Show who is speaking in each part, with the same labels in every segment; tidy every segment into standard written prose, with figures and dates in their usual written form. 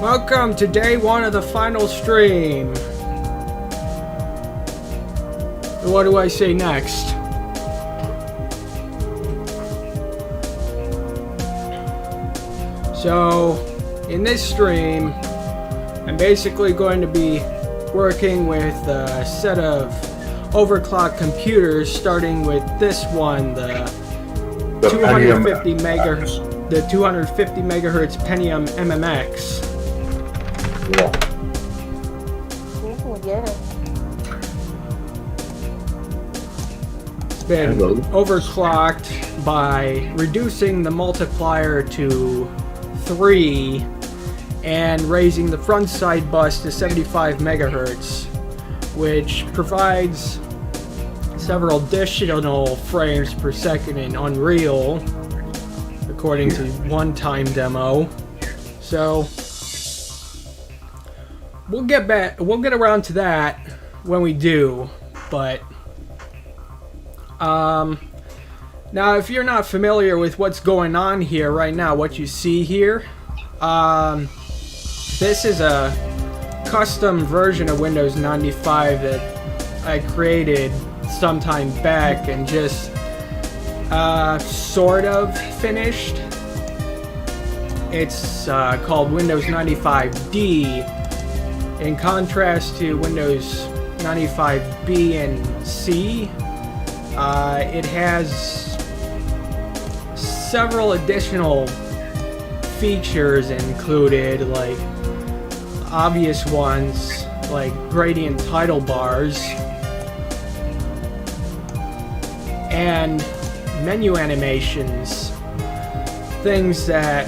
Speaker 1: Welcome to day one of the final stream. What do I say next? So, in this stream, I'm basically going to be working with a set of overclock computers, starting with this one, the 250 megahertz, the 250 megahertz Pentium MMX.
Speaker 2: Yeah.
Speaker 3: Ooh, yeah.
Speaker 1: It's been overclocked by reducing the multiplier to 3 and raising the front side bus to 75 megahertz, which provides several additional frames per second in Unreal, according to one-time demo. So we'll get around to that when we do, but now if you're not familiar with what's going on here right now, what you see here, this is a custom version of Windows 95 that I created sometime back and just sort of finished. It's called Windows 95D. In contrast to Windows 95B and C, it has several additional features included, like obvious ones like gradient title bars and menu animations, things that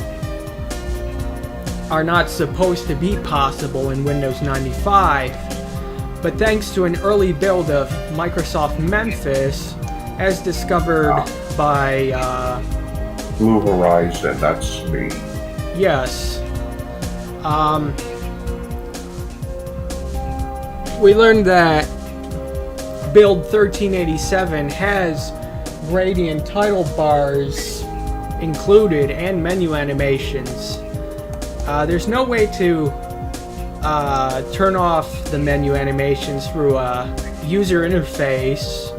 Speaker 1: are not supposed to be possible in Windows 95, but thanks to an early build of Microsoft Memphis, as discovered by
Speaker 2: Blue Horizon, that's me.
Speaker 1: Yes. We learned that build 1387 has gradient title bars included and menu animations. There's no way to turn off the menu animations through a user interface,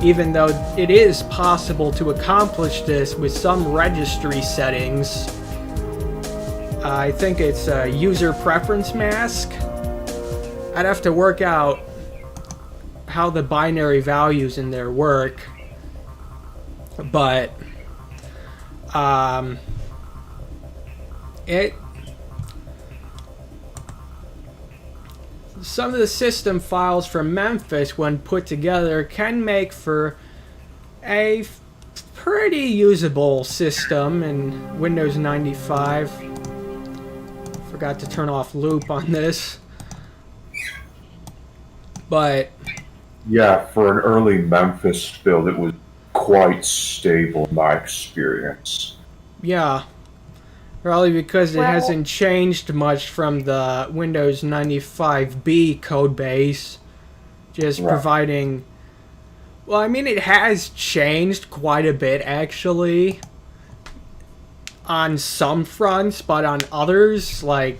Speaker 1: even though it is possible to accomplish this with some registry settings. I think it's a user preference mask. I'd have to work out how the binary values in there work, but some of the system files from Memphis, when put together, can make for a pretty usable system in Windows 95. Forgot to turn off loop on this. But
Speaker 2: yeah, for an early Memphis build, it was quite stable in my experience.
Speaker 1: Yeah. Probably because it hasn't changed much from the Windows 95B code base. Just providing... Well, I mean, it has changed quite a bit, actually. On some fronts, but on others, like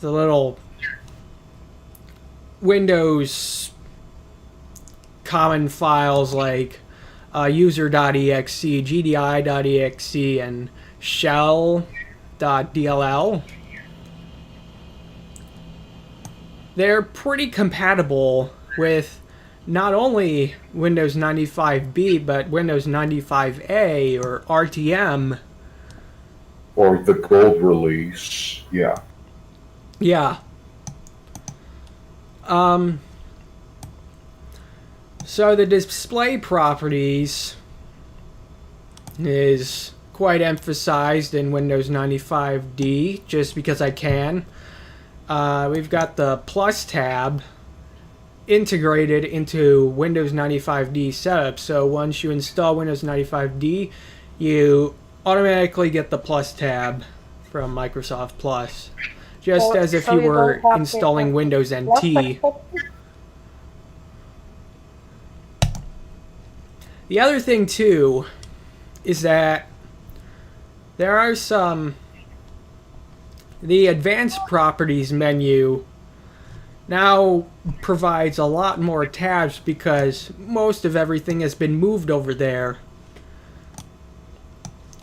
Speaker 1: the little Windows common files like user.exe, gdi.exe, and shell.dll. They're pretty compatible with not only Windows 95B, but Windows 95A or RTM.
Speaker 2: Or the gold release, yeah.
Speaker 1: Yeah. So the display properties is quite emphasized in Windows 95D, just because I can. We've got the plus tab integrated into Windows 95D setup, so once you install Windows 95D, you automatically get the plus tab from Microsoft Plus, just as if you were installing Windows NT. The other thing, too, is that there are some The Advanced Properties menu now provides a lot more tabs because most of everything has been moved over there.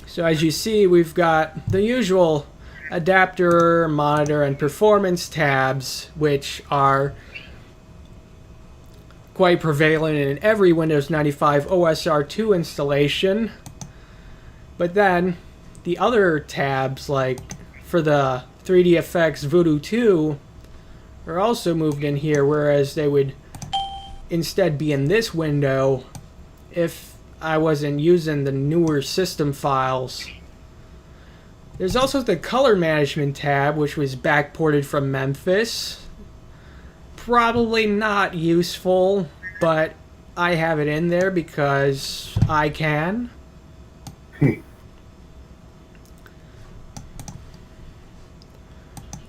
Speaker 1: So as you see, we've got the usual adapter, monitor, and performance tabs, which are quite prevalent in every Windows 95 OSR2 installation. But then the other tabs, like for the 3DFX Voodoo 2, are also moved in here, whereas they would instead be in this window if I wasn't using the newer system files. There's also the color management tab, which was backported from Memphis. Probably not useful, but I have it in there because I can.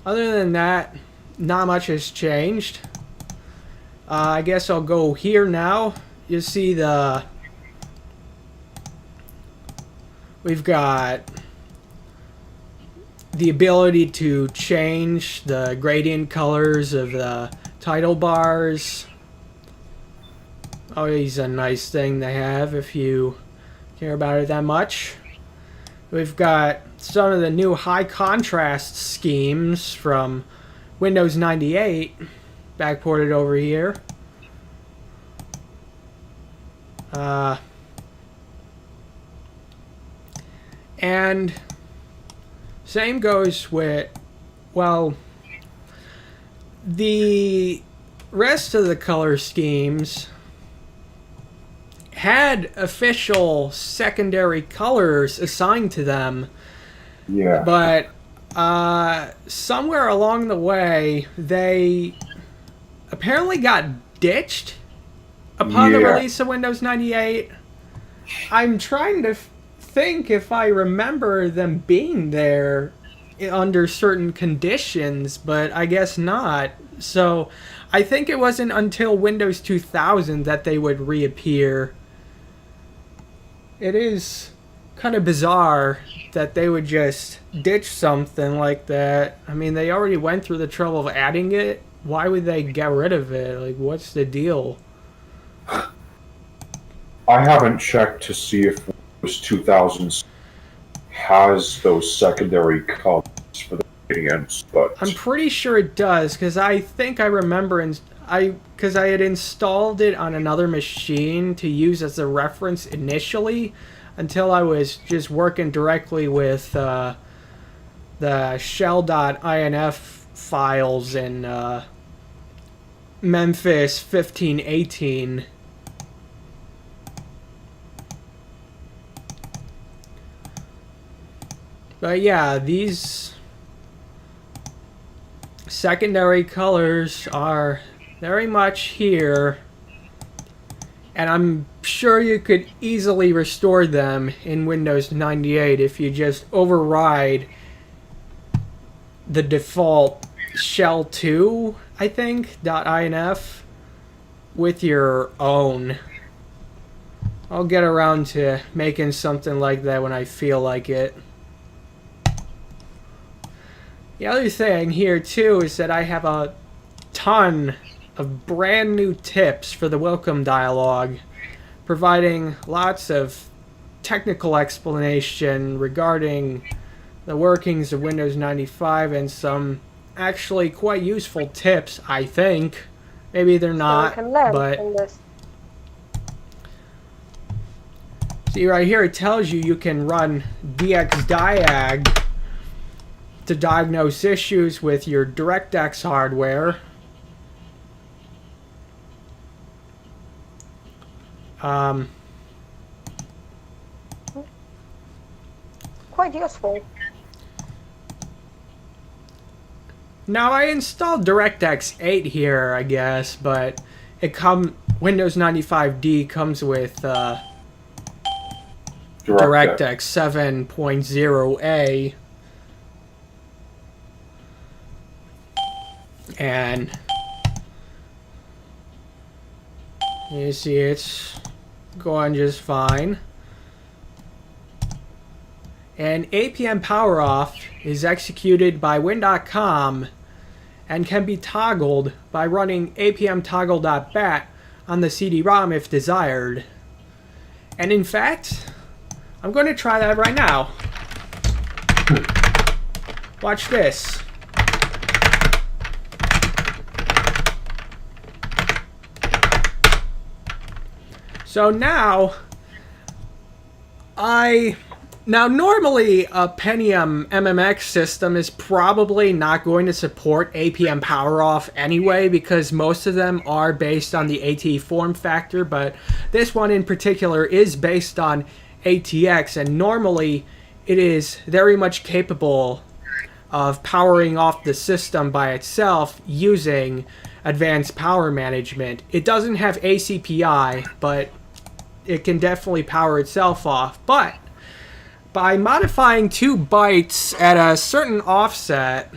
Speaker 1: Other than that, not much has changed. I guess I'll go here now. You see we've got the ability to change the gradient colors of the title bars. Always a nice thing to have if you care about it that much. We've got some of the new high contrast schemes from Windows 98 backported over here. And same goes with, well, the rest of the color schemes had official secondary colors assigned to them.
Speaker 2: Yeah.
Speaker 1: But somewhere along the way, they apparently got ditched upon the release of Windows 98. I'm trying to think if I remember them being there under certain conditions, but I guess not. So I think it wasn't until Windows 2000 that they would reappear. It is kind of bizarre that they would just ditch something like that. I mean, they already went through the trouble of adding it. Why would they get rid of it? Like, what's the deal?
Speaker 2: I haven't checked to see if Windows 2000 has those secondary colors for the gradients, but
Speaker 1: I'm pretty sure it does, because I think I remember, because I had installed it on another machine to use as a reference initially, until I was just working directly with the shell.inf files in Memphis 1518. But yeah, these secondary colors are very much here, and I'm sure you could easily restore them in Windows 98 if you just override the default shell 2, I think, .inf with your own. I'll get around to making something like that when I feel like it. The other thing here too is that I have a ton of brand new tips for the welcome dialog, providing lots of technical explanation regarding the workings of Windows 95 and some actually quite useful tips, I think. Maybe they're not, but see right here it tells you can run dxdiag to diagnose issues with your DirectX hardware.
Speaker 3: Quite useful.
Speaker 1: Now I installed DirectX 8 here, I guess, but Windows 95D comes with DirectX 7.0a. And you see it's going just fine. And APM power off is executed by Win.com and can be toggled by running apm toggle.bat on the CD-ROM if desired. And in fact, I'm going to try that right now. Watch this. So now, normally a Pentium MMX system is probably not going to support APM power off anyway, because most of them are based on the AT form factor, but this one in particular is based on ATX, and normally it is very much capable of powering off the system by itself using advanced power management. It doesn't have ACPI, but it can definitely power itself off. But by modifying 2 bytes at a certain offset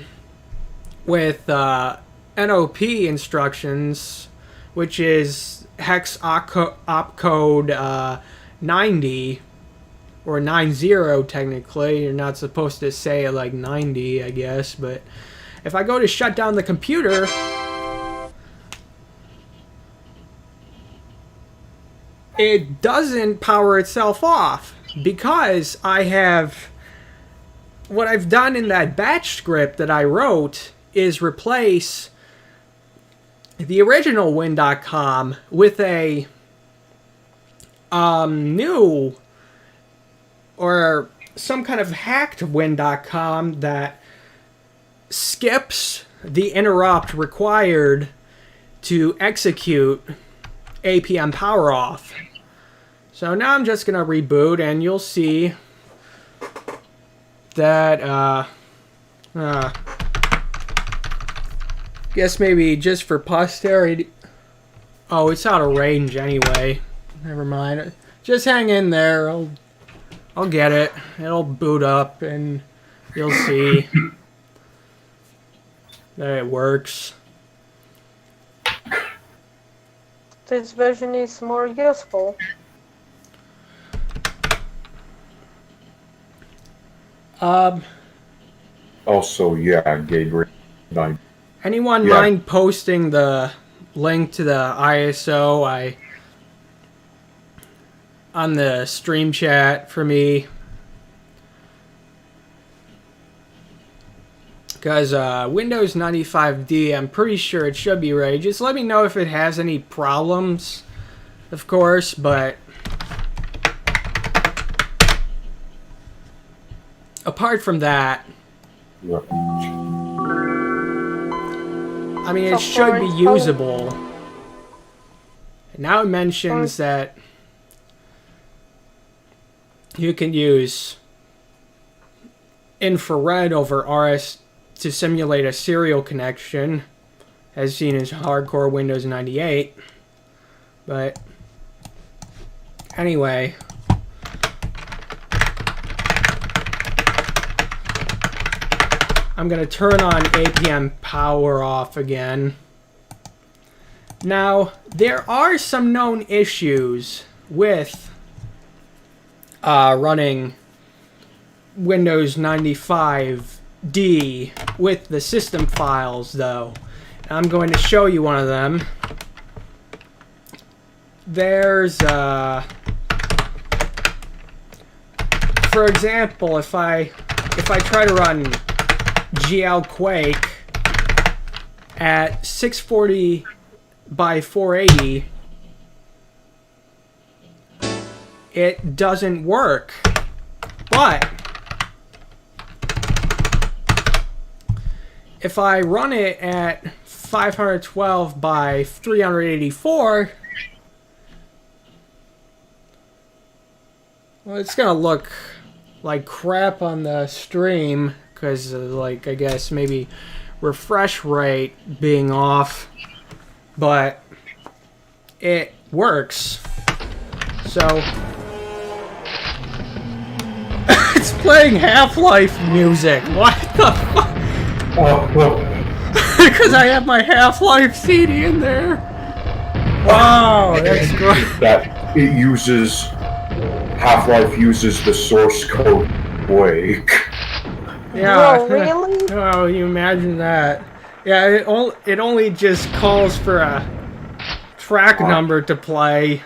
Speaker 1: with NOP instructions, which is hex opcode 90, or 90 technically. You're not supposed to say like 90, I guess, but if I go to shut down the computer, it doesn't power itself off, because what I've done in that batch script that I wrote is replace the original Win.com with a new, or some kind of hacked Win.com that skips the interrupt required to execute APM power off. So now I'm just gonna reboot, and you'll see that guess maybe just for posterity. Oh, it's out of range anyway. Never mind. Just hang in there. I'll get it. It'll boot up, and you'll see that it works.
Speaker 3: This version is more useful.
Speaker 2: Also, yeah, Gabriel.
Speaker 1: Anyone
Speaker 2: Yeah.
Speaker 1: mind posting the link to the ISO on the stream chat for me? Because Windows 95D, I'm pretty sure it should be ready. Just let me know if it has any problems, of course, but apart from that,
Speaker 2: Yeah.
Speaker 1: I mean, it should be usable. And now it mentions that you can use infrared over RS to simulate a serial connection, as seen as hardcore Windows 98. But anyway, I'm going to turn on APM power off again. Now, there are some known issues with running Windows 95D with the system files, though. I'm going to show you one of them. There's, for example, if I try to run GL Quake at 640 by 480, it doesn't work. But if I run it at 512 by 384, well, it's gonna look like crap on the stream, because like, I guess maybe refresh rate being off, but it works. So it's playing Half-Life music. What the fuck? Because I have my Half-Life CD in there. Wow, that's great.
Speaker 2: That it uses Half-Life uses the source code Quake.
Speaker 1: Yeah.
Speaker 3: No, really?
Speaker 1: Oh, you imagine that. Yeah, it only just calls for a track number to play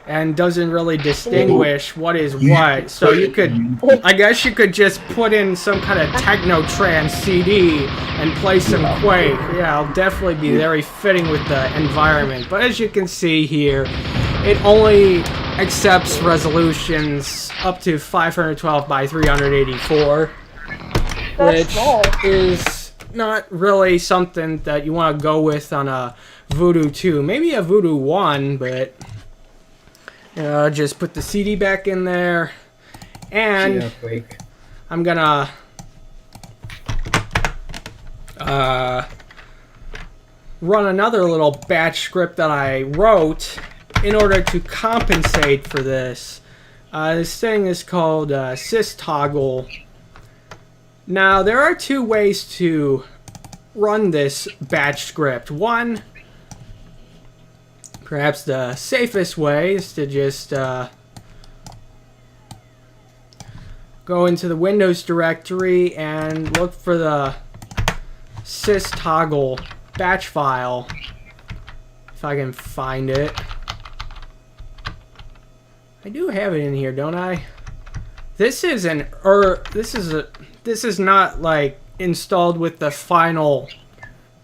Speaker 1: and doesn't really distinguish what is what. So you could, I guess you could just put in some kind of techno trance CD and play some Quake. Yeah, it'll definitely be very fitting with the environment. But as you can see here, it only accepts resolutions up to 512 by 384, which
Speaker 3: small.
Speaker 1: is not really something that you want to go with on a Voodoo 2. Maybe a Voodoo 1, but just put the CD back in there, and I'm gonna run another little batch script that I wrote in order to compensate for this. This thing is called systoggle. Now, there are two ways to run this batch script. One, perhaps the safest way, is to just go into the Windows directory and look for the systoggle batch file, if I can find it. I do have it in here, don't I? This is not like installed with the final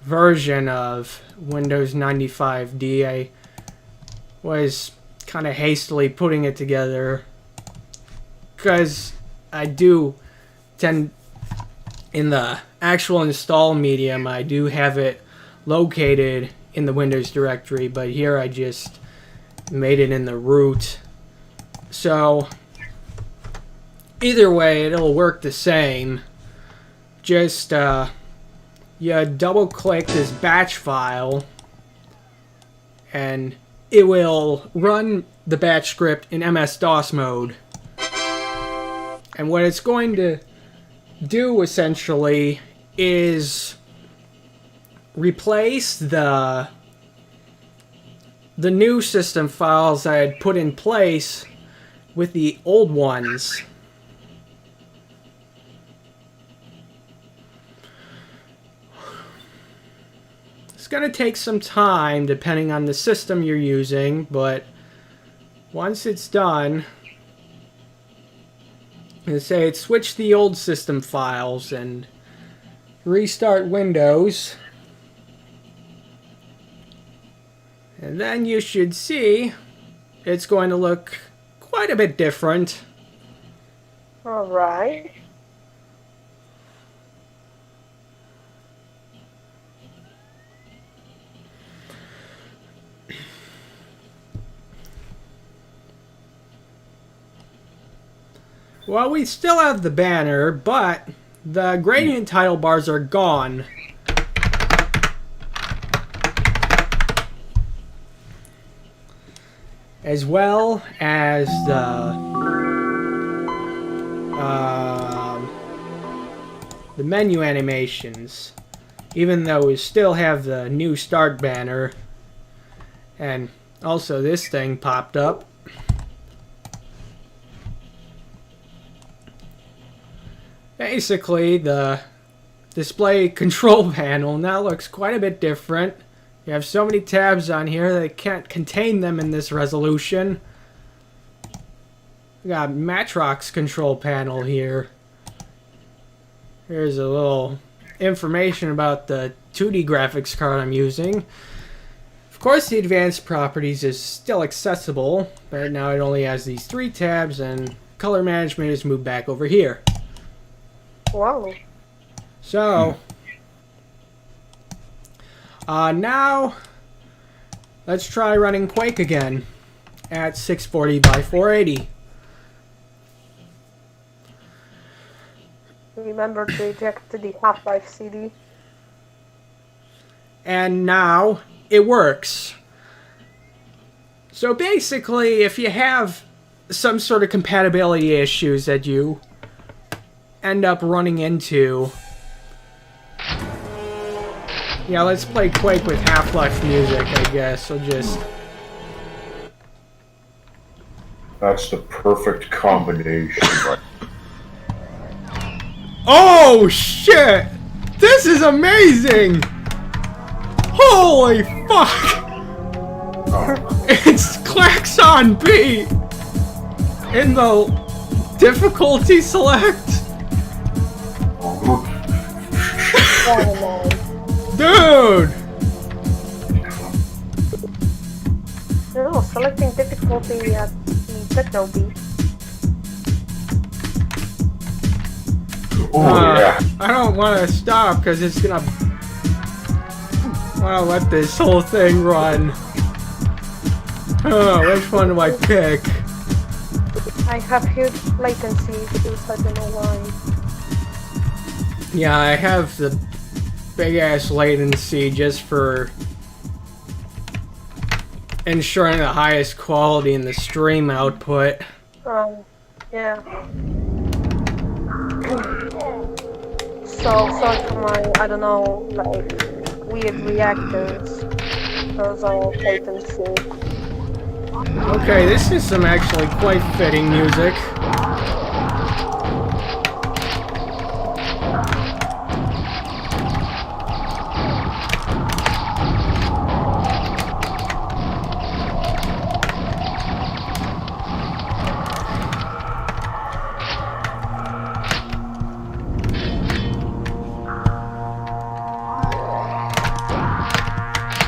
Speaker 1: version of Windows 95D. I was kind of hastily putting it together because I do tend, in the actual install medium, I do have it located in the Windows directory, but here I just made it in the root. So either way, it'll work the same. Just you double click this batch file and it will run the batch script in MS-DOS mode. And what it's going to do essentially is replace the new system files I had put in place with the old ones. It's going to take some time depending on the system you're using, but once it's done, I'm going to say it switch the old system files and restart Windows. And then you should see it's going to look quite a bit different.
Speaker 3: Alright.
Speaker 1: Well, we still have the banner, but the gradient title bars are gone. As well as the menu animations, even though we still have the new start banner, and also this thing popped up. Basically, the display control panel now looks quite a bit different. You have so many tabs on here that I can't contain them in this resolution. We got Matrox control panel here. Here's a little information about the 2D graphics card I'm using. Of course, the advanced properties is still accessible, but now it only has these 3 tabs, and color management is moved back over here.
Speaker 3: Wow.
Speaker 1: So, now let's try running Quake again at 640 by 480.
Speaker 3: Remember to eject the Half-Life CD.
Speaker 1: And now it works. So basically, if you have some sort of compatibility issues that you end up running into, yeah, let's play Quake with Half-Life music, I guess. So just...
Speaker 2: That's the perfect combination.
Speaker 1: Oh shit! This is amazing! Holy fuck! It's Klaxon B! In the difficulty select? Dude!
Speaker 3: No, selecting difficulty at the techno beat.
Speaker 2: Oh, yeah.
Speaker 1: I don't want to stop because it's gonna. I want to let this whole thing run. Oh, which one do I pick?
Speaker 3: I have huge latency because I don't know why.
Speaker 1: Yeah, I have the big ass latency just for ensuring the highest quality in the stream output.
Speaker 3: Yeah. So sorry for my, I don't know, like, weird reactors. Those are latency.
Speaker 1: Okay, this is some actually quite fitting music.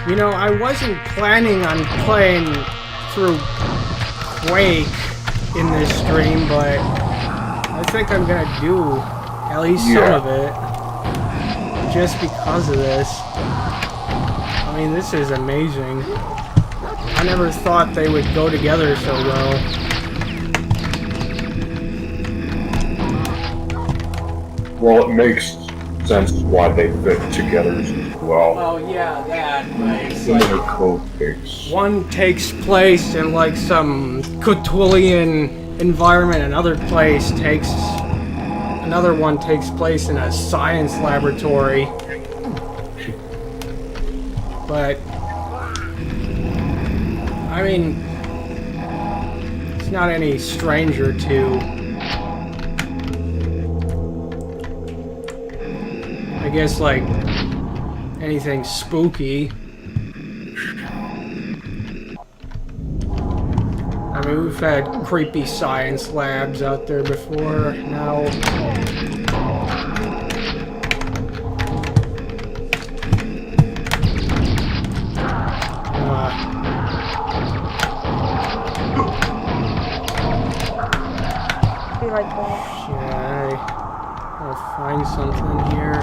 Speaker 1: You know, I wasn't planning on playing through Quake in this stream, but I think I'm gonna do at least some of it just because of this. I mean, this is amazing. I never thought they would go together so well.
Speaker 2: Well, it makes sense why they fit together as well.
Speaker 1: Oh yeah, that. Like,
Speaker 2: Similar code base.
Speaker 1: one takes place in like some Cthulhian environment, another one takes place in a science laboratory. But I mean, it's not any stranger to, I guess, like anything spooky. I mean, we've had creepy science labs out there before. Now,
Speaker 3: Be like that.
Speaker 1: shit, I'll find something here.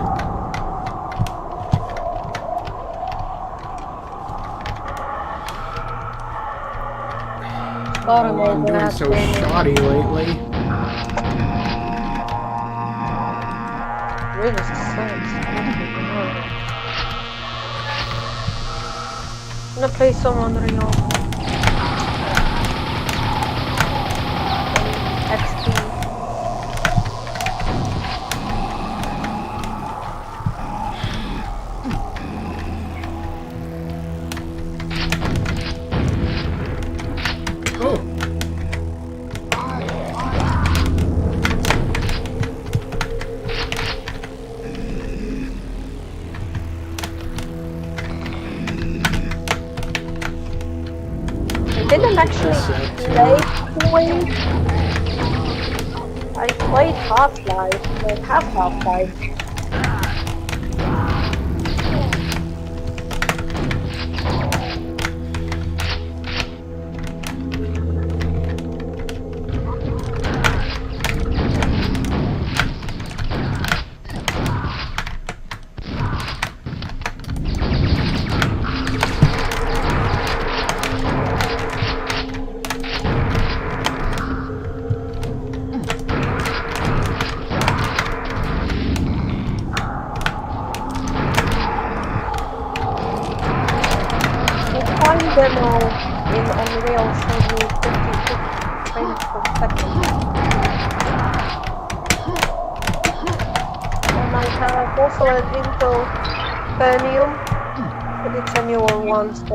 Speaker 1: I'm doing so shoddy lately.
Speaker 3: Really sucks. I'm gonna play some Unreal. XP.
Speaker 1: Oh!
Speaker 3: I didn't actually play Quake. I played Half-Life, like Half-Life. Demo in Unreal shows you 56 frames per second. And I have also an Intel Pentium, but it's a newer one, so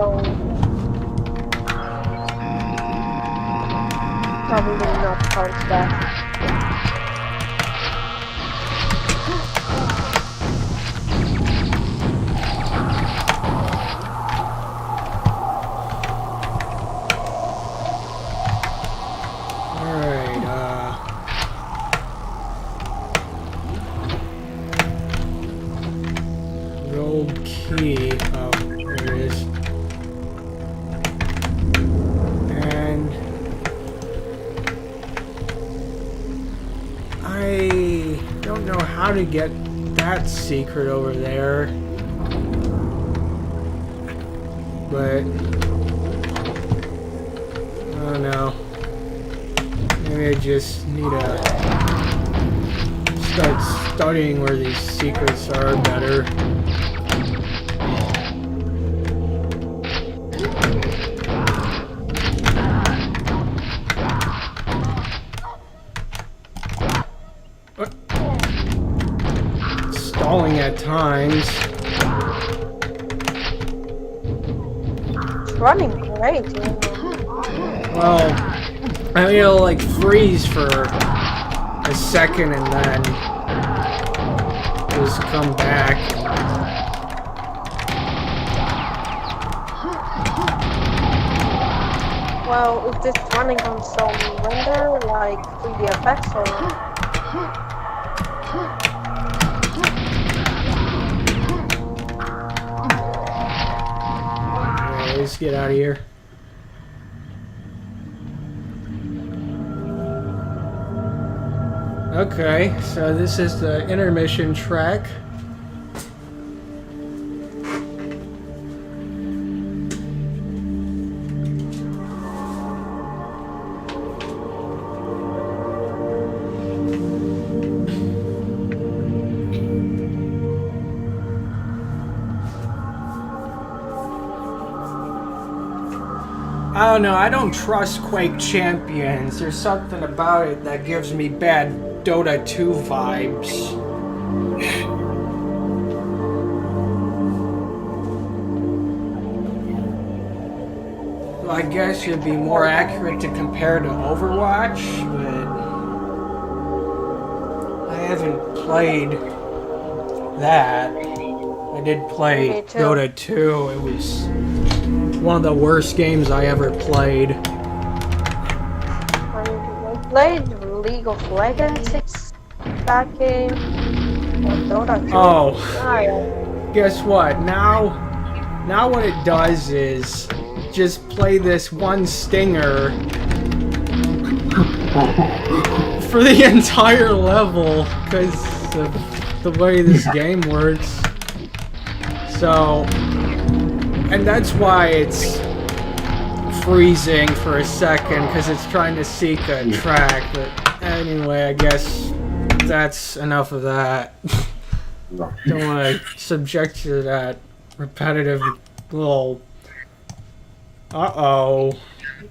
Speaker 3: probably not count that.
Speaker 1: how to get that secret over there. But I don't know. Maybe I just need to start studying where these secrets are better. Stalling at times.
Speaker 3: It's running great,
Speaker 1: Well, I mean, it'll like freeze for a second and then just come back.
Speaker 3: Well, is this running on some render, like 3D effects, or?
Speaker 1: Alright, let's get out of here. Okay, so this is the intermission track. I don't know, I don't trust Quake Champions. There's something about it that gives me bad Dota 2 vibes. Well, I guess it'd be more accurate to compare to Overwatch, but I haven't played that. I did play Dota 2. It was one of the worst games I ever played.
Speaker 3: I played League of Legends back in Dota 2.
Speaker 1: Oh, guess what? Now what it does is just play this one stinger for the entire level because of the way this game works. So, and that's why it's freezing for a second, because it's trying to seek a track. But anyway, I guess that's enough of that. Don't want to subject you to that repetitive little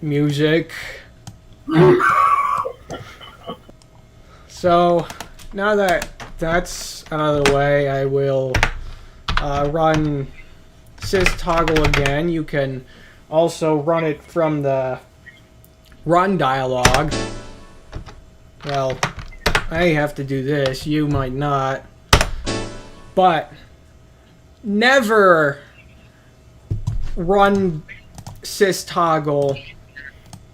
Speaker 1: music. So now that that's out of the way, I will run sys-toggle again. You can also run it from the run dialog. Well, I have to do this. You might not. But never run sys-toggle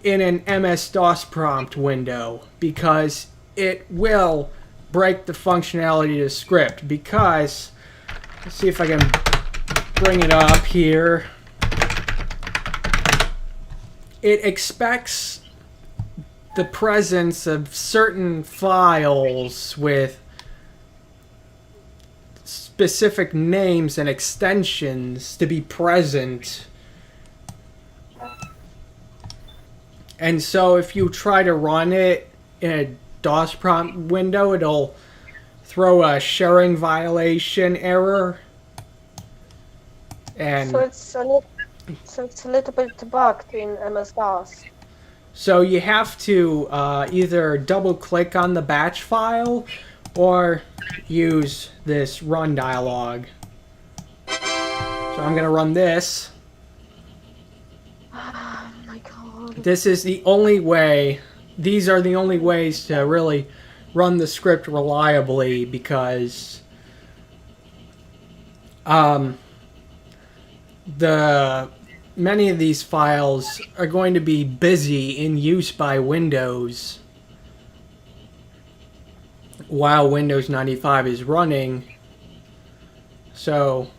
Speaker 1: in an MS-DOS prompt window, because it will break the functionality of the script. Because, let's see if I can bring it up here. It expects the presence of certain files with specific names and extensions to be present. And so if you try to run it in a DOS prompt window, it'll throw a sharing violation error. And
Speaker 3: so it's a little bit bugged in MS-DOS.
Speaker 1: So you have to either double click on the batch file or use this run dialog. So I'm going to run this.
Speaker 3: Oh my god.
Speaker 1: This is the only way. These are the only ways to really run the script reliably, because many of these files are going to be busy in use by Windows while Windows 95 is running. So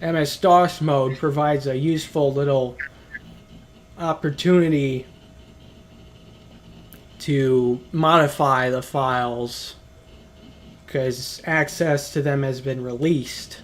Speaker 1: MS-DOS mode provides a useful little opportunity to modify the files because access to them has been released.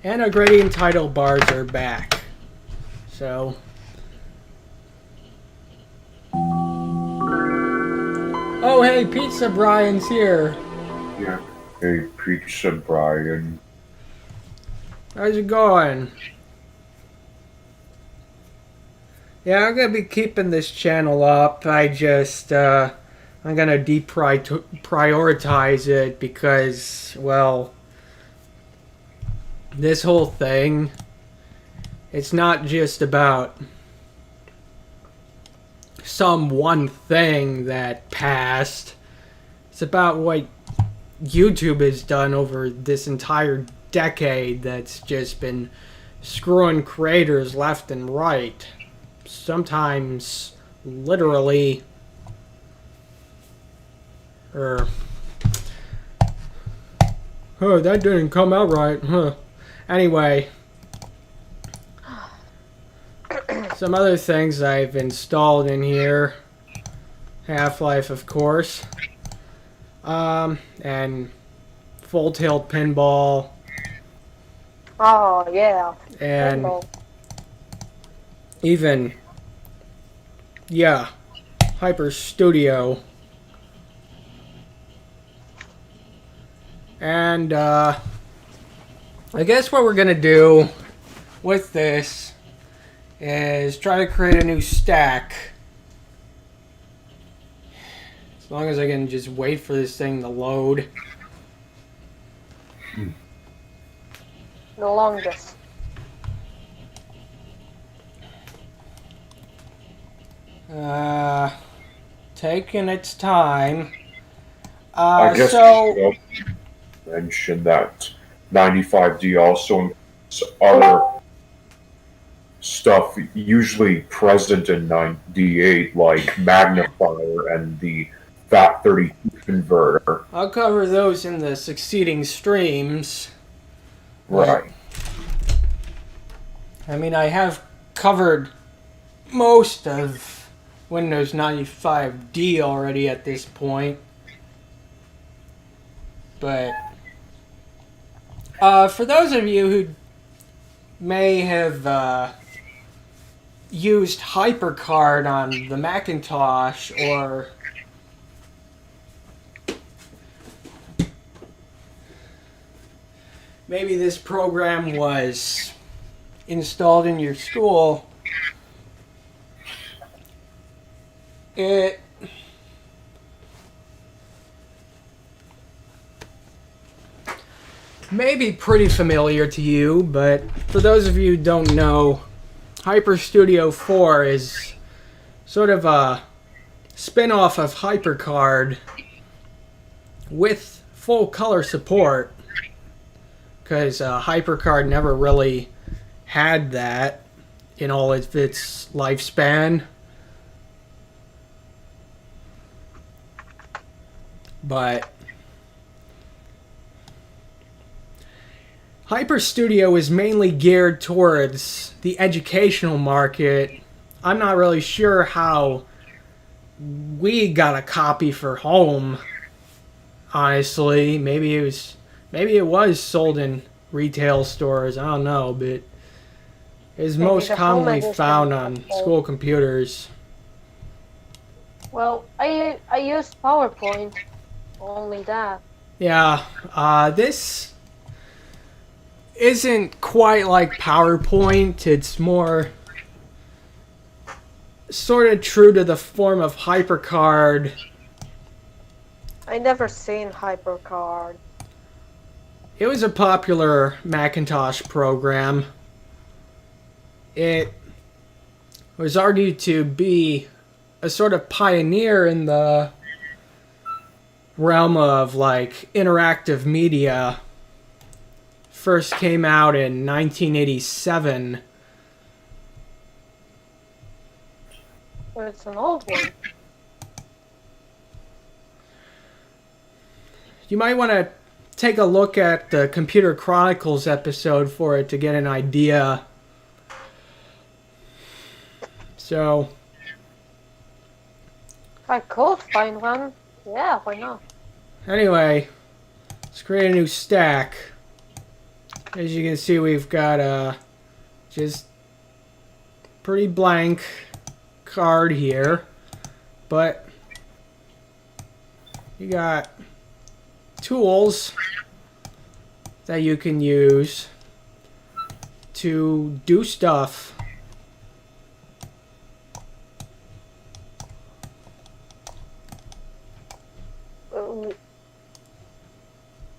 Speaker 1: And our gradient title bars are back. So... Oh, hey, Pizza Brian's here.
Speaker 2: Yeah. Hey, Pizza Brian.
Speaker 1: How's it going? Yeah, I'm gonna be keeping this channel up. I'm gonna deprioritize it because, well, this whole thing, it's not just about some one thing that passed. It's about what YouTube has done over this entire decade that's just been screwing creators left and right. Sometimes literally, oh, that didn't come out right, huh? Anyway, some other things I've installed in here. Half-Life, of course. And full-tilt pinball.
Speaker 3: Oh, yeah.
Speaker 1: And
Speaker 3: Pinball.
Speaker 1: even, yeah, Hyper Studio. And, I guess what we're gonna do with this is try to create a new stack. As long as I can just wait for this thing to load.
Speaker 3: The longest.
Speaker 1: Taking its time.
Speaker 2: I guess
Speaker 1: So...
Speaker 2: we should mention that 95D also includes other stuff usually present in 98, like magnifier and the FAT32 converter.
Speaker 1: I'll cover those in the succeeding streams.
Speaker 2: Right.
Speaker 1: I mean, I have covered most of Windows 95D already at this point. But for those of you who may have used HyperCard on the Macintosh, or maybe this program was installed in your school, it may be pretty familiar to you, but for those of you who don't know, Hyper Studio 4 is sort of a spin-off of HyperCard with full color support, because HyperCard never really had that in all of its lifespan. But Hyper Studio is mainly geared towards the educational market. I'm not really sure how we got a copy for home, honestly. Maybe it was sold in retail stores, I don't know, but it is
Speaker 3: Maybe
Speaker 1: most
Speaker 3: the home
Speaker 1: commonly
Speaker 3: edition
Speaker 1: found on
Speaker 3: was sold.
Speaker 1: school computers.
Speaker 3: Well, I used PowerPoint. Only that.
Speaker 1: Yeah, this isn't quite like PowerPoint. It's more sort of true to the form of HyperCard.
Speaker 3: I never seen HyperCard.
Speaker 1: It was a popular Macintosh program. It was argued to be a sort of pioneer in the realm of like interactive media. First came out in 1987.
Speaker 3: Well, it's an old one.
Speaker 1: you might want to take a look at the Computer Chronicles episode for it to get an idea. So,
Speaker 3: If I could find one, yeah, why not?
Speaker 1: anyway, let's create a new stack. As you can see, we've got just pretty blank card here, but you got tools that you can use to do stuff.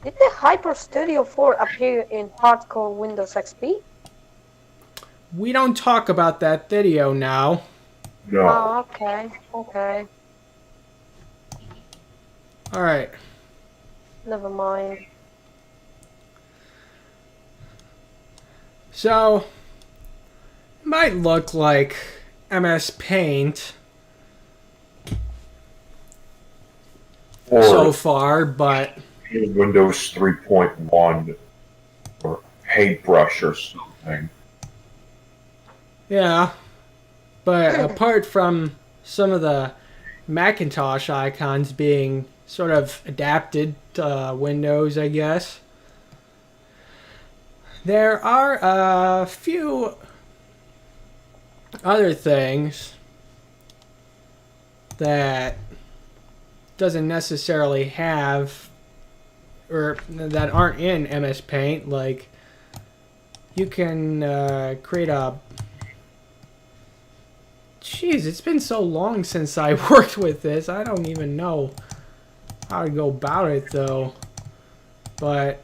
Speaker 3: Did the Hyper Studio 4 appear in hardcore Windows XP?
Speaker 1: We don't talk about that video now.
Speaker 2: No.
Speaker 3: Oh, okay, okay.
Speaker 1: Alright.
Speaker 3: Never mind.
Speaker 1: So, it might look like MS Paint
Speaker 2: Or
Speaker 1: so far, but
Speaker 2: Windows 3.1 or Paintbrush or something.
Speaker 1: yeah. But apart from some of the Macintosh icons being sort of adapted to Windows, I guess, there are a few other things that doesn't necessarily have, or that aren't in MS Paint. Like, you can create a... Jeez, it's been so long since I worked with this. I don't even know how to go about it, though. But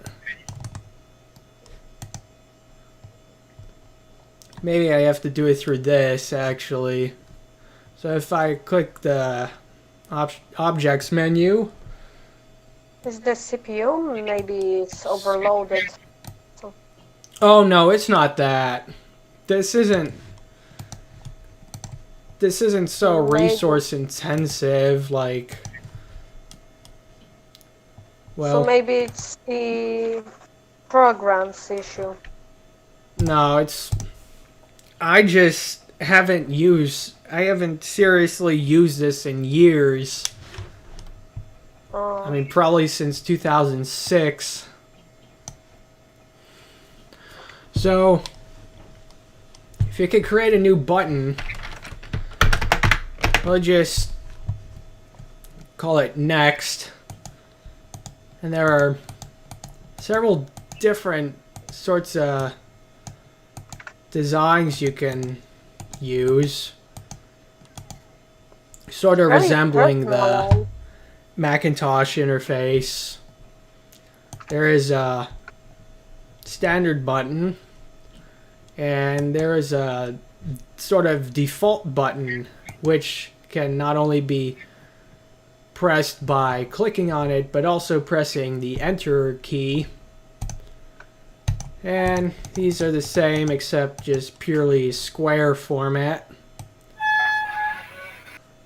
Speaker 1: maybe I have to do it through this, actually. So if I click the Objects menu,
Speaker 3: Is the CPU? Maybe it's overloaded.
Speaker 1: oh no, it's not that. This isn't so
Speaker 3: Maybe.
Speaker 1: resource intensive, like, well,
Speaker 3: So maybe it's the program's issue.
Speaker 1: no, it's, I haven't seriously used this in years. I mean, probably since 2006. So, if you could create a new button, we'll just call it Next. And there are several different sorts of designs you can use, sort of
Speaker 3: Very
Speaker 1: resembling the
Speaker 3: personal.
Speaker 1: Macintosh interface. There is a standard button, and there is a sort of default button, which can not only be pressed by clicking on it, but also pressing the Enter key. And these are the same, except just purely square format.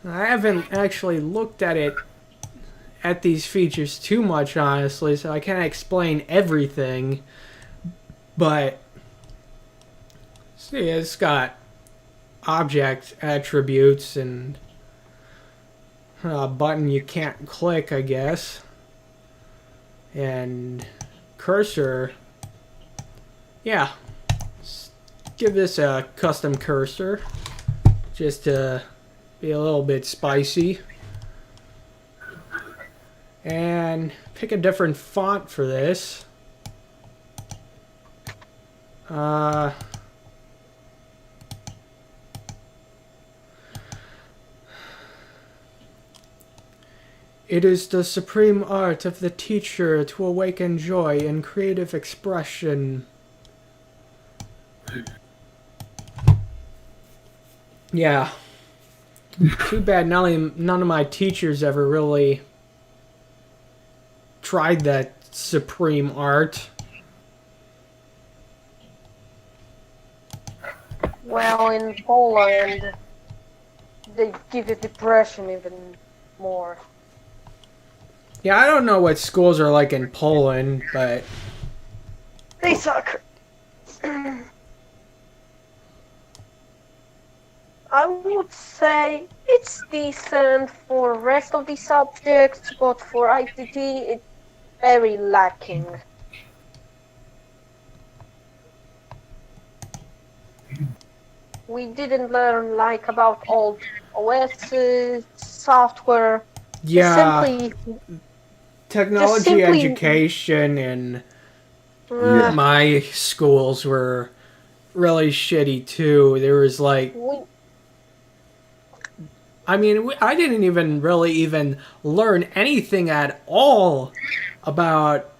Speaker 1: I haven't actually looked at these features too much, honestly, so I can't explain everything. But see, it's got object attributes and a button you can't click, I guess, and cursor. Yeah, let's give this a custom cursor just to be a little bit spicy. And pick a different font for this. It is the supreme art of the teacher to awaken joy in creative expression. Yeah. Too bad none of my teachers ever really tried that supreme art.
Speaker 3: Well, in Poland, they give it depression even more.
Speaker 1: Yeah, I don't know what schools are like in Poland, but
Speaker 3: They suck. I would say it's decent for rest of the subjects, but for ITT it's very lacking. We didn't learn like about old OSs, software. Just
Speaker 1: yeah,
Speaker 3: simply, just
Speaker 1: technology
Speaker 3: simply.
Speaker 1: education in
Speaker 3: Uh,
Speaker 2: Yeah.
Speaker 1: my schools were really shitty too. There was like,
Speaker 3: we
Speaker 1: I mean, I didn't even really even learn anything at all about,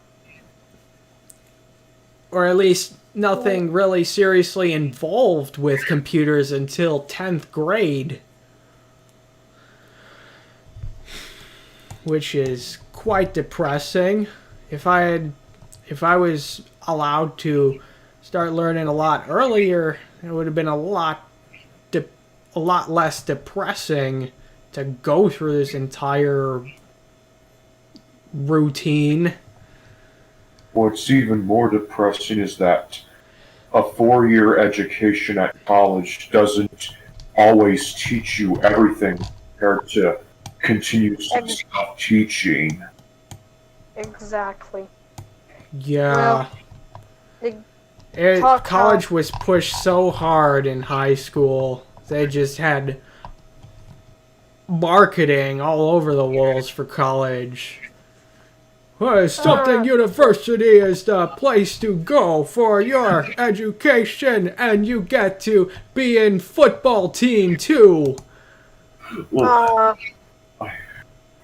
Speaker 1: or at least nothing really seriously involved with computers until 10th grade, which is quite depressing. If I had, if I was allowed to start learning a lot earlier, it would have been a lot less depressing to go through this entire routine.
Speaker 2: What's even more depressing is that a 4 year education at college doesn't always teach you everything compared to continuously
Speaker 3: ex-
Speaker 2: self teaching.
Speaker 3: exactly.
Speaker 1: Yeah,
Speaker 3: Well, they talk how
Speaker 1: college was pushed so hard in high school. They just had marketing all over the walls for college. Well, something
Speaker 3: uh,
Speaker 1: university is the place to go for your education, and you get to be in football team too.
Speaker 2: Ugh,
Speaker 3: uh,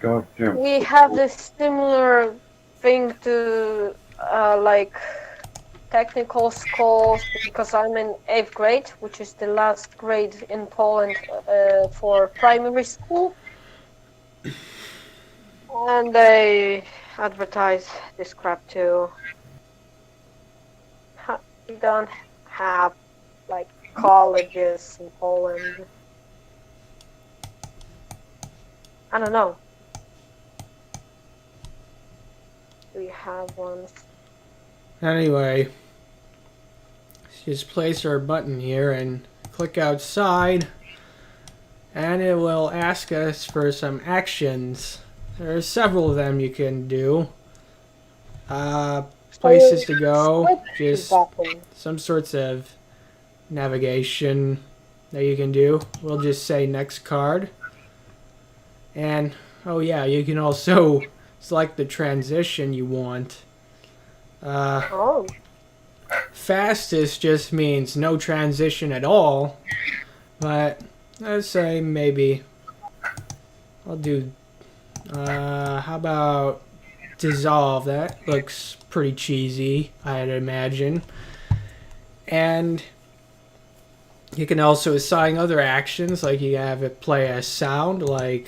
Speaker 2: goddamn
Speaker 3: we have
Speaker 2: football.
Speaker 3: this similar thing to like technical schools because I'm in 8th grade, which is the last grade in Poland for primary school, and they advertise this crap too. We don't have like colleges in Poland. I don't know. Do we have ones?
Speaker 1: Anyway, let's just place our button here and click outside, and it will ask us for some actions. There are several of them you can do. Places to go,
Speaker 3: Switch
Speaker 1: just
Speaker 3: button.
Speaker 1: some sorts of navigation that you can do. We'll just say next card. And, oh yeah, you can also select the transition you want.
Speaker 3: Oh,
Speaker 1: Fastest just means no transition at all. But, let's say maybe I'll do, how about dissolve? That looks pretty cheesy, I'd imagine. And you can also assign other actions, like you have it play a sound, like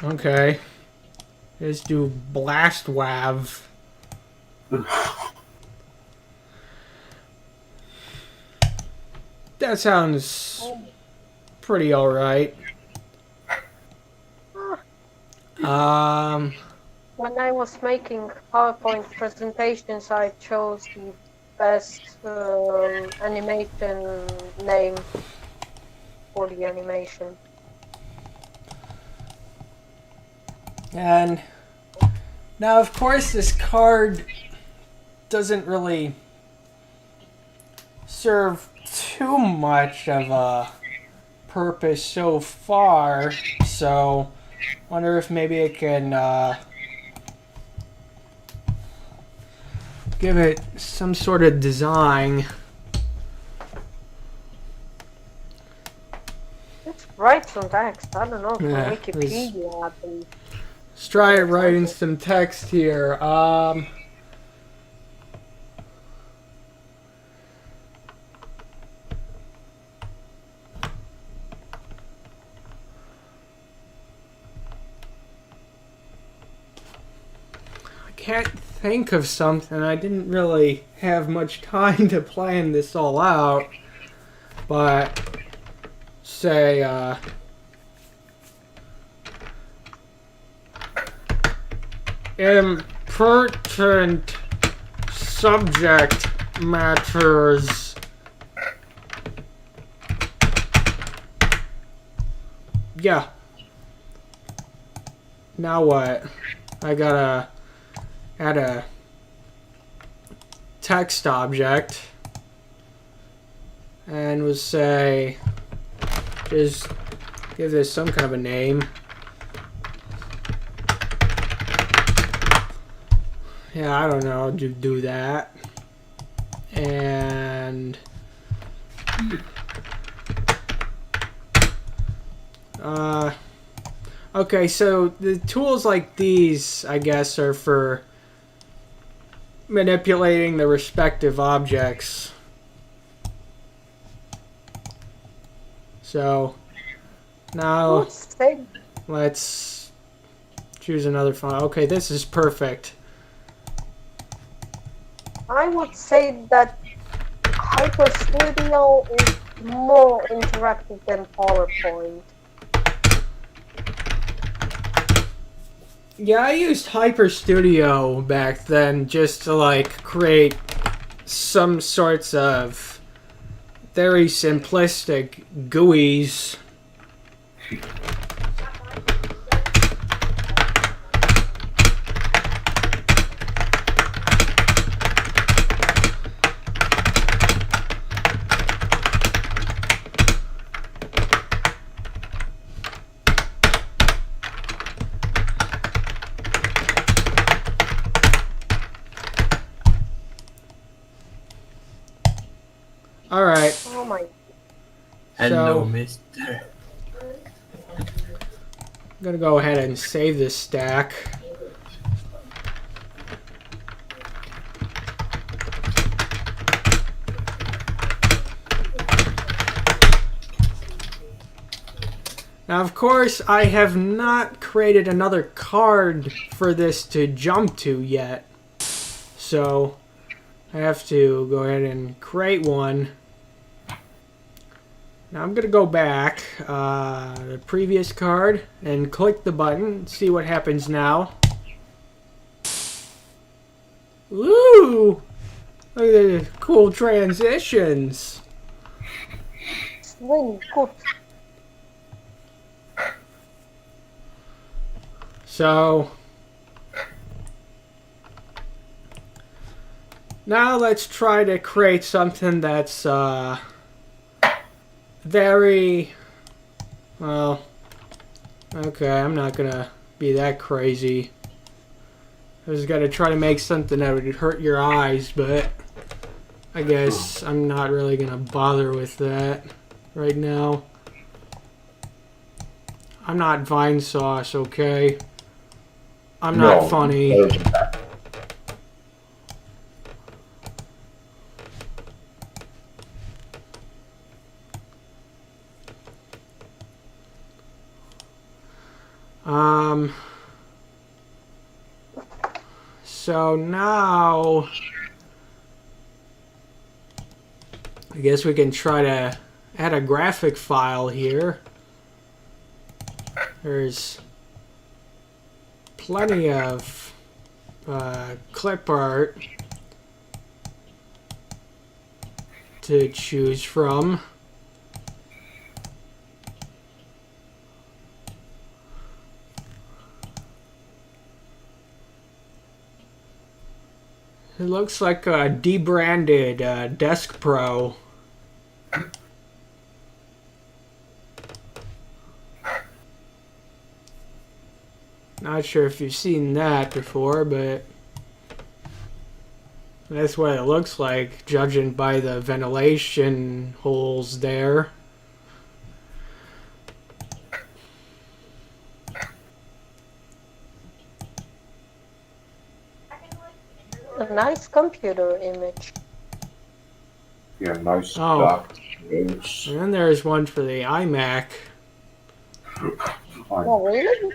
Speaker 1: okay, let's do blast wav. That sounds pretty alright. Um,
Speaker 3: when I was making PowerPoint presentations, I chose the best animation name for the animation.
Speaker 1: and now, of course, this card doesn't really serve too much of a purpose so far, so wonder if maybe I can give it some sort of design.
Speaker 3: Let's write some text. I don't know, from
Speaker 1: Yeah,
Speaker 3: Wikipedia.
Speaker 1: let's try writing some text here. I can't think of something. I didn't really have much time to plan this all out. But, say, impertinent subject matters. Yeah. Now what? I gotta add a text object and we'll say, just give this some kind of a name. Yeah, I don't know, do that. And okay, so the tools like these, I guess, are for manipulating the respective objects. So now let's choose another file. Okay, this is perfect.
Speaker 3: I would say that Hyper Studio is more interactive than PowerPoint.
Speaker 1: Yeah, I used Hyper Studio back then just to like create some sorts of very simplistic GUIs. All right.
Speaker 3: Oh my.
Speaker 4: Hello,
Speaker 1: So,
Speaker 4: mister.
Speaker 1: I'm gonna go ahead and save this stack. Now, of course, I have not created another card for this to jump to yet. So, I have to go ahead and create one. Now I'm going to go back the previous card and click the button, see what happens now. Ooh! Look at the cool transitions.
Speaker 3: Really good.
Speaker 1: So, now let's try to create something that's very, well, okay, I'm not gonna be that crazy. I was gonna try to make something that would hurt your eyes, but I guess I'm not really gonna bother with that right now. I'm not Vine Sauce, okay? I'm not funny. So now I guess we can try to add a graphic file here. There's plenty of clip art to choose from. It looks like a debranded Desk Pro. Not sure if you've seen that before, but that's what it looks like, judging by the ventilation holes there.
Speaker 3: A nice computer image.
Speaker 2: Yeah, nice
Speaker 1: Oh.
Speaker 2: doc.
Speaker 1: And then there's one for the iMac.
Speaker 3: Oh, really?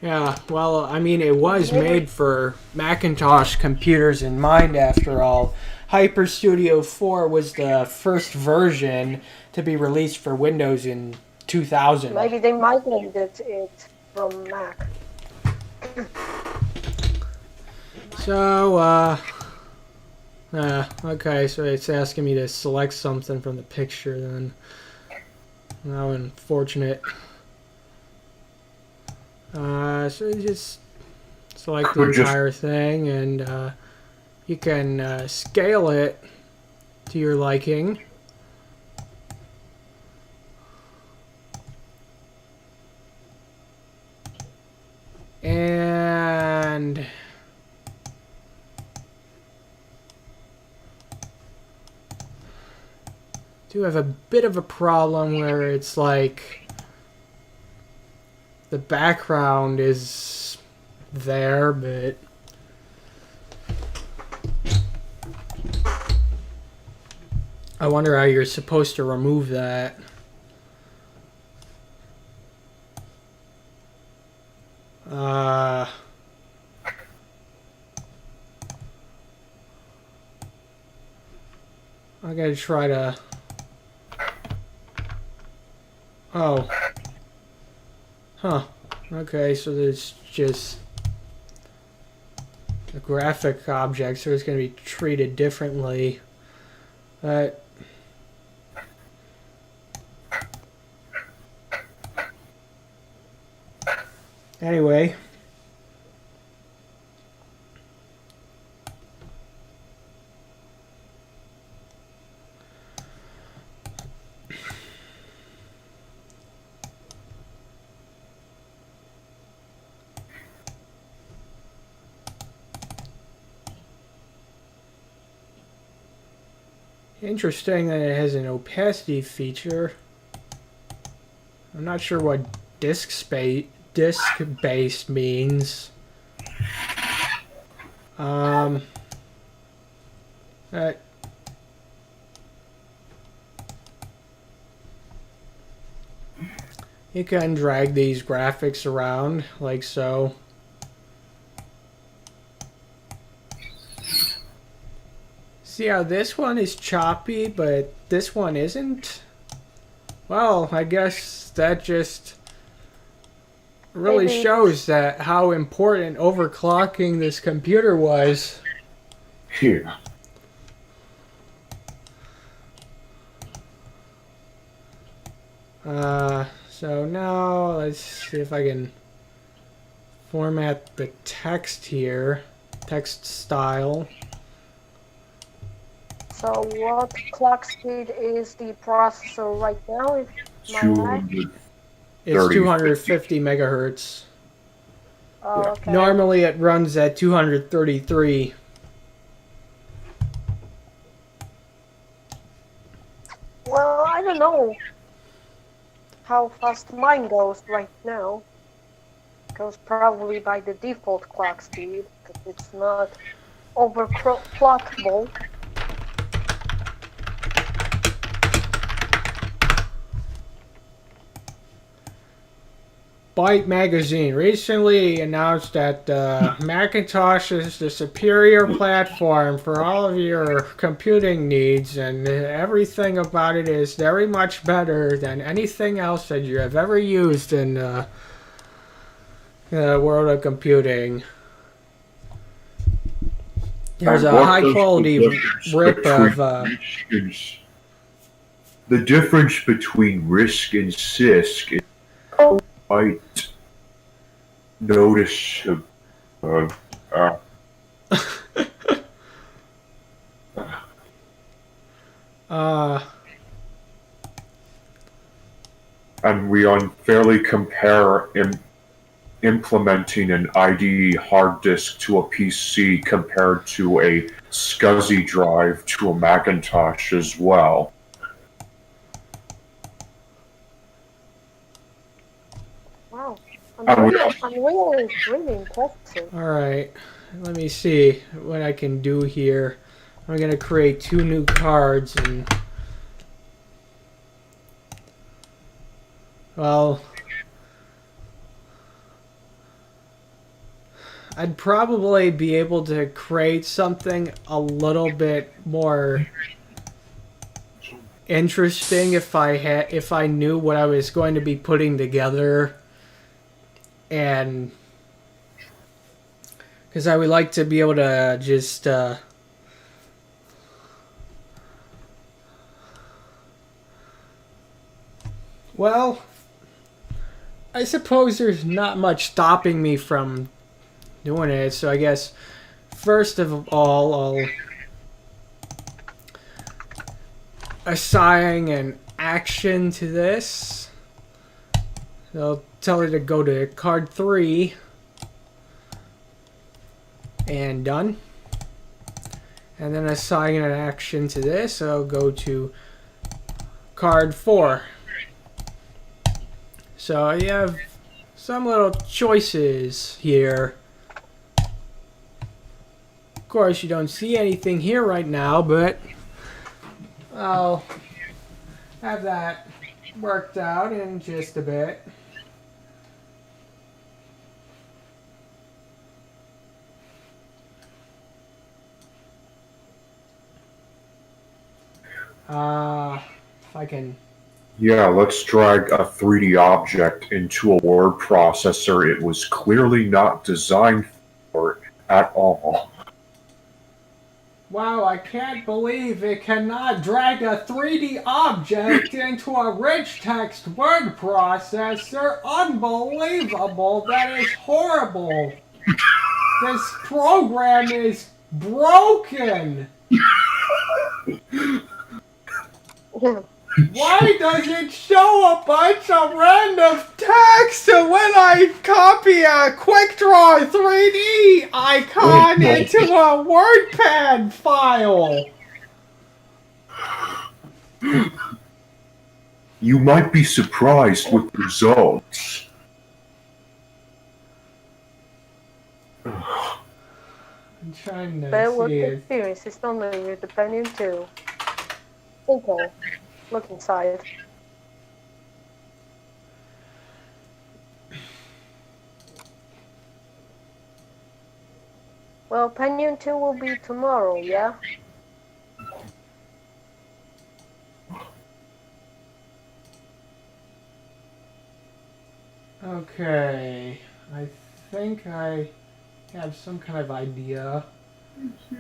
Speaker 1: Yeah, well, I mean, it was made for Macintosh computers in mind, after all. Hyper Studio 4 was the first version to be released for Windows in 2000.
Speaker 3: Maybe they migrated it from Mac.
Speaker 1: So, okay, so it's asking me to select something from the picture then. How unfortunate. So you just select the entire thing, and you can scale it to your liking. And do have a bit of a problem where it's like the background is there, but I wonder how you're supposed to remove that. I gotta try to... Oh. Huh. Okay, so there's just a graphic object, so it's gonna be treated differently. But... Anyway. Interesting that it has an opacity feature. I'm not sure what disk-based means. You can drag these graphics around like so. See how this one is choppy, but this one isn't? Well, I guess that just really shows that how important overclocking this computer was.
Speaker 2: Here.
Speaker 1: So now let's see if I can format the text here, text style.
Speaker 3: So what clock speed is the processor right now? If
Speaker 1: It's 250 megahertz.
Speaker 3: Oh, okay.
Speaker 1: Normally it runs at 233.
Speaker 3: Well, I don't know how fast mine goes right now. It goes probably by the default clock speed, because it's not overclockable.
Speaker 1: Byte Magazine recently announced that Macintosh is the superior platform for all of your computing needs, and everything about it is very much better than anything else that you have ever used in the world of computing. There's a high-quality rip of...
Speaker 2: The difference between RISC and CISC is quite noticeable. And we unfairly compare implementing an IDE hard disk to a PC compared to a SCSI drive to a Macintosh as well.
Speaker 3: Wow, really impressive.
Speaker 1: Alright, let me see what I can do here. I'm going to create 2 new cards, and... Well... I'd probably be able to create something a little bit more interesting if I knew what I was going to be putting together, and because I would like to be able to just well, I suppose there's not much stopping me from doing it, so I guess first of all I'll assign an action to this. I'll tell her to go to card 3 and done. And then assign an action to this. I'll go to card 4. So you have some little choices here. Of course, you don't see anything here right now, but I'll have that worked out in just a bit. If I can...
Speaker 2: Yeah, let's drag a 3D object into a word processor it was clearly not designed for at all.
Speaker 1: Wow, I can't believe it cannot drag a 3D object into a rich text word processor. Unbelievable. That is horrible. This program is broken. Why does it show a bunch of random text when I copy a QuickDraw 3D icon into a WordPad file?
Speaker 2: You might be surprised with the results.
Speaker 1: I'm trying to
Speaker 3: Bear work
Speaker 1: see it.
Speaker 3: experience is normally with the Pentium 2. Okay, look inside. Well, Pentium 2 will be tomorrow, yeah?
Speaker 1: Okay, I think I have some kind of idea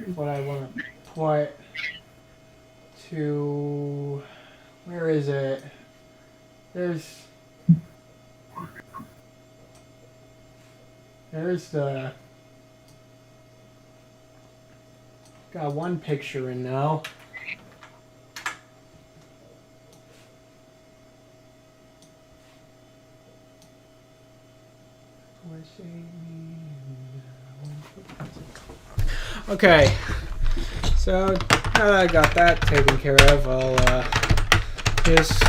Speaker 1: of what I want to put to... Where is it? There's the... Got one picture in now. Okay, so now that I got that taken care of, I'll just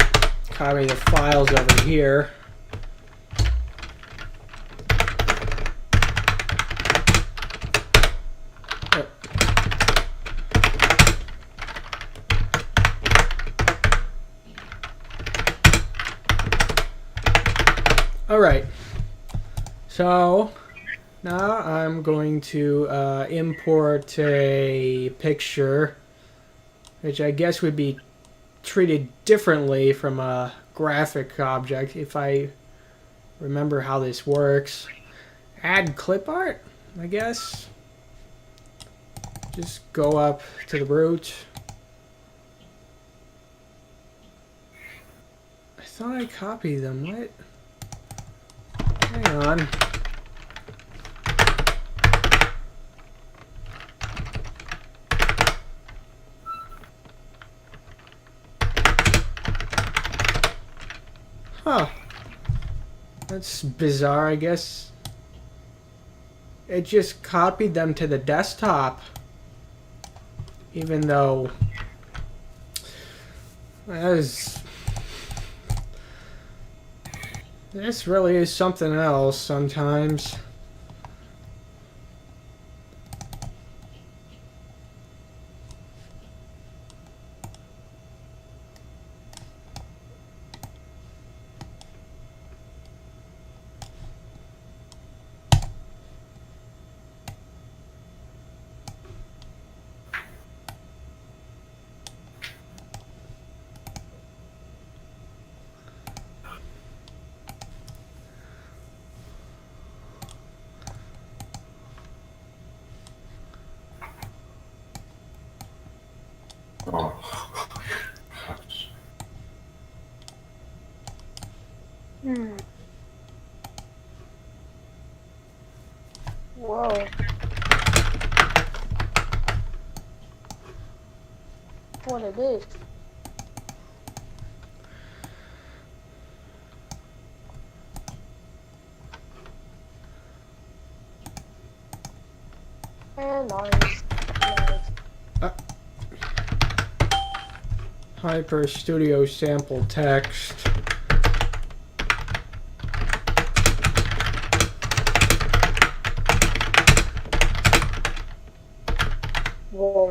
Speaker 1: copy the files over here. Alright, so now I'm going to import a picture, which I guess would be treated differently from a graphic object if I remember how this works. Add clip art, I guess. Just go up to the root. I thought I copied them. What? Hang on. Huh. That's bizarre, I guess. It just copied them to the desktop. Even though... This really is something else sometimes.
Speaker 2: Oh.
Speaker 3: Hmm. Whoa. What it is? And nice. Nice.
Speaker 1: Hyper Studio sample text.
Speaker 3: Whoa, whoa.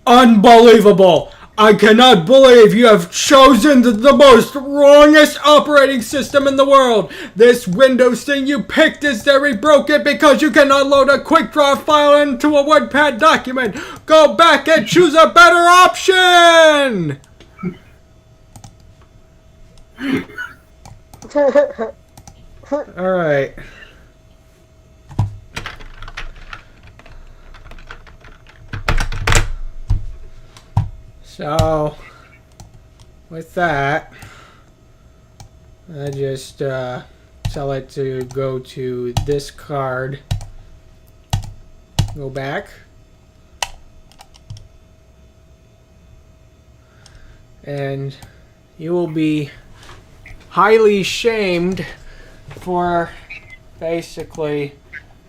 Speaker 1: Unbelievable! I cannot believe you have chosen the most wrongest operating system in the world! This Windows thing you picked is very broken because you cannot load a quick draw file into a WordPad document! Go back and choose a better option! Alright. So, with that, I just tell it to go to this card, go back, and you will be highly shamed for basically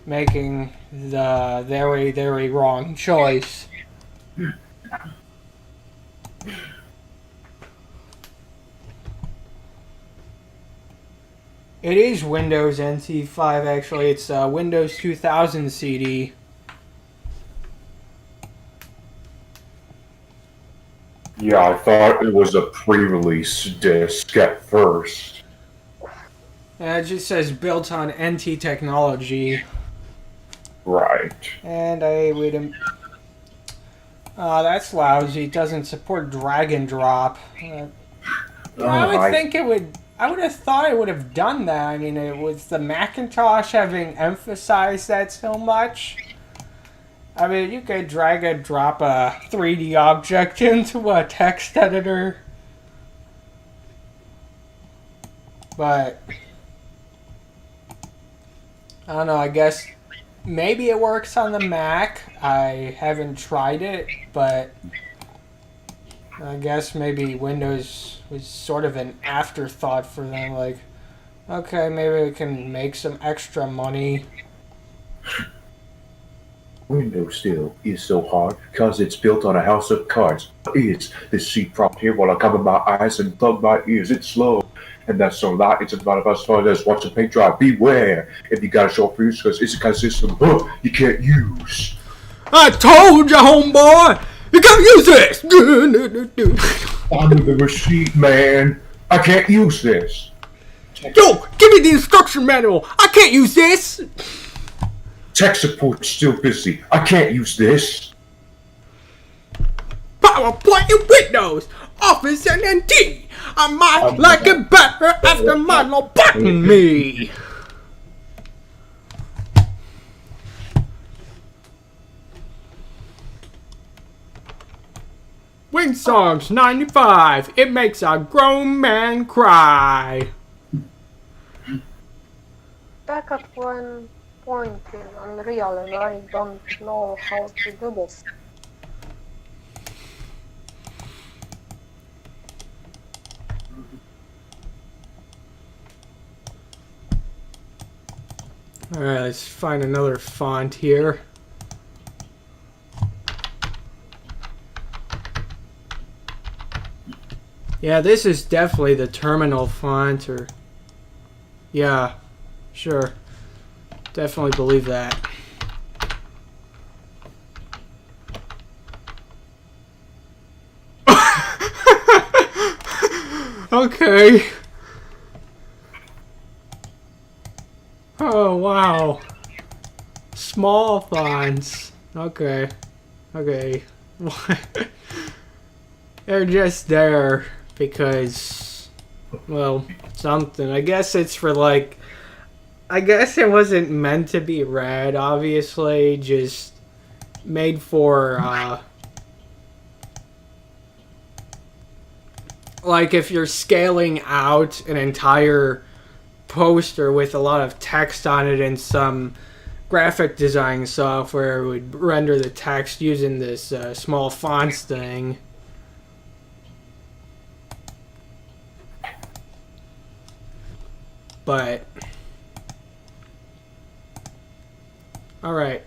Speaker 1: making the very, very wrong choice. It is Windows NT5 actually. It's Windows 2000 CD.
Speaker 2: Yeah, I thought it was a pre-release disc at first.
Speaker 1: It just says built on NT technology.
Speaker 2: Right.
Speaker 1: And I would. That's lousy. It doesn't support drag and drop. I think it would. I would have thought it would have done that. I mean, it was the Macintosh having emphasized that so much. I mean, you could drag and drop a 3D object into a text editor. But I don't know, I guess maybe it works on the Mac. I haven't tried it, but I guess maybe Windows was sort of an afterthought for them. Like, okay, maybe we can make some extra money.
Speaker 2: Windows still is so hard because it's built on a house of cards. What is this sheet prompt here while I cover my eyes and plug my ears? It's slow. And that's so loud, it's about as far as watch a paint dry. Beware if you got a short fuse because it's a kind of system you can't use.
Speaker 1: I told you, homeboy! You can't use this!
Speaker 2: I'm the machine, man. I can't use this.
Speaker 1: Yo, give me the instruction manual! I can't use this!
Speaker 2: Tech support's still busy. I can't use this.
Speaker 1: PowerPoint and Windows! Office and NT! I might like it better after Milo button me! Winsong's 95. It makes a grown man cry.
Speaker 3: Back at one point in Unreal and I don't know how to do this.
Speaker 1: Alright, let's find another font here. Yeah, this is definitely the terminal font, or... Yeah, sure. Definitely believe that. Okay. Oh, wow. Small fonts. Okay. Okay. They're just there because, well, something. I guess it's for, like... I guess it wasn't meant to be read, obviously. Just made for, like, if you're scaling out an entire poster with a lot of text on it and some graphic design software would render the text using this small fonts thing. But all right.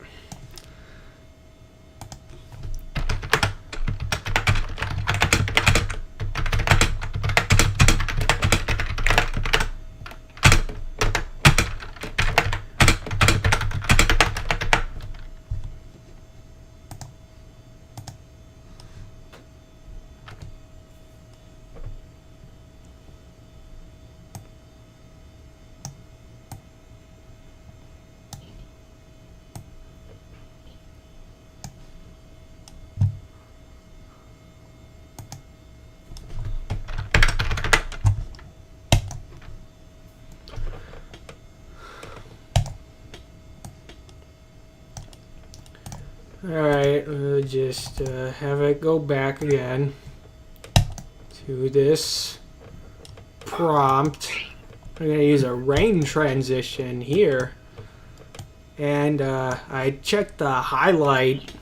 Speaker 1: Alright, we'll just have it go back again to this prompt. I'm going to use a rain transition here. And I checked the highlight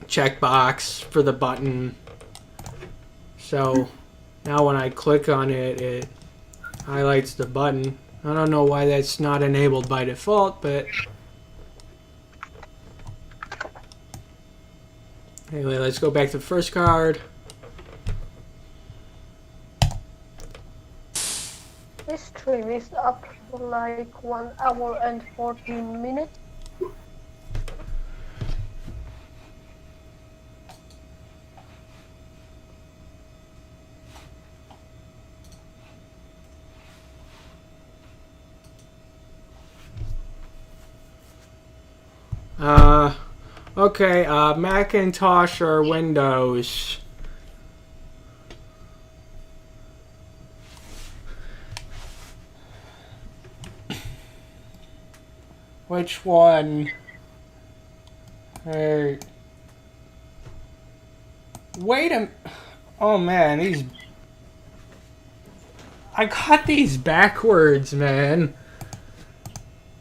Speaker 1: checkbox for the button. So now when I click on it, it highlights the button. I don't know why that's not enabled by default, but... Anyway, let's go back to the first card.
Speaker 3: This stream is up for like 1 hour and 14 minutes.
Speaker 1: Okay, Macintosh or Windows? Which one? Hey. Wait a... Oh man, these... I got these backwards, man.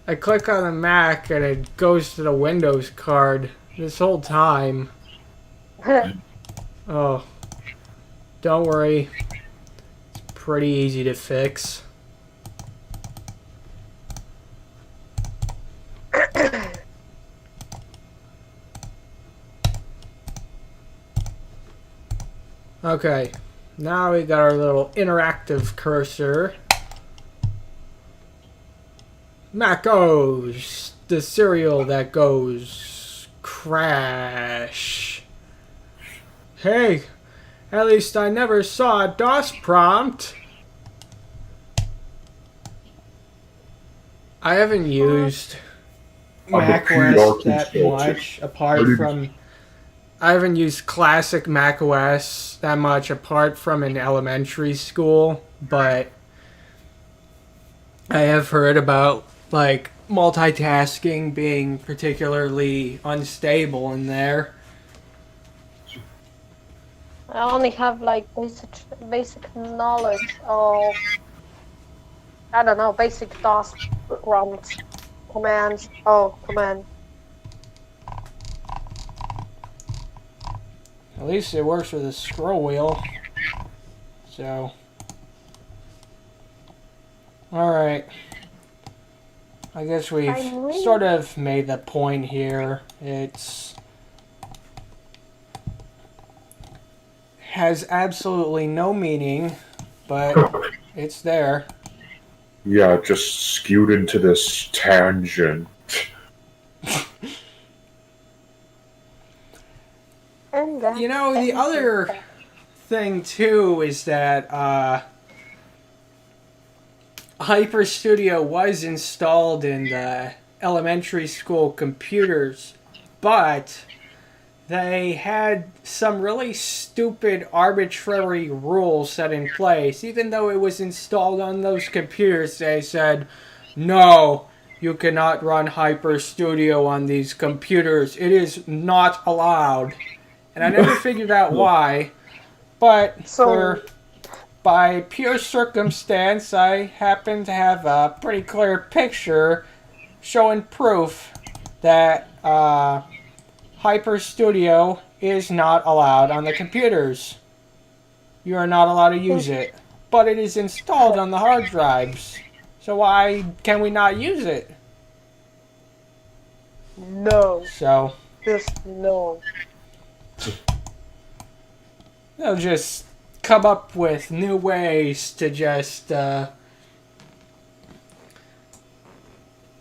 Speaker 1: I click on the Mac and it goes to the Windows card this whole time. Oh. Don't worry. It's pretty easy to fix. Okay. Now we got our little interactive cursor. Macos, the cereal that goes crash. Hey, at least I never saw a DOS prompt. I haven't used macOS that much apart from... I haven't used classic macOS that much apart from in elementary school, but I have heard about like multitasking being particularly unstable in there.
Speaker 3: I only have like basic knowledge of, I don't know, basic DOS prompts, commands. Oh, command.
Speaker 1: At least it works with the scroll wheel. So, alright. I guess we've sort of made the point here. It's... has absolutely no meaning, but it's there.
Speaker 2: Yeah, just skewed into this tangent.
Speaker 3: And that
Speaker 1: You know, the other thing too is that Hyper Studio was installed in the elementary school computers, but they had some really stupid arbitrary rules set in place. Even though it was installed on those computers, they said, no, you cannot run Hyper Studio on these computers. It is not allowed. And I never figured out why, but by pure circumstance, I happen to have a pretty clear picture showing proof that Hyper Studio is not allowed on the computers. You are not allowed to use it. But it is installed on the hard drives. So why can we not use it?
Speaker 3: No.
Speaker 1: So
Speaker 3: Just no.
Speaker 1: they'll just come up with new ways to just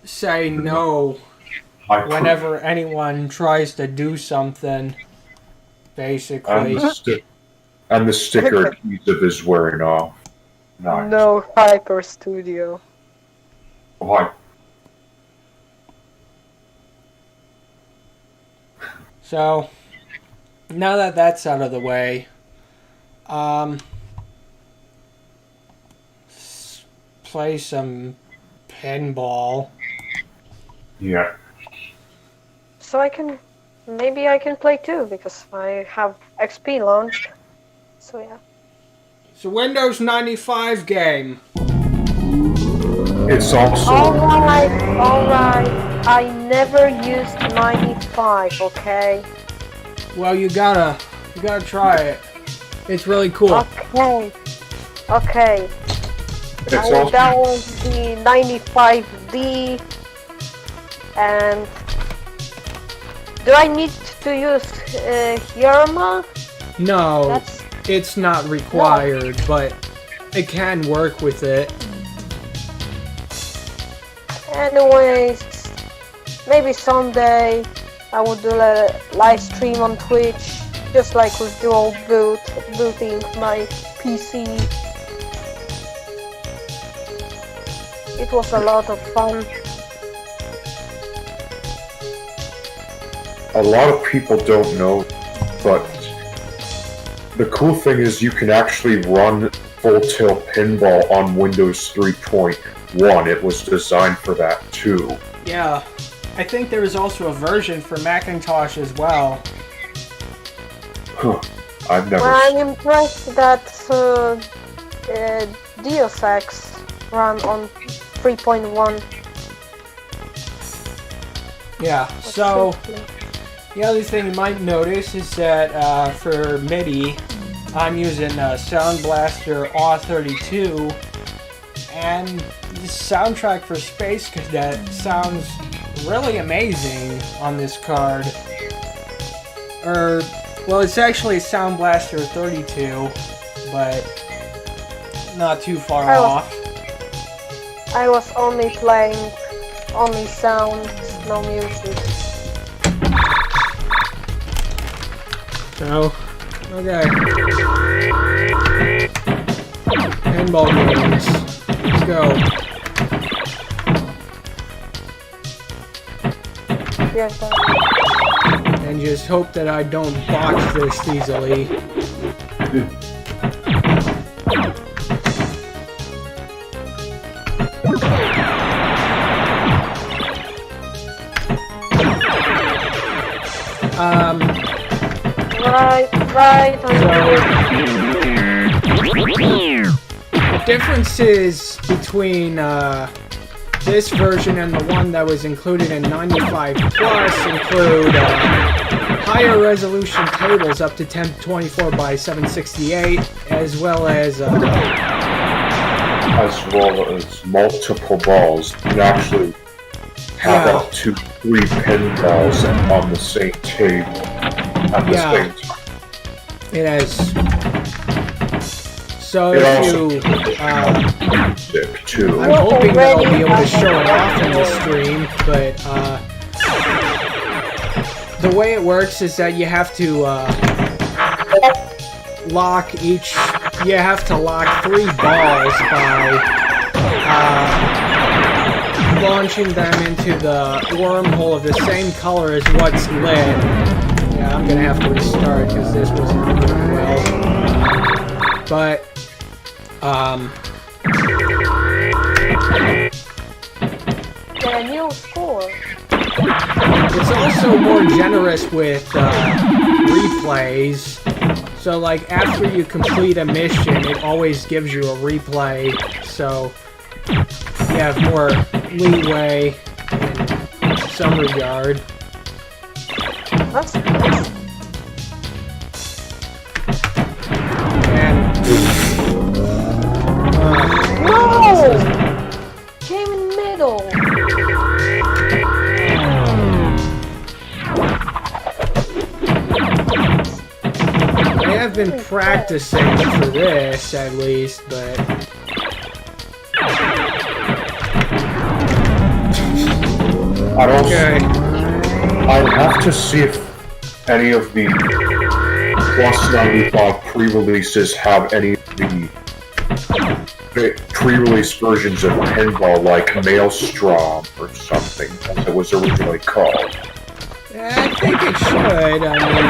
Speaker 1: say no whenever anyone tries to do something, basically.
Speaker 2: And the sticker adhesive is wearing off. Nice.
Speaker 3: No Hyper Studio.
Speaker 2: Why?
Speaker 1: So, now that that's out of the way, play some pinball.
Speaker 2: Yeah.
Speaker 3: So maybe I can play too, because I have XP launched. So yeah.
Speaker 1: It's a Windows 95 game.
Speaker 2: It's also...
Speaker 3: Alright. I never used 95, okay?
Speaker 1: Well, you gotta try it. It's really cool.
Speaker 3: Okay.
Speaker 2: It's
Speaker 3: I will
Speaker 2: also...
Speaker 3: download the 95D, and do I need to use Yerma?
Speaker 1: No, it's not required, but it can work with it.
Speaker 3: Anyways, maybe someday I will do a live stream on Twitch, just like with dual booting my PC. It was a lot of fun.
Speaker 2: A lot of people don't know, but the cool thing is you can actually run Full Tilt Pinball on Windows 3.1. It was designed for that too.
Speaker 1: Yeah, I think there is also a version for Macintosh as well.
Speaker 2: Huh. I've never...
Speaker 3: Well, I'm impressed that Deus Ex ran on 3.1.
Speaker 1: Yeah, so the other thing you might notice is that for MIDI, I'm using Sound Blaster AW32, and the soundtrack for Space Cadet sounds really amazing on this card. Well, it's actually Sound Blaster 32, but not too far off.
Speaker 3: I was only playing sounds, no music.
Speaker 1: So, okay. Pinball games. Let's go.
Speaker 3: Yes,
Speaker 1: And just hope that I don't botch this easily.
Speaker 3: Right.
Speaker 1: The differences between this version and the one that was included in 95 Plus include higher resolution tables up to 1024 by 768, as well as
Speaker 2: multiple balls. You can actually have up to 3 pinballs on the same table at the same time.
Speaker 1: It has So
Speaker 2: It
Speaker 1: if
Speaker 2: also
Speaker 1: you,
Speaker 2: music too.
Speaker 1: I'm hoping that I'll be able to show it off in the stream, but the way it works is that you have to lock 3 balls by launching them into the wormhole of the same color as what's lit. Yeah, I'm gonna have to restart because this wasn't doing well. But,
Speaker 3: Get a new score.
Speaker 1: it's also more generous with replays. So, like, after you complete a mission, it always gives you a replay. So, you have more leeway in some regard.
Speaker 3: That's nice.
Speaker 1: And
Speaker 3: No! Came in the middle.
Speaker 1: I have been practicing for this, at least, but okay.
Speaker 2: I'd have to see if any of the Plus 95 pre-releases have any of the pre-release versions of Pinball, like Maelstrom or something, as it was originally called.
Speaker 1: Yeah, I think it should. I mean,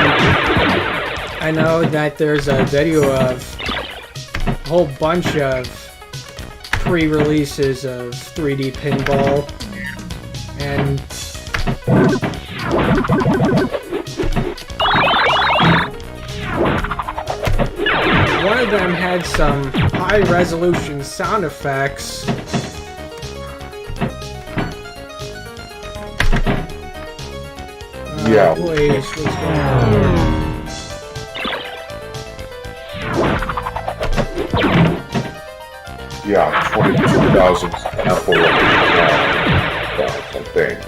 Speaker 1: I know that there's a video of a whole bunch of pre-releases of 3D Pinball, and one of them had some high-resolution sound effects.
Speaker 2: Yeah.
Speaker 1: Please, what's going on?
Speaker 2: Yeah, 22,000 sample I think.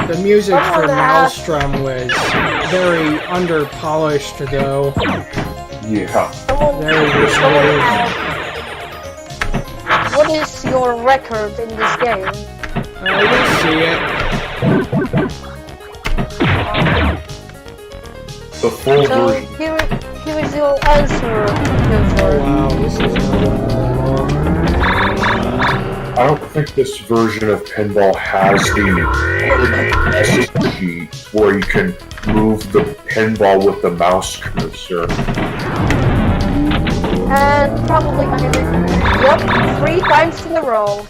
Speaker 1: The music for Maelstrom was very under-polished, though.
Speaker 2: Yeah.
Speaker 1: Very repetitive.
Speaker 3: What is your record in this game?
Speaker 1: We'll see it.
Speaker 2: The full
Speaker 3: So
Speaker 2: version.
Speaker 3: here is your answer, user.
Speaker 1: Wow, this is
Speaker 2: I don't think this version of Pinball has the SSG where you can move the pinball with the mouse cursor.
Speaker 3: And probably yep, 3 times in a row.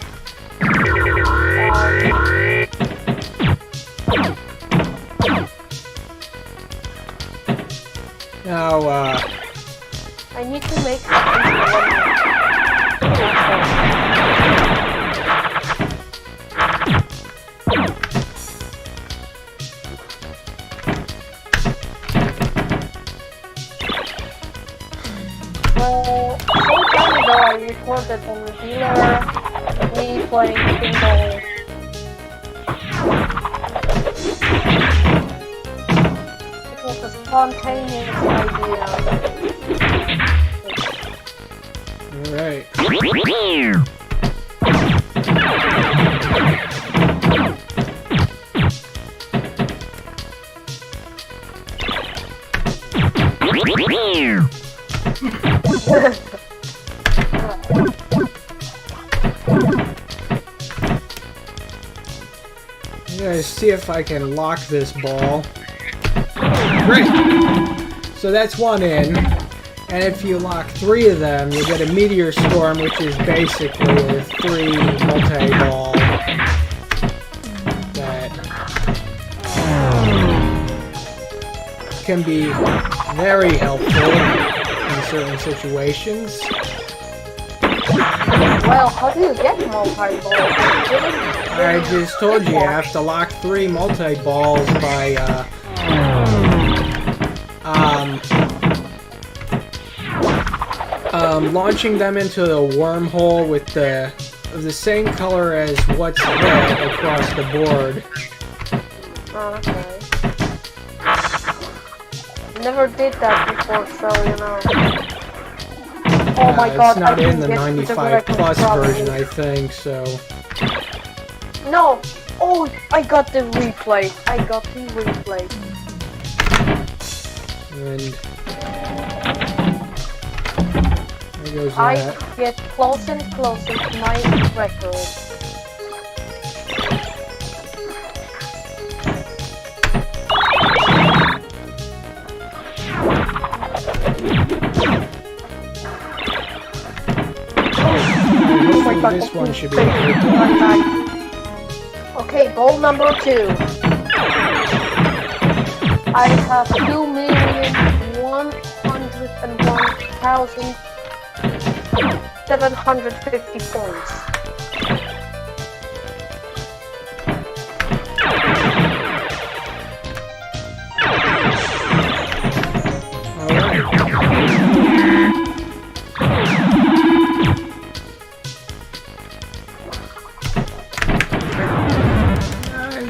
Speaker 1: now,
Speaker 3: I need to make something. Well, some time ago I recorded a regular me playing pinball. It was a spontaneous idea.
Speaker 1: alright. I'm gonna see if I can lock this ball. Great! So that's one in. And if you lock 3 of them, you get a meteor storm, which is basically a 3 multi-ball that can be very helpful in certain situations.
Speaker 3: Well, how do you get multi-balls?
Speaker 1: I just told you, you have to lock 3 multi-balls by, launching them into the wormhole with the same color as what's red across the board.
Speaker 3: Okay. Never did that before, so you know. Oh my god,
Speaker 1: it's not
Speaker 3: I
Speaker 1: in
Speaker 3: didn't
Speaker 1: the
Speaker 3: get to
Speaker 1: 95
Speaker 3: record
Speaker 1: plus
Speaker 3: properly.
Speaker 1: version, I think, so...
Speaker 3: No! Oh, I got the replay. I got the replay.
Speaker 1: And... there goes
Speaker 3: I
Speaker 1: that.
Speaker 3: get closer and closer to my record.
Speaker 1: Hopefully this one should be good.
Speaker 3: Okay, goal number 2. I have 2,101,750 points.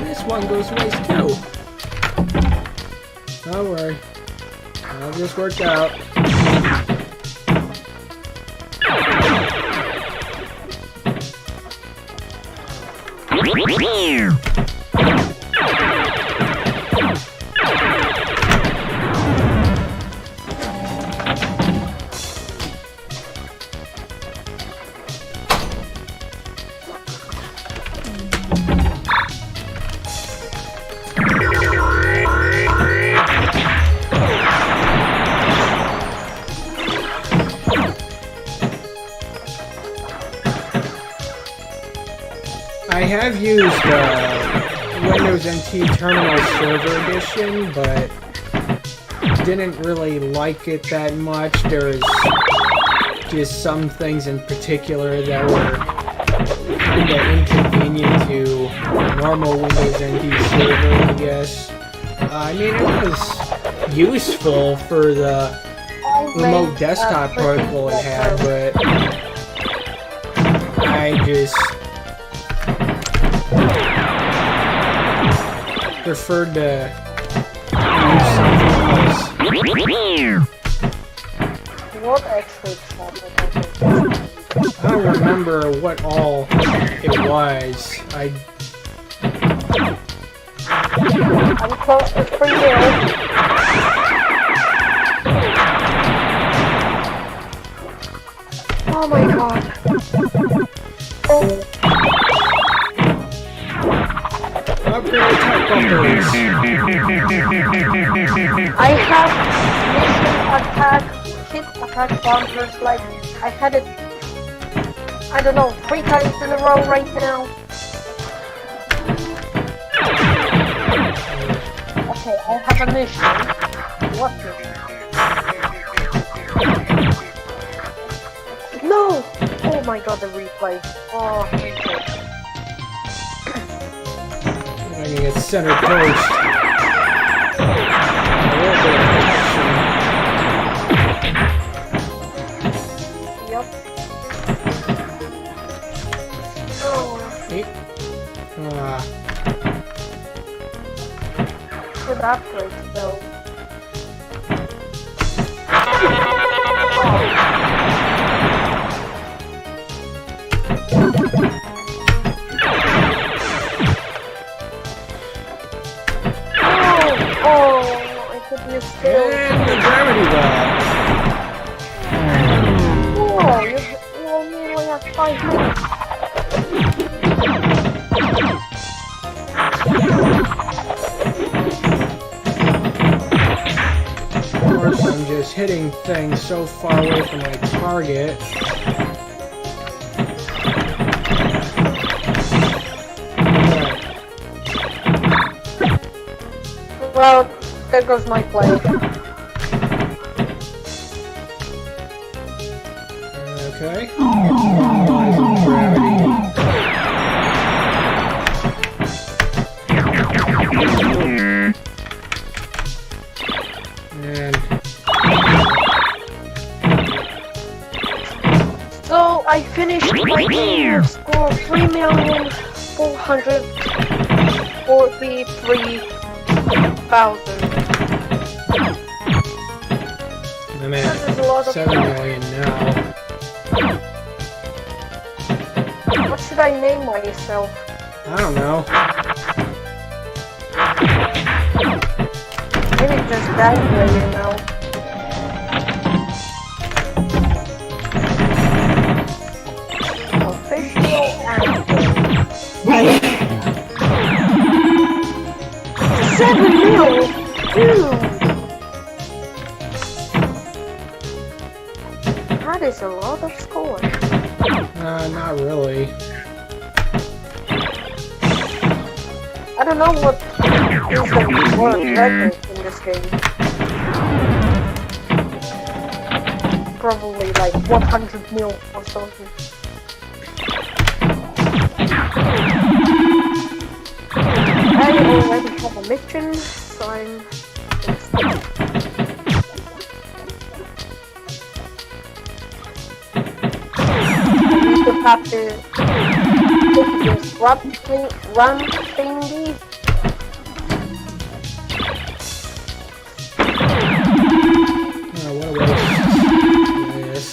Speaker 1: This one goes waste too. Don't worry. That'll just work out. I have used Windows NT Terminal Server Edition, but didn't really like it that much. There's just some things in particular that were kind of inconvenient to normal Windows NT Server, I guess. I mean, it was useful for the remote desktop protocol it had, but I just preferred to use something else.
Speaker 3: What actually happened?
Speaker 1: I don't remember what all it was.
Speaker 3: I'm close to 3-0. Oh my god.
Speaker 1: Upgrade attack bumpers.
Speaker 3: I have mission attack bumpers, like, I had it, I don't know, 3 times in a row right now. Okay, I have a mission. What mission? No! Oh my god, the replay. Oh, replay.
Speaker 1: I can get center post. A little bit of action.
Speaker 3: Yep. Oh, good upgrade though. Oh, I could miss still.
Speaker 1: And the gravity well.
Speaker 3: Oh, you only have 5 minutes.
Speaker 1: Of course, I'm just hitting things so far away from my target.
Speaker 3: Well, there goes my play.
Speaker 1: Okay. Normalizing gravity. And
Speaker 3: So I finished my game with score 3,443,000. 1,000.
Speaker 1: I'm
Speaker 3: That is a
Speaker 1: at
Speaker 3: lot of
Speaker 1: 7 million now.
Speaker 3: What should I name myself?
Speaker 1: I don't know.
Speaker 3: Maybe just that player now. Official anthem. 7 mil! Dude! That is a lot of score.
Speaker 1: Not really.
Speaker 3: I don't know what is the world record in this game. Probably like 100 mil or something. I already have a mission, so I'm... I have to take this run thingy.
Speaker 1: What was this?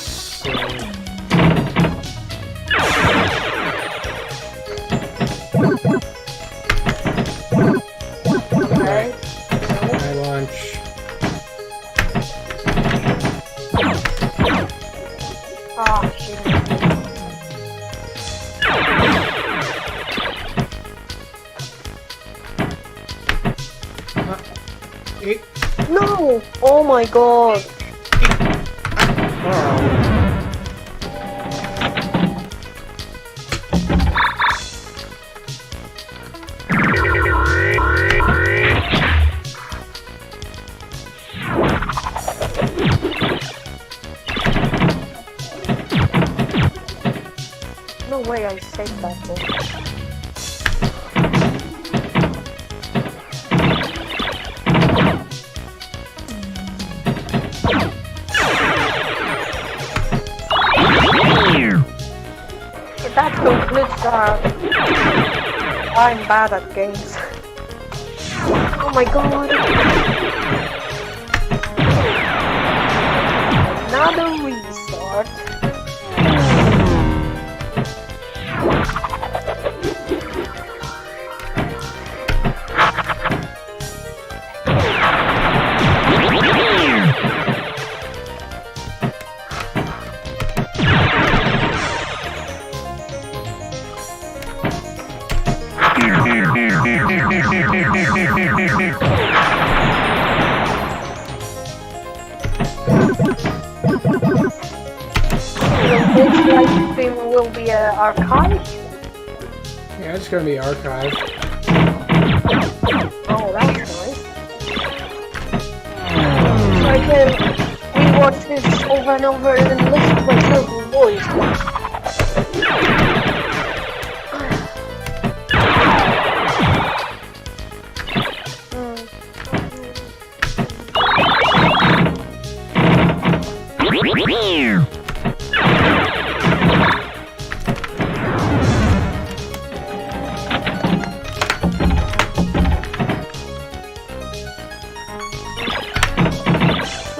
Speaker 3: Okay.
Speaker 1: My lunch.
Speaker 3: Ah, shit. No! Oh my god!
Speaker 1: Oh.
Speaker 3: No way I saved that thing. That concludes I'm bad at games. Oh my god. Another restart. This live stream will be archived.
Speaker 1: Yeah, it's gonna be archived.
Speaker 3: Oh, that's nice. So I can rewatch this over and over and listen to my terrible voice.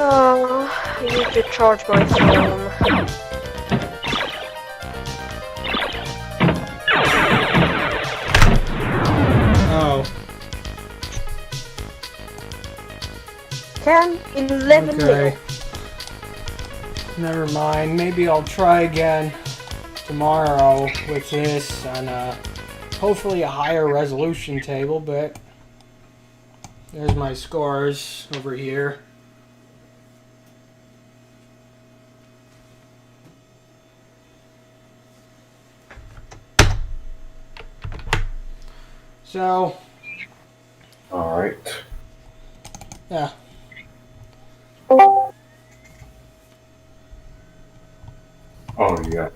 Speaker 3: I need to charge my phone.
Speaker 1: Oh.
Speaker 3: 10, 11
Speaker 1: Okay.
Speaker 3: minutes.
Speaker 1: Never mind. Maybe I'll try again tomorrow with this on hopefully a higher resolution table, but there's my scores over here. So,
Speaker 2: All right.
Speaker 1: yeah.
Speaker 2: Oh yeah.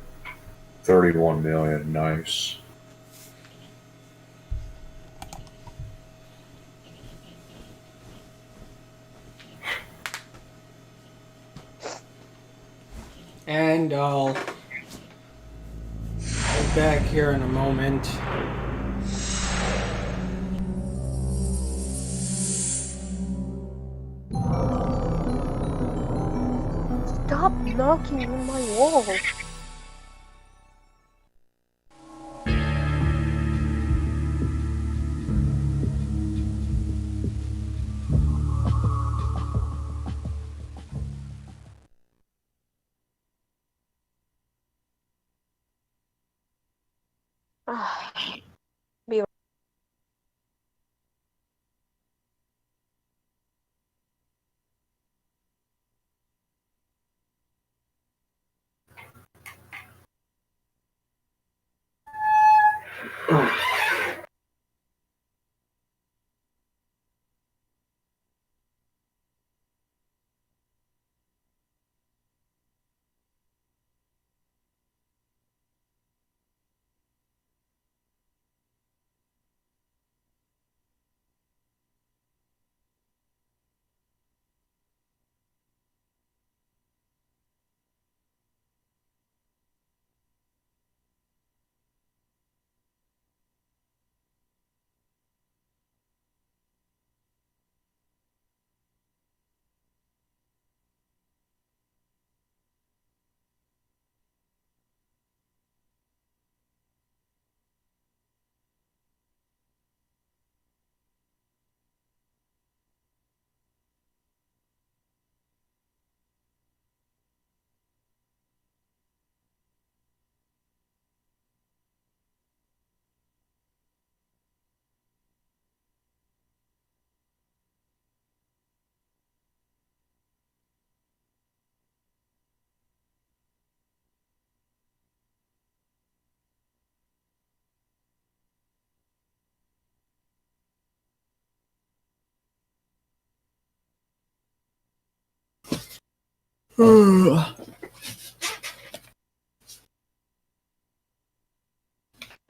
Speaker 2: 31 million. Nice.
Speaker 1: And I'll be back here in a moment.
Speaker 3: Stop knocking on my wall. Be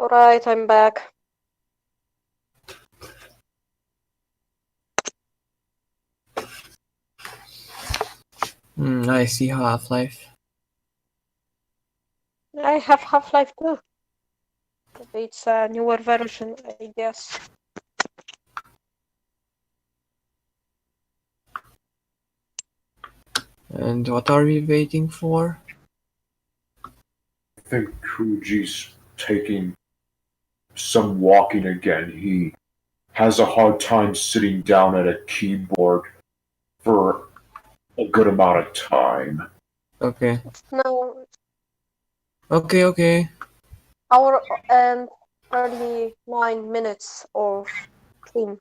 Speaker 3: alright, I'm back.
Speaker 4: I see Half-Life.
Speaker 3: I have Half-Life 2. It's a newer version, I guess.
Speaker 4: And what are we waiting for?
Speaker 2: I think Kuji's taking some walking again. He has a hard time sitting down at a keyboard for a good amount of time.
Speaker 4: Okay.
Speaker 3: No,
Speaker 4: Okay.
Speaker 3: hour and 39 minutes of stream.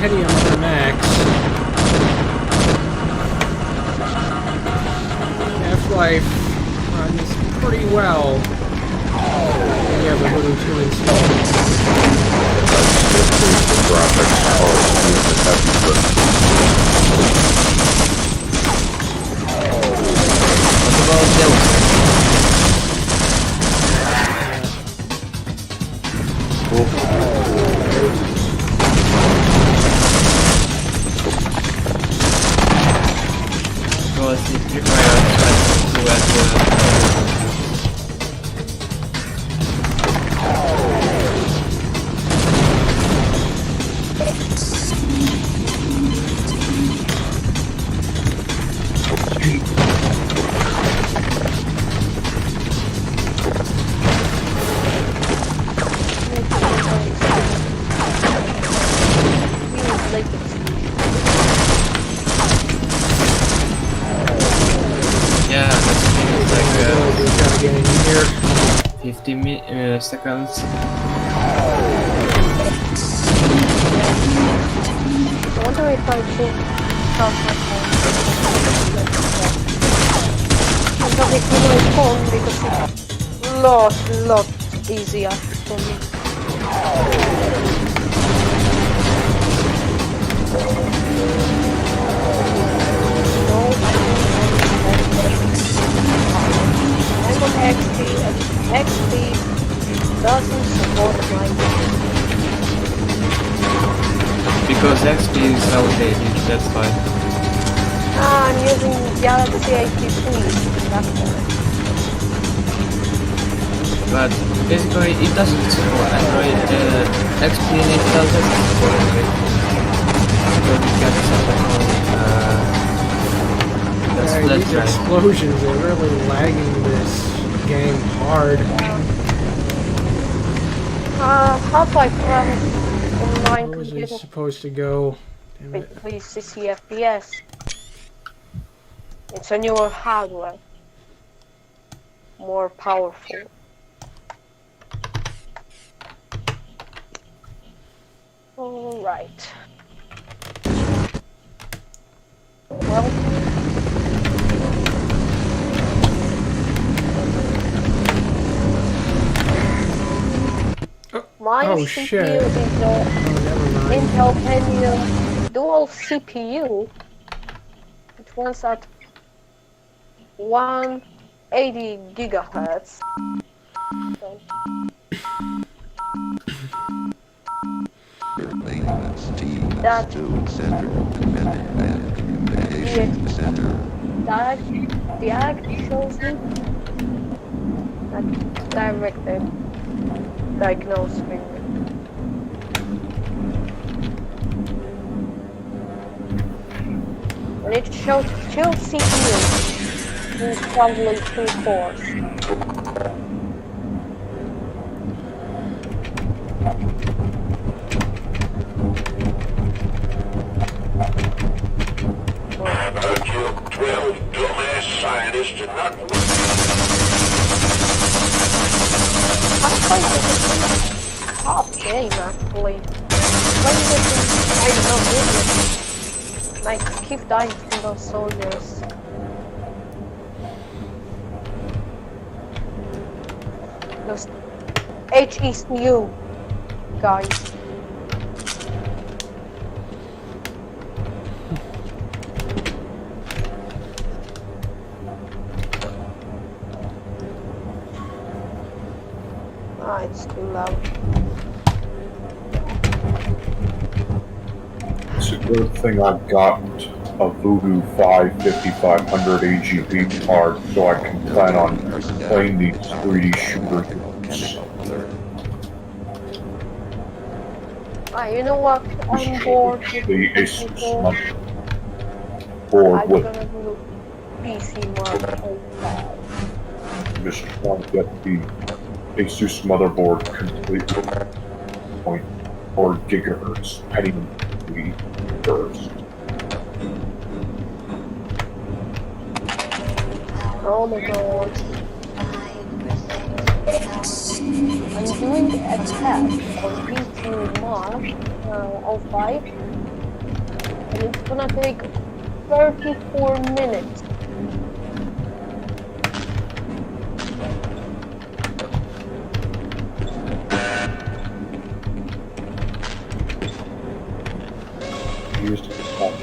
Speaker 1: Pentium on the max. Half-Life runs pretty well when you have a little to install.
Speaker 2: The graphics are doing the heavy lifting.
Speaker 4: What about Delta? 50 seconds.
Speaker 3: I wonder if I should start my phone. I'm talking to my phone because it's lot easier for me. I'm on XP and XP doesn't support my game.
Speaker 4: Because XP is outdated, that's why.
Speaker 3: I'm using Galaxy 83. That's why.
Speaker 4: But basically it doesn't support Android. XP in it doesn't support Android. So you get something that's
Speaker 1: Yeah,
Speaker 4: flat
Speaker 1: these
Speaker 4: drive.
Speaker 1: explosions are really lagging this game hard.
Speaker 3: Half-Life runs on my
Speaker 1: Where was it
Speaker 3: computer
Speaker 1: supposed to go? Damn it.
Speaker 3: with 60 FPS. It's a newer hardware. More powerful. Alright. Well, my
Speaker 1: oh,
Speaker 3: CPU
Speaker 1: shit.
Speaker 3: is a
Speaker 1: Oh, never mind.
Speaker 3: Intel Pentium dual CPU. It runs at 180 gigahertz. So, that the act shows me that directed diagnosing. And it shows 2 CPUs with probably 2 cores. I find this is a tough game actually. Playing this is kind of not good. Like, keep dying from those soldiers. Those HECU guys. Ah, it's too loud.
Speaker 2: It's a good thing I've got a Voodoo 5 5500 AGP card so I can plan on playing these 3D shooter games.
Speaker 3: Ah, you know what? I'm bored with
Speaker 2: The Asus
Speaker 3: people.
Speaker 2: board
Speaker 3: I'm
Speaker 2: with
Speaker 3: gonna do PC mod.
Speaker 2: just trying to get the Asus motherboard complete point 4 gigahertz Pentium 3 first.
Speaker 3: Oh my god. I'm doing a test on PC mod 05 and it's gonna take 34 minutes.
Speaker 2: Used to call
Speaker 1: I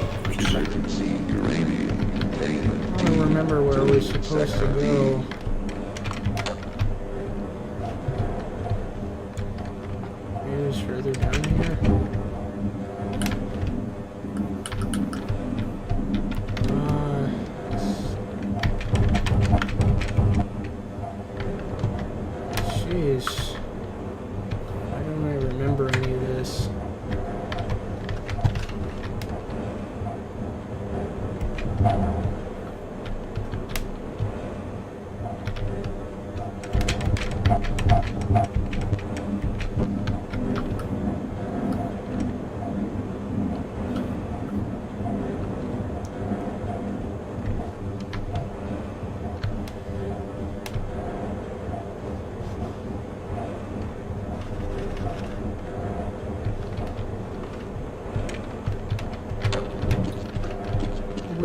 Speaker 1: don't remember where we're supposed to go. Maybe it was further down here. Jeez. Why don't I remember any of this?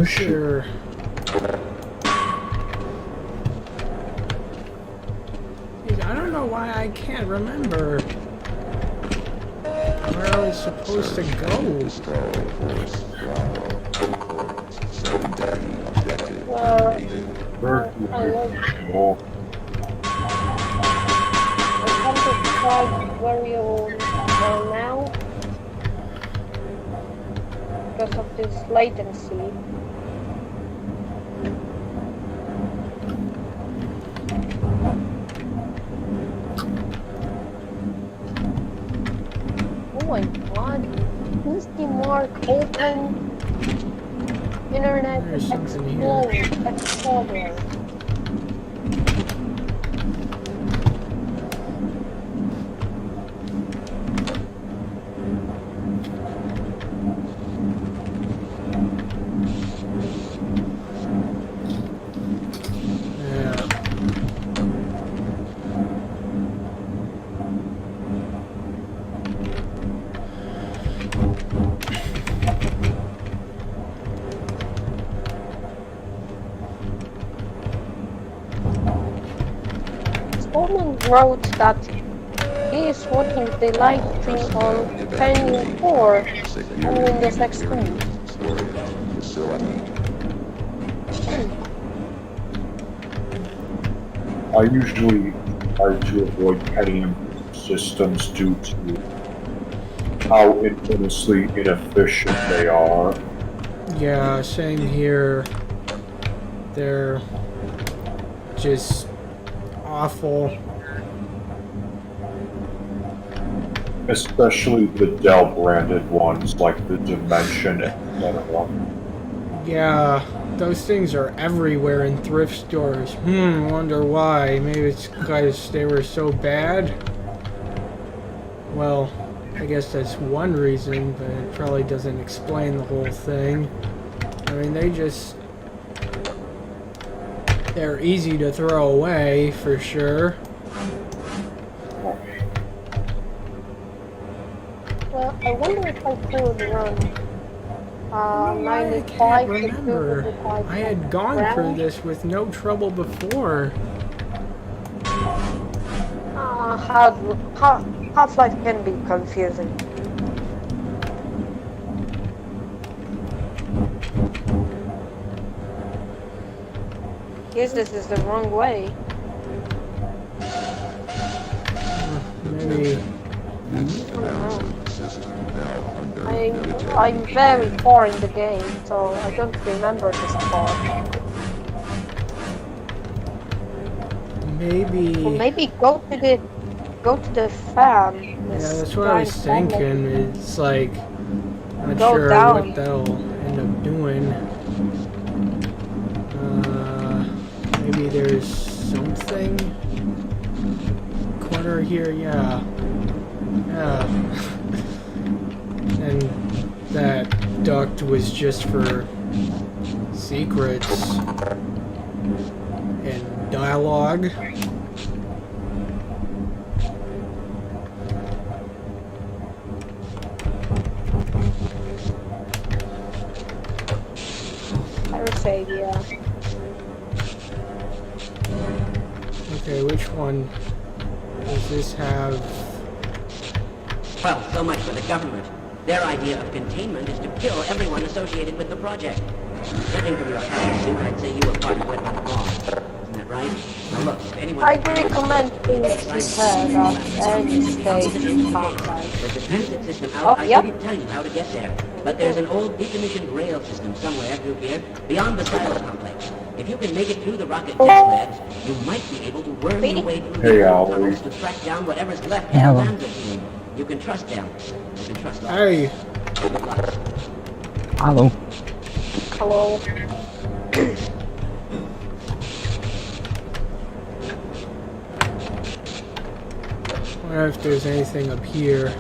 Speaker 1: Sure. I don't know why I can't remember where I was supposed to go.
Speaker 3: I come to try very old now because of this latency. Oh my god, is the mark open? Internet
Speaker 1: There's something here.
Speaker 3: Explorer.
Speaker 1: Yeah.
Speaker 3: Coleman wrote that he is watching the live stream on Pentium 4 on Windows XP.
Speaker 2: I usually try to avoid Pentium systems due to how infamously inefficient they are.
Speaker 1: Yeah, same here. They're just awful.
Speaker 2: Especially the Dell branded ones like the Dimension, etc.
Speaker 1: Yeah, those things are everywhere in thrift stores. Wonder why. Maybe it's because they were so bad? Well, I guess that's one reason, but it probably doesn't explain the whole thing. I mean, they're easy to throw away, for sure.
Speaker 3: Well, I wonder if I could run
Speaker 1: I
Speaker 3: 95
Speaker 1: can't
Speaker 3: to
Speaker 1: remember.
Speaker 3: 255
Speaker 1: I had gone through this with no trouble before.
Speaker 3: Half-Life can be confusing. Guess this is the wrong way.
Speaker 1: Maybe.
Speaker 3: I'm very far in the game, so I don't remember this part.
Speaker 1: Maybe.
Speaker 3: Well, maybe go to the fan.
Speaker 1: Yeah, that's what I was thinking. It's like, not
Speaker 3: Go
Speaker 1: sure
Speaker 3: down.
Speaker 1: what that'll end up doing. Maybe there's something. Corner here, yeah. Yeah. And that duct was just for secrets and dialogue.
Speaker 3: I would say, yeah.
Speaker 1: Okay, which one does this have?
Speaker 5: Well, so much for the government. Their idea of containment is to kill everyone associated with the project. Judging from your habit suit, I'd say you were part of what went wrong. Isn't that right? Now look, if anyone...
Speaker 3: I recommend things prepared at any stage in Half-Life.
Speaker 5: With the transit system out,
Speaker 3: Oh,
Speaker 5: I
Speaker 3: yep.
Speaker 5: couldn't tell you how to get there. But there's an old decommissioned rail system somewhere through here, beyond the silo complex. If you can make it through the rocket test labs, you might be able to worm your way through
Speaker 2: Hey,
Speaker 5: the
Speaker 2: Al.
Speaker 5: tunnels to track down whatever's left of
Speaker 4: Hello.
Speaker 5: the Lambda team. You can trust them. You can trust us.
Speaker 1: Hey,
Speaker 5: Good luck.
Speaker 4: Hello.
Speaker 3: Hello.
Speaker 1: I wonder if there's anything up here.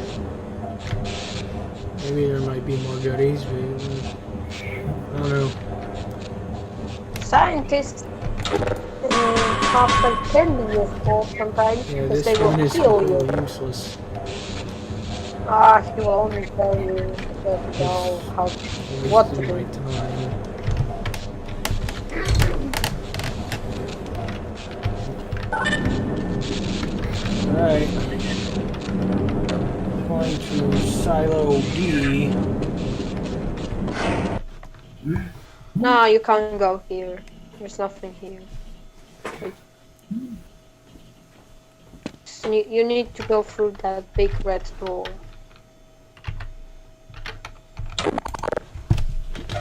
Speaker 1: Maybe there might be more goodies, but I don't know.
Speaker 3: Scientists Half-Life can be useful sometimes
Speaker 1: Yeah,
Speaker 3: because
Speaker 1: this
Speaker 3: they will
Speaker 1: one is
Speaker 3: heal you.
Speaker 1: completely useless.
Speaker 3: He will only tell you that you know what to
Speaker 1: Wasting my
Speaker 3: do.
Speaker 1: time. Alright. Going to Silo D.
Speaker 3: No, you can't go here. There's nothing here. So you need to go through that big red door.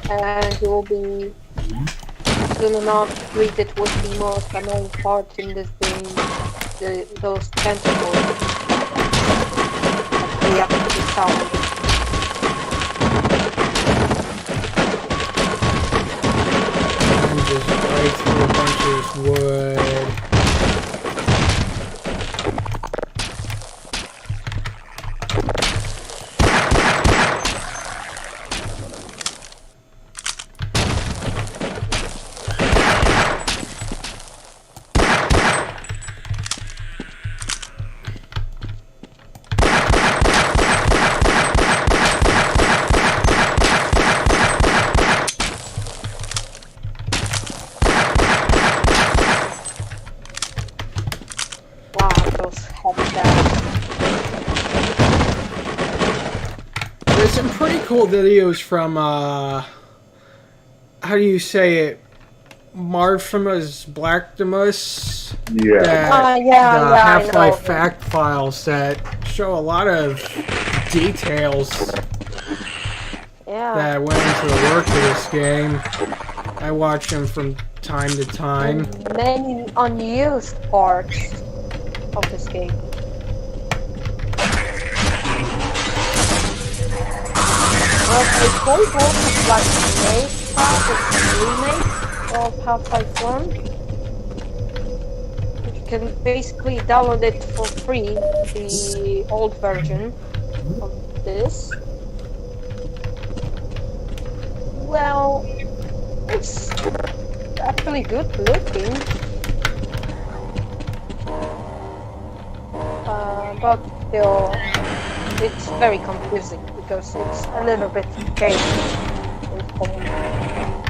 Speaker 3: And you will be soon enough greeted with the most annoying part in this game, those tentacles that react to the sound.
Speaker 1: And just break through a bunch of this wood. There's some pretty cool videos from, how do you say it? Marfimus Blacktimus?
Speaker 2: Yeah.
Speaker 1: The Half-Life fact files that show a lot of details that went into the work of this game. I watch them from time to time.
Speaker 3: And many unused parts of this game. Well, I played Half-Life remake of Half-Life 1. You can basically download it for free, the old version of this. Well, it's actually good looking. But still, it's very confusing because it's a little bit changed in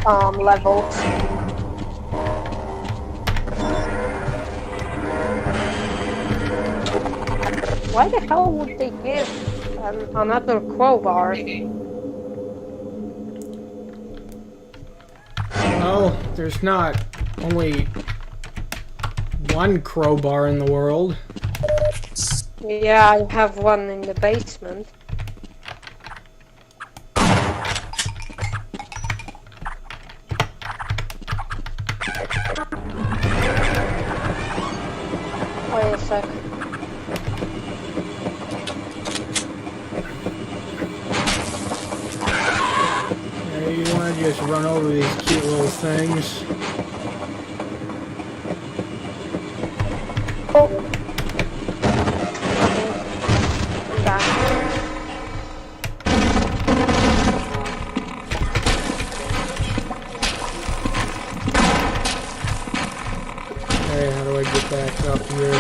Speaker 3: some levels. Why the hell would they give another crowbar?
Speaker 1: Well, there's not only one crowbar in the world.
Speaker 3: Yeah, I have one in the basement. Wait a sec.
Speaker 1: Yeah, you want to just run over these cute little things. Okay, how do I get back up here?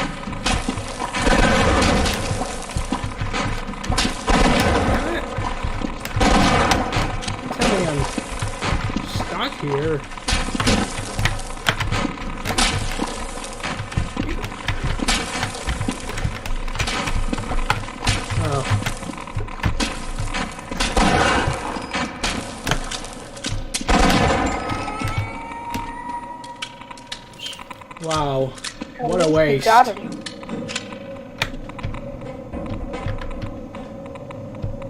Speaker 1: Tell me I'm stuck here. Oh. Wow, what a waste.
Speaker 3: Got him.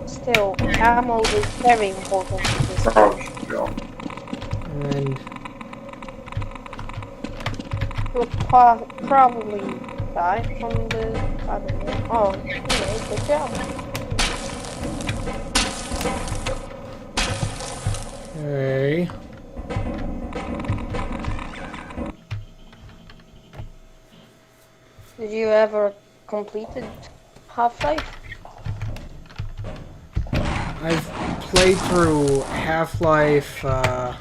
Speaker 3: Still, ammo is very important in this game.
Speaker 1: And
Speaker 3: You'll probably die from the... I don't know. Oh, anyway, good job.
Speaker 1: okay.
Speaker 3: Did you ever completed Half-Life?
Speaker 1: I've played through Half-Life a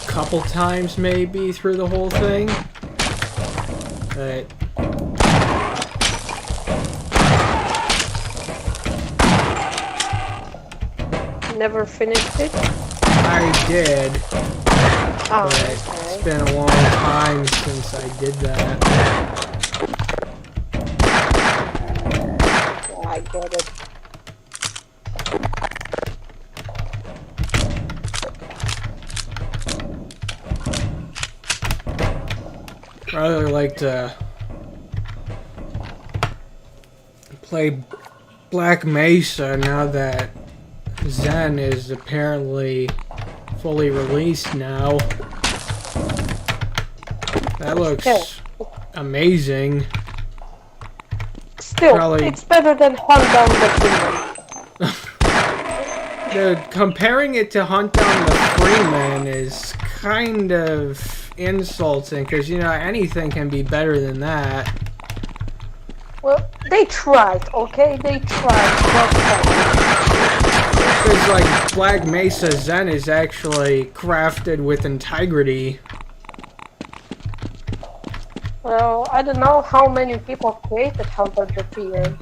Speaker 1: couple times maybe through the whole thing. But
Speaker 3: Never finished it?
Speaker 1: I did.
Speaker 3: Oh,
Speaker 1: But
Speaker 3: okay.
Speaker 1: it's been a long time since I did that.
Speaker 3: get it.
Speaker 1: Rather like to play Black Mesa now that Zen is apparently fully released now. That looks amazing.
Speaker 3: Still,
Speaker 1: Probably-
Speaker 3: it's better than Hunt Down the Freeman.
Speaker 1: Comparing it to Hunt Down the Freeman is kind of insulting, because, you know, anything can be better than that.
Speaker 3: Well, they tried, okay? They tried.
Speaker 1: Because, like, Black Mesa Zen is actually crafted with integrity.
Speaker 3: Well, I don't know how many people created Hunter the Fear.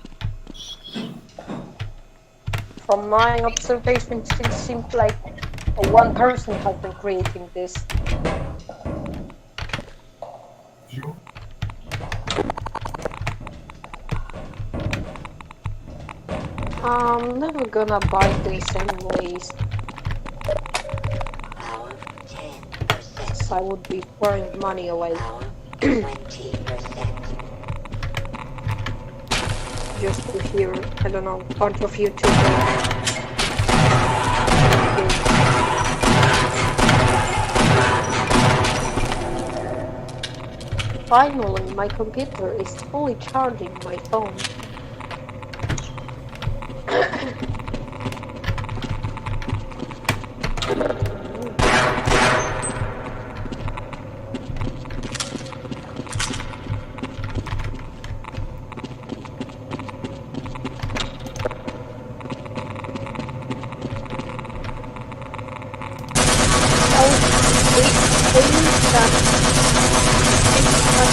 Speaker 3: From my observations, it seems like one person has been creating this. I'm never gonna buy this anyways. So I would be throwing money away.
Speaker 5: 20%.
Speaker 3: Just to hear, I don't know, a bunch of YouTubers. Finally, my computer is fully charging my phone.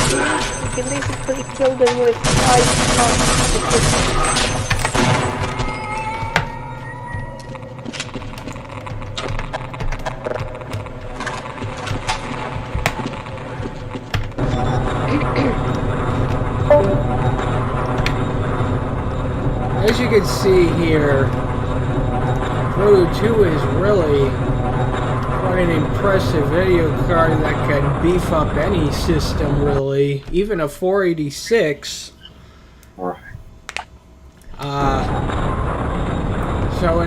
Speaker 3: You can basically kill them with 5 shots.
Speaker 1: As you can see here, Proto 2 is really quite an impressive video card that can beef up any system, really, even a 486.
Speaker 2: Right.
Speaker 1: So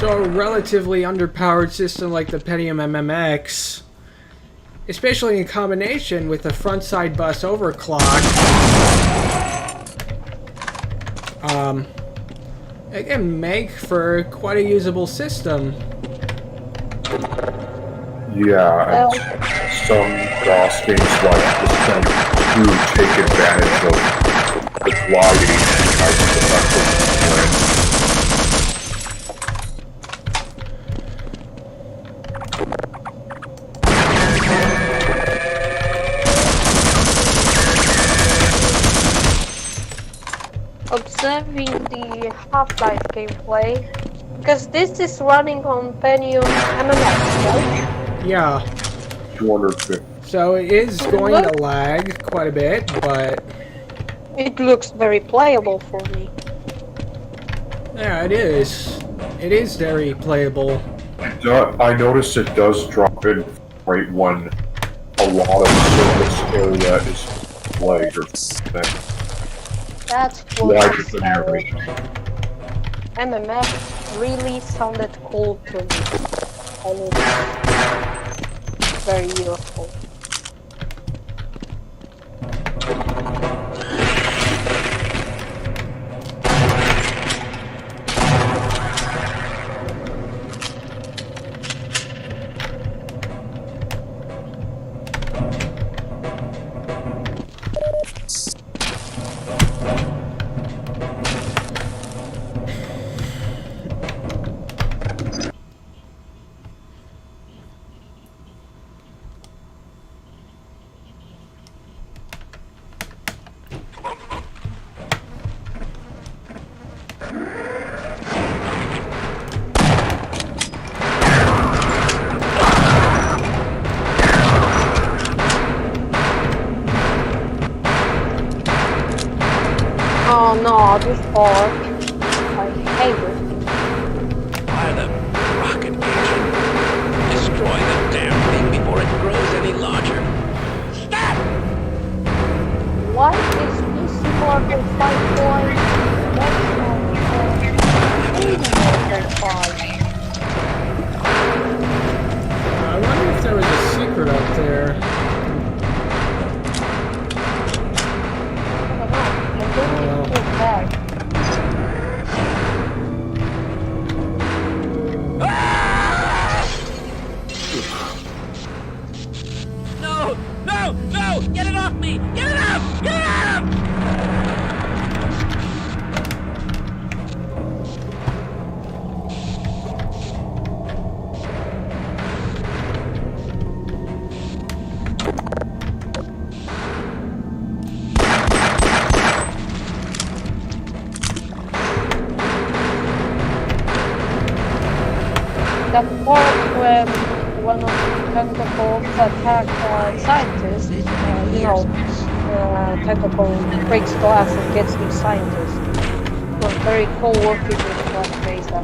Speaker 1: a relatively underpowered system like the Pentium MMX, especially in combination with the front side bus overclock, it can make for quite a usable system.
Speaker 2: Yeah, and some DOS games like this one do take advantage of the gliding type of effective.
Speaker 3: Observing the Half-Life gameplay, because this is running on Pentium MMX, right?
Speaker 1: Yeah,
Speaker 2: 250.
Speaker 1: so it is going to lag quite a bit, but
Speaker 3: It looks very playable for me.
Speaker 1: yeah, it is. It is very playable.
Speaker 2: I noticed it does drop in right when a lot of surface area is flagged or something.
Speaker 3: That's what
Speaker 2: Why
Speaker 3: I'm
Speaker 2: is it
Speaker 3: saying. MMF really sounded cool to me. And it's very useful. Oh no, this part.
Speaker 6: larger. Stop!
Speaker 3: Why is this Marvel 5 point? That's not 5.
Speaker 1: I wonder if there was a secret up there.
Speaker 3: I don't know. I don't think that.
Speaker 6: No! No! No! Get it off me! Get it off! Get it off!
Speaker 3: That part when one of the tentacles attack scientists, tentacle breaks glass and gets the scientist. It was very cool working with that phaser.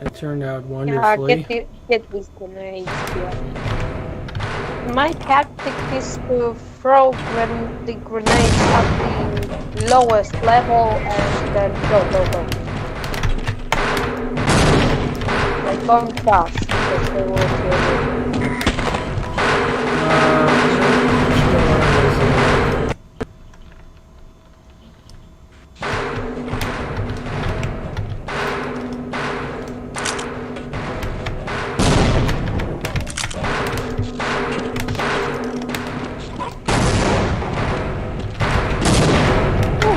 Speaker 1: It turned out
Speaker 3: Yeah,
Speaker 1: wonderfully.
Speaker 3: get these grenades, yeah. My tactic is to throw the grenades at the lowest level and then go. Like going fast, because they will kill you.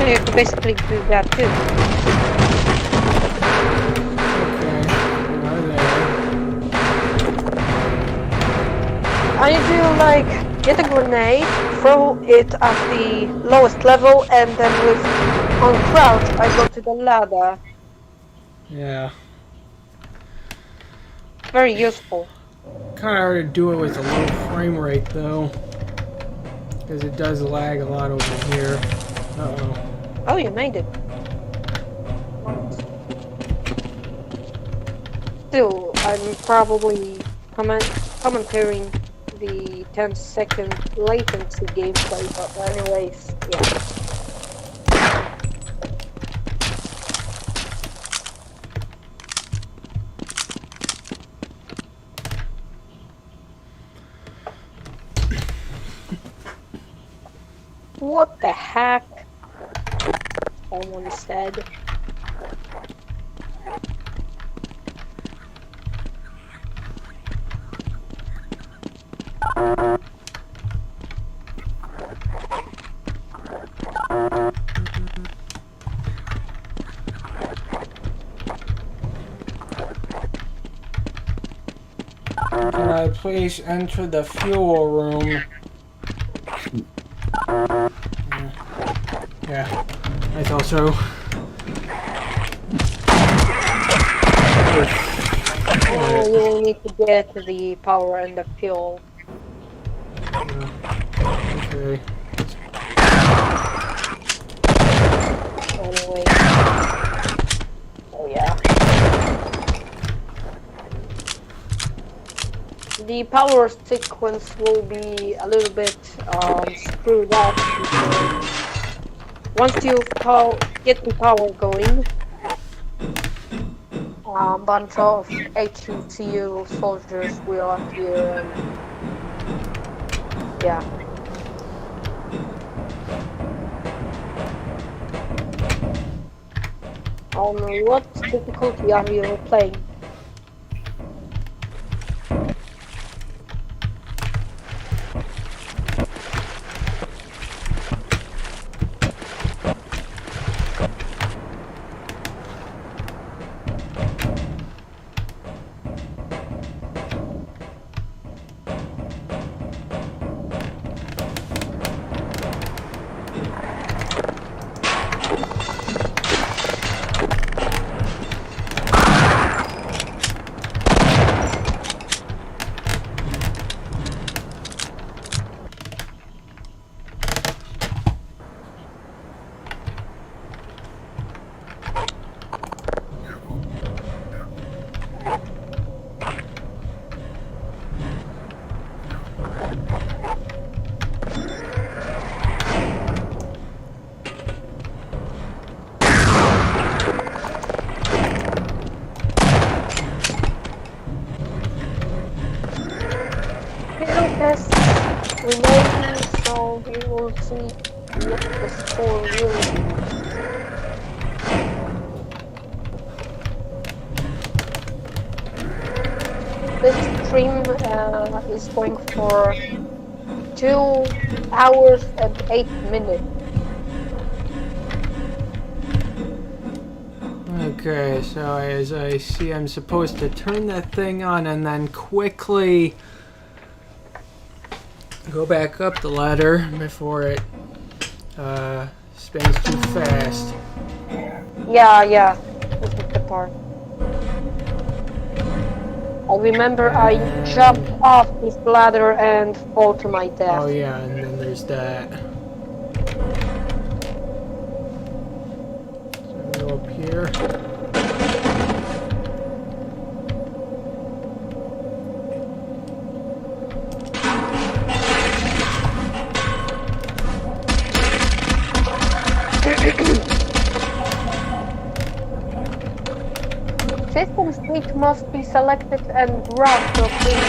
Speaker 3: You could basically do that too. I do like get a grenade, throw it at the lowest level, and then with on crouch I go to the ladder.
Speaker 1: Yeah.
Speaker 3: Very useful.
Speaker 1: Kind of hard to do it with a low frame rate though, because it does lag a lot over here. Uh-oh.
Speaker 3: Oh, you made it. Still, I'm probably commentating the 10-second latency gameplay, but anyways, yeah. What the heck? Someone said.
Speaker 1: Can I please enter the fuel room? Yeah, I thought so.
Speaker 3: Oh, you will need to get the power and the fuel.
Speaker 1: Okay.
Speaker 3: Anyway. Oh yeah. The power sequence will be a little bit screwed up. Once you get the power going, a bunch of HCU soldiers will appear and yeah. On what difficulty are you playing? to see what the score will be. This stream is going for 2 hours and 8 minutes.
Speaker 1: Okay, so as I see, I'm supposed to turn that thing on and then quickly go back up the ladder before it spins too fast.
Speaker 3: Yeah, this is the part. I remember I jumped off this ladder and fall to my death.
Speaker 1: Oh yeah, and then there's that. So go up here.
Speaker 3: System switch must be selected and grabbed to obtain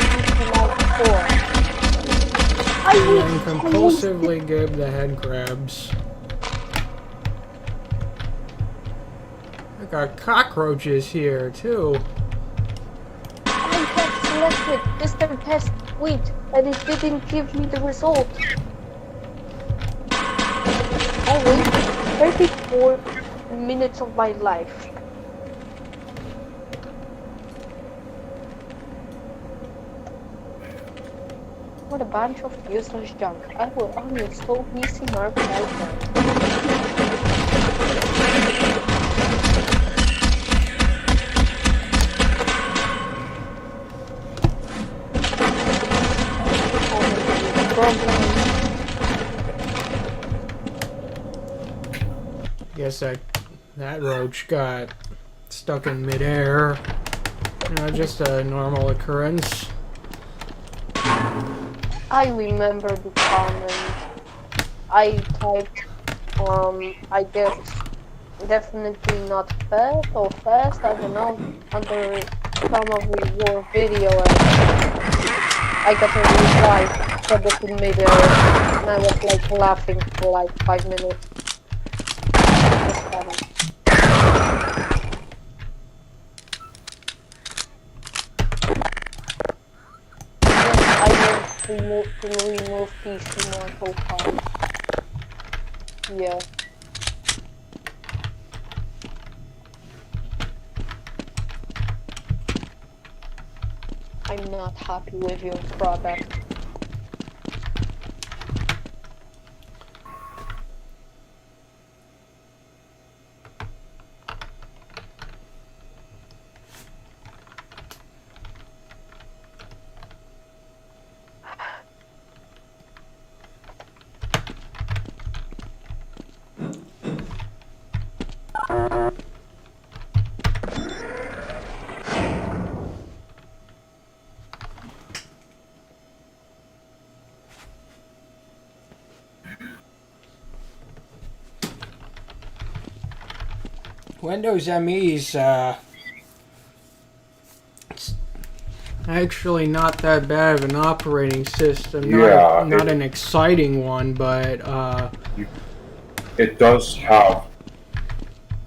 Speaker 3: out 4.
Speaker 1: And compulsively give the head grabs. I got cockroaches here too.
Speaker 3: I had selected system test switch and it didn't give me the result. I wasted 34 minutes of my life. What a bunch of useless junk. I will uninstall PC Mark right now.
Speaker 1: Guess that roach got stuck in midair. You know, just a normal occurrence.
Speaker 3: I remember the comment. I typed, I guess, definitely not fast or fast, I don't know, under some of your video, and I got a reply, said it in midair, and I was like laughing for like 5 minutes. Just funny. To remove PC Mark 05. Yeah. I'm not happy with your product.
Speaker 1: Windows ME's it's actually not that bad of an operating system. Not an exciting one, but
Speaker 2: it does have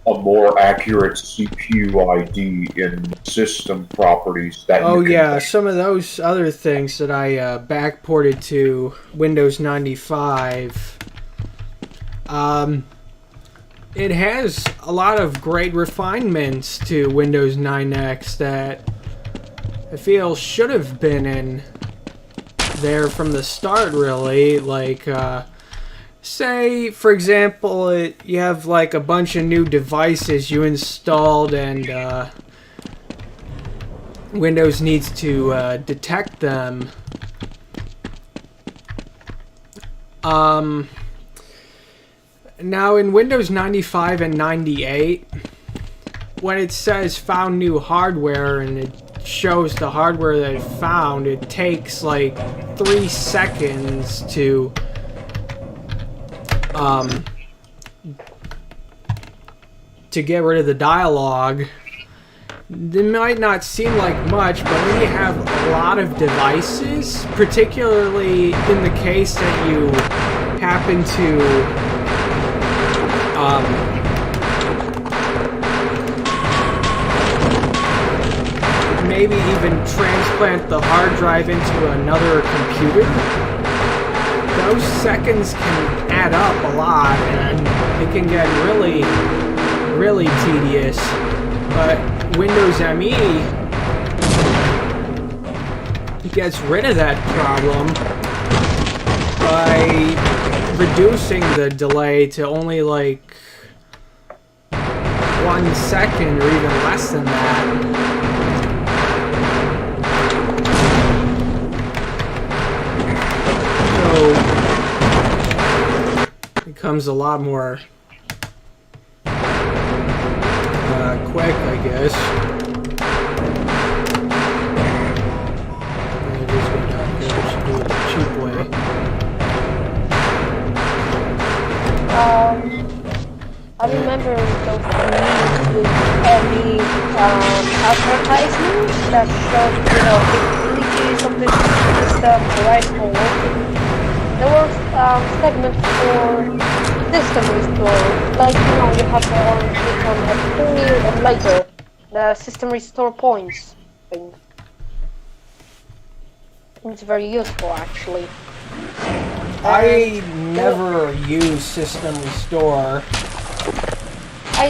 Speaker 2: a more accurate CPU ID in system properties that
Speaker 1: oh
Speaker 2: you can
Speaker 1: yeah, some of those other things that I backported to Windows 95. It has a lot of great refinements to Windows 9X that I feel should have been in there from the start, really. Like, say, for example, you have like a bunch of new devices you installed and Windows needs to detect them. Now in Windows 95 and 98, when it says found new hardware and it shows the hardware that it found, it takes like 3 seconds to get rid of the dialogue. It might not seem like much, but when you have a lot of devices, particularly in the case that you happen to maybe even transplant the hard drive into another computer, those seconds can add up a lot and it can get really, really tedious. But Windows ME gets rid of that problem by reducing the delay to only like 1 second or even less than that. So it becomes a lot more quick, I guess.
Speaker 3: I remember those advertisements that showed, capabilities of the system, the right for working. There was segment for system restore, like you have on F3 and later the system restore points thing. It's very useful actually.
Speaker 1: I never use System Restore.
Speaker 3: I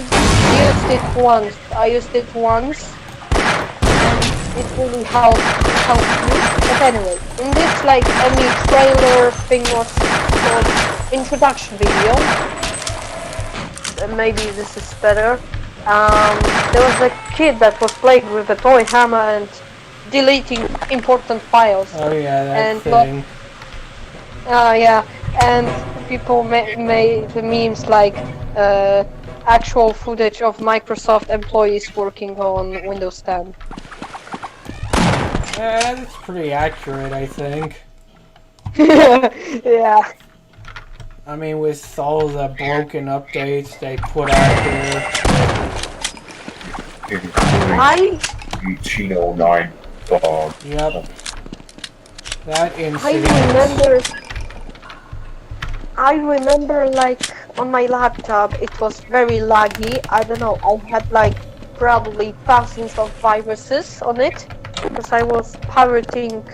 Speaker 3: used it once, and it really helped me. But anyway, in this any trailer thing was called introduction video. Maybe this is better. There was a kid that was playing with a toy hammer and deleting important files.
Speaker 1: Oh yeah, that
Speaker 3: and
Speaker 1: thing.
Speaker 3: Yeah, and people made the memes like actual footage of Microsoft employees working on Windows 10.
Speaker 1: Yeah, that's pretty accurate, I think.
Speaker 3: Yeah.
Speaker 1: I mean, with all the broken updates they put out there.
Speaker 2: Including 1809 bug.
Speaker 1: Yep. That incident.
Speaker 3: I remember on my laptop it was very laggy. I don't know, I had probably thousands of viruses on it because I was pirating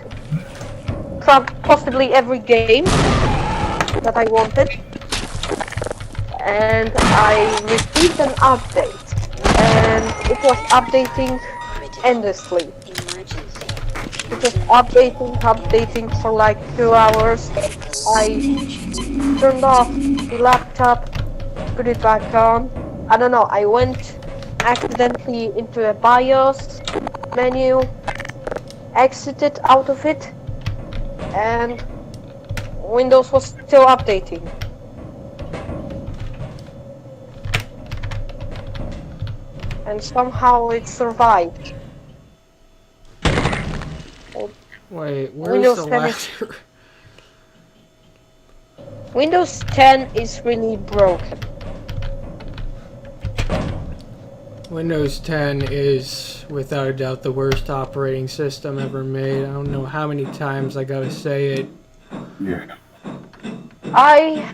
Speaker 3: possibly every game that I wanted, and I received an update and it was updating endlessly. It was updating for 2 hours. I turned off the laptop, put it back on. I don't know, I went accidentally into a BIOS menu, exited out of it, and Windows was still updating. And somehow it survived.
Speaker 1: Wait, where's
Speaker 3: Windows
Speaker 1: the
Speaker 3: 10
Speaker 1: letter?
Speaker 3: Windows 10 is really broken.
Speaker 1: Windows 10 is, without a doubt, the worst operating system ever made. I don't know how many times I gotta say it.
Speaker 2: Yeah.
Speaker 3: I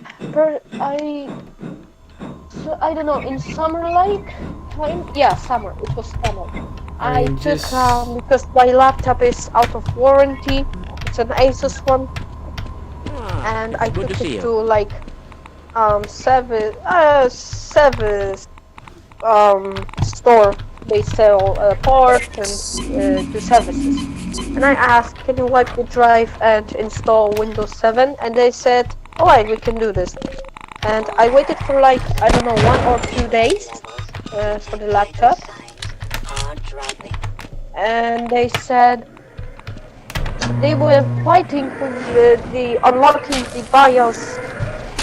Speaker 3: don't know, in summer time? Yeah, summer. It was summer.
Speaker 1: I mean,
Speaker 3: took because my laptop is out of warranty. It's an Asus one, and I
Speaker 6: good
Speaker 3: took
Speaker 6: to see
Speaker 3: it
Speaker 6: you.
Speaker 3: to service store. They sell parts and do services. And I asked, can you wipe the drive and install Windows 7? And they said, alright, we can do this. And I waited for I don't know, 1 or 2 days for the laptop. And they said they were fighting for the unlocking the BIOS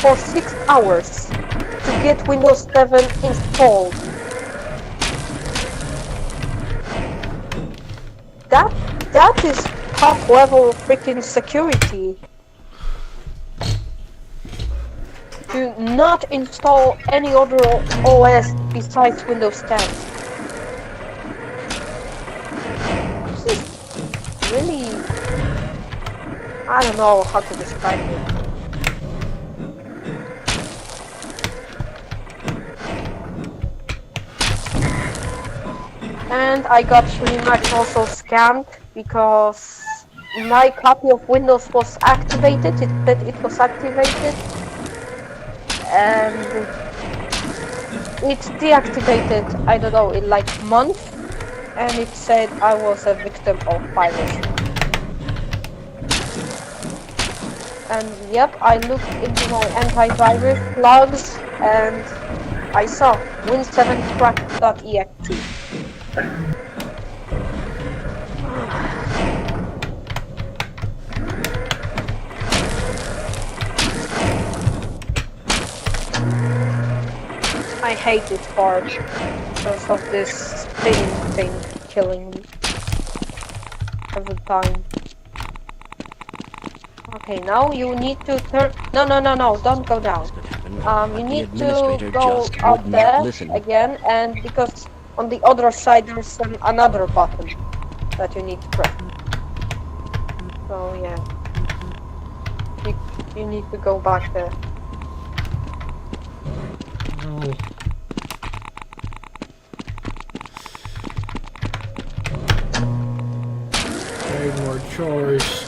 Speaker 3: for 6 hours to get Windows 7 installed. That is top level freaking security. To not install any other OS besides Windows 10. This is really, I don't know how to describe it. And I got pretty much also scammed because my copy of Windows was activated. It said it was activated, and it deactivated, I don't know, in like month, and it said I was a victim of virus. And yep, I looked into my antivirus logs and I saw win7crack.exe. I hate it hard because of this spinning thing killing me every time. Okay, now you need to turn. No, don't go down. You need to go up there again, and because on the other side there's another button that you need to press. So yeah, you need to go back there.
Speaker 1: No. Need more chores.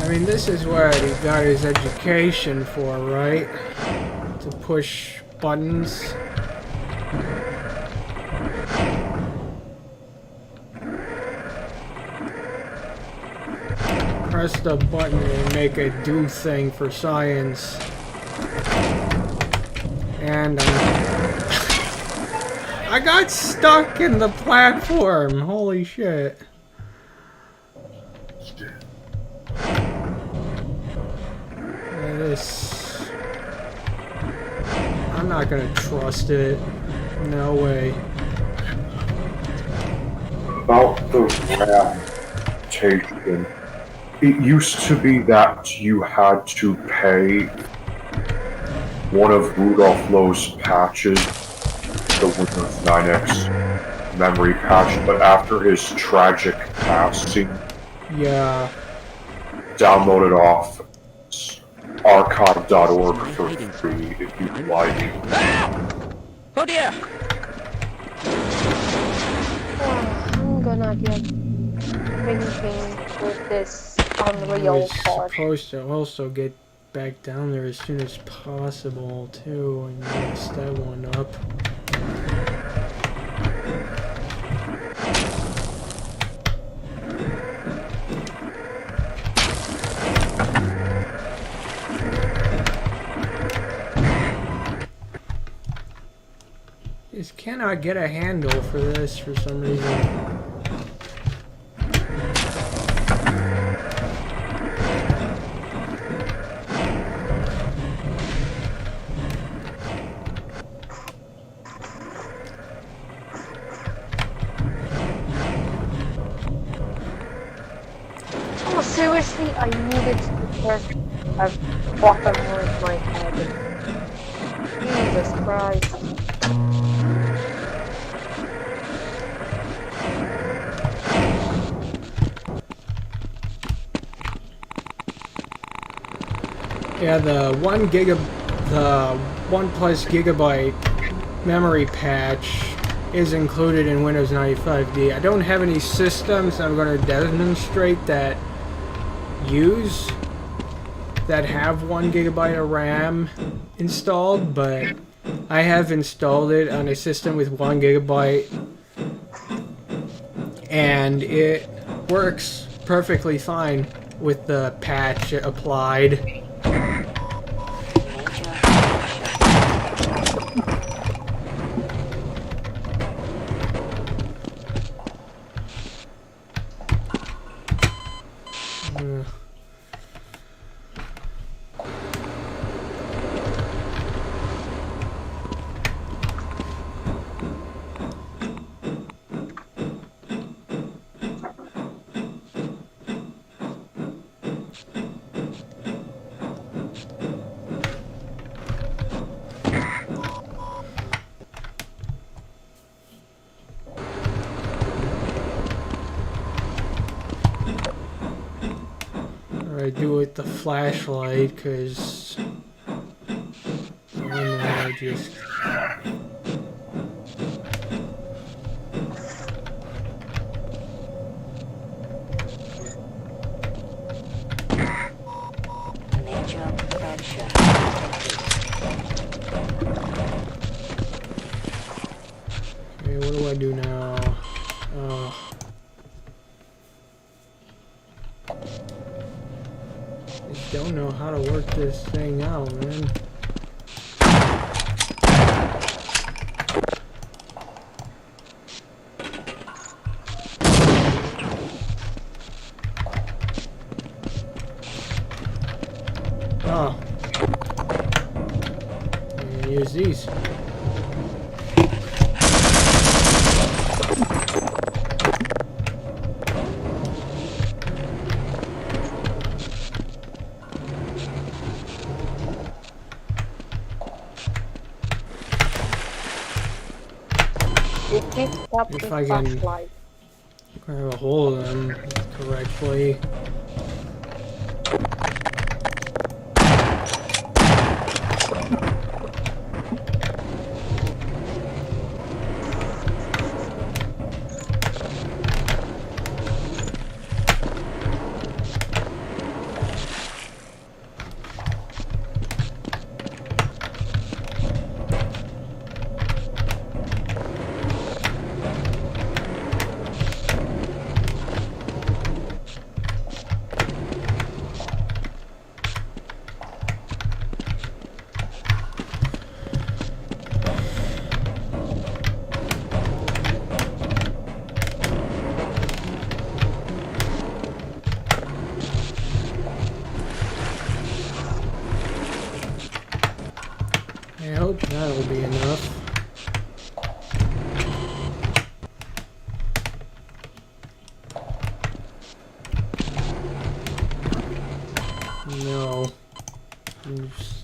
Speaker 1: I mean, this is what he got his education for, right? To push buttons. Press the button and make it do thing for science. And I got stuck in the platform. Holy shit. This, I'm not gonna trust it. No way.
Speaker 2: About the reputation, it used to be that you had to pay one of Rudolph Lowe's patches, the Windows 9X memory patch, but after his tragic passing,
Speaker 1: Yeah.
Speaker 2: download it off archive.org for free if you'd like.
Speaker 6: Oh dear!
Speaker 3: I'm gonna get finishing with this
Speaker 1: I
Speaker 3: Unreal
Speaker 1: was
Speaker 3: part.
Speaker 1: supposed to also get back down there as soon as possible too, and mess that one up. Just cannot get a handle for this for some reason.
Speaker 3: Oh, seriously, I needed to press a button with my head. Jesus Christ.
Speaker 1: Yeah, the 1+ gigabyte memory patch is included in Windows 95D. I don't have any systems I'm going to demonstrate that have 1 gigabyte of RAM installed, but I have installed it on a system with 1 gigabyte, and it works perfectly fine with the patch applied. I do with the flashlight, because I don't know, just...
Speaker 5: Major pressure.
Speaker 1: Okay, what do I do now? I just don't know how to work this thing out, man. Oh. I'm gonna use these.
Speaker 3: It keeps up
Speaker 1: If
Speaker 3: with
Speaker 1: I can-
Speaker 3: flashlight.
Speaker 1: Grab a hold of them correctly. I hope that'll be enough. No. Oops.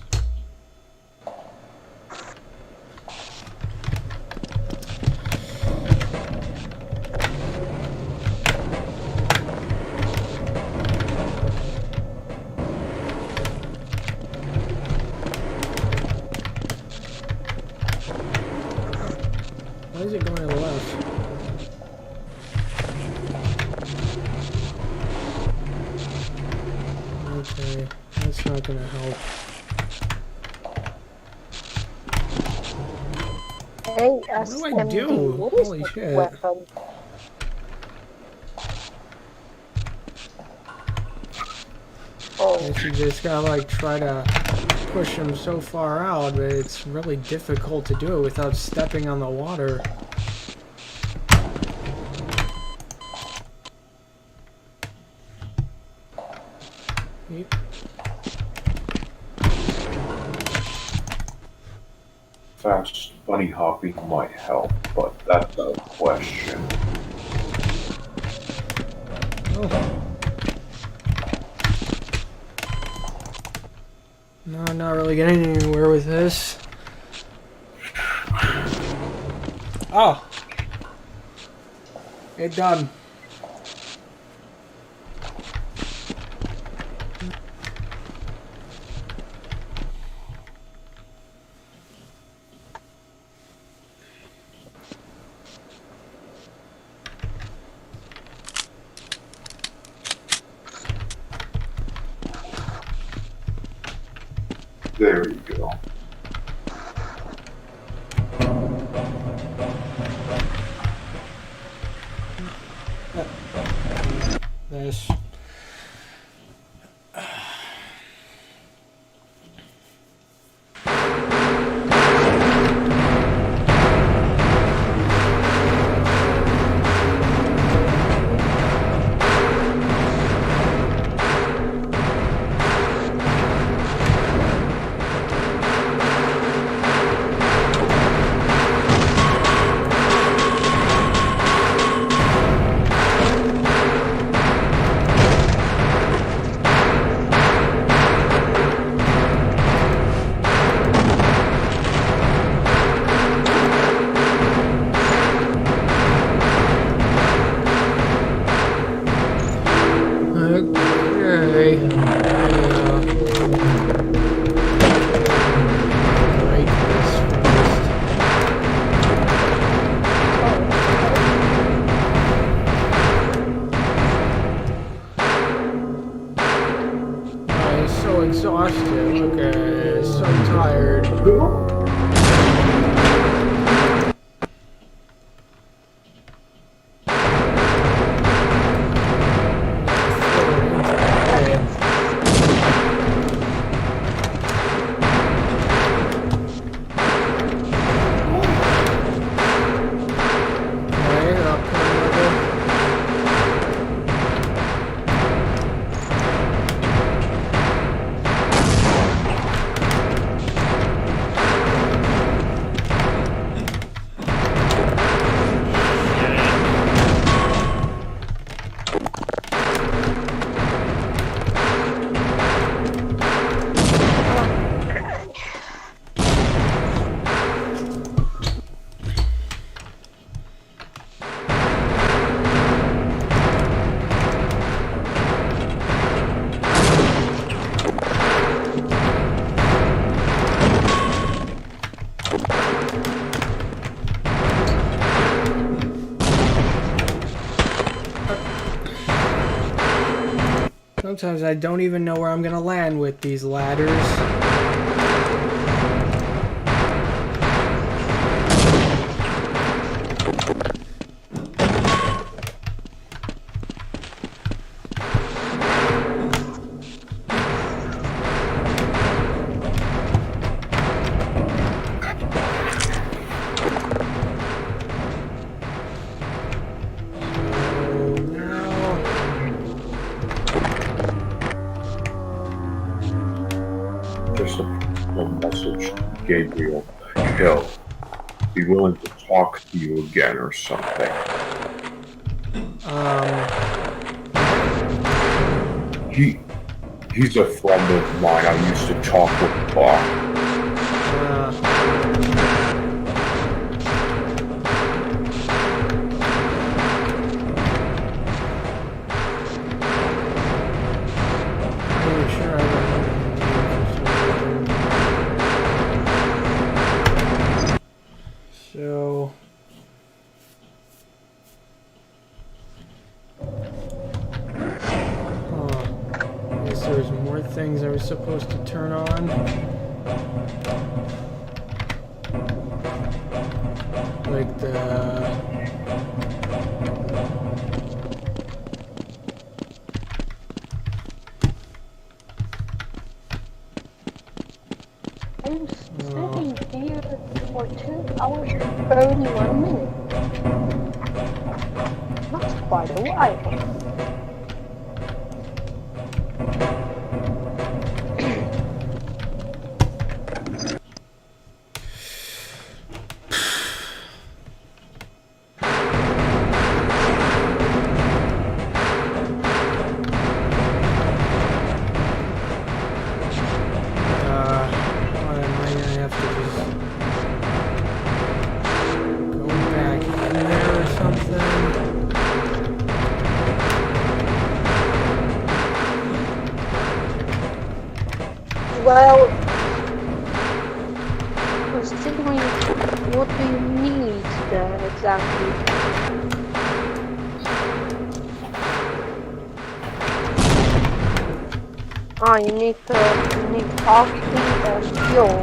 Speaker 1: Why is it going to the left? Okay, that's not gonna help.
Speaker 3: ASMD.
Speaker 1: What do I do?
Speaker 3: What is
Speaker 1: Holy
Speaker 3: that
Speaker 1: shit.
Speaker 3: weapon? Oh,
Speaker 1: Guess you just gotta like try to push him so far out, but it's really difficult to do it without stepping on the water. Yep.
Speaker 2: Fast bunny hopping might help, but that's a question.
Speaker 1: Oh. No, I'm not really getting anywhere with this. Oh! It done.
Speaker 2: There you go.
Speaker 1: This. Sometimes I don't even know where I'm gonna land with these ladders.
Speaker 2: Just a message, Gabriel. He'll be willing to talk to you again or something. He's a friend of mine. I used to talk with Bois.
Speaker 1: So, I guess there's more things I was supposed to turn on. Like the...
Speaker 3: I'm sitting here for 2 hours and 31 minutes. That's quite a while. Well, considering what do you need there exactly? You need oxygen and fuel.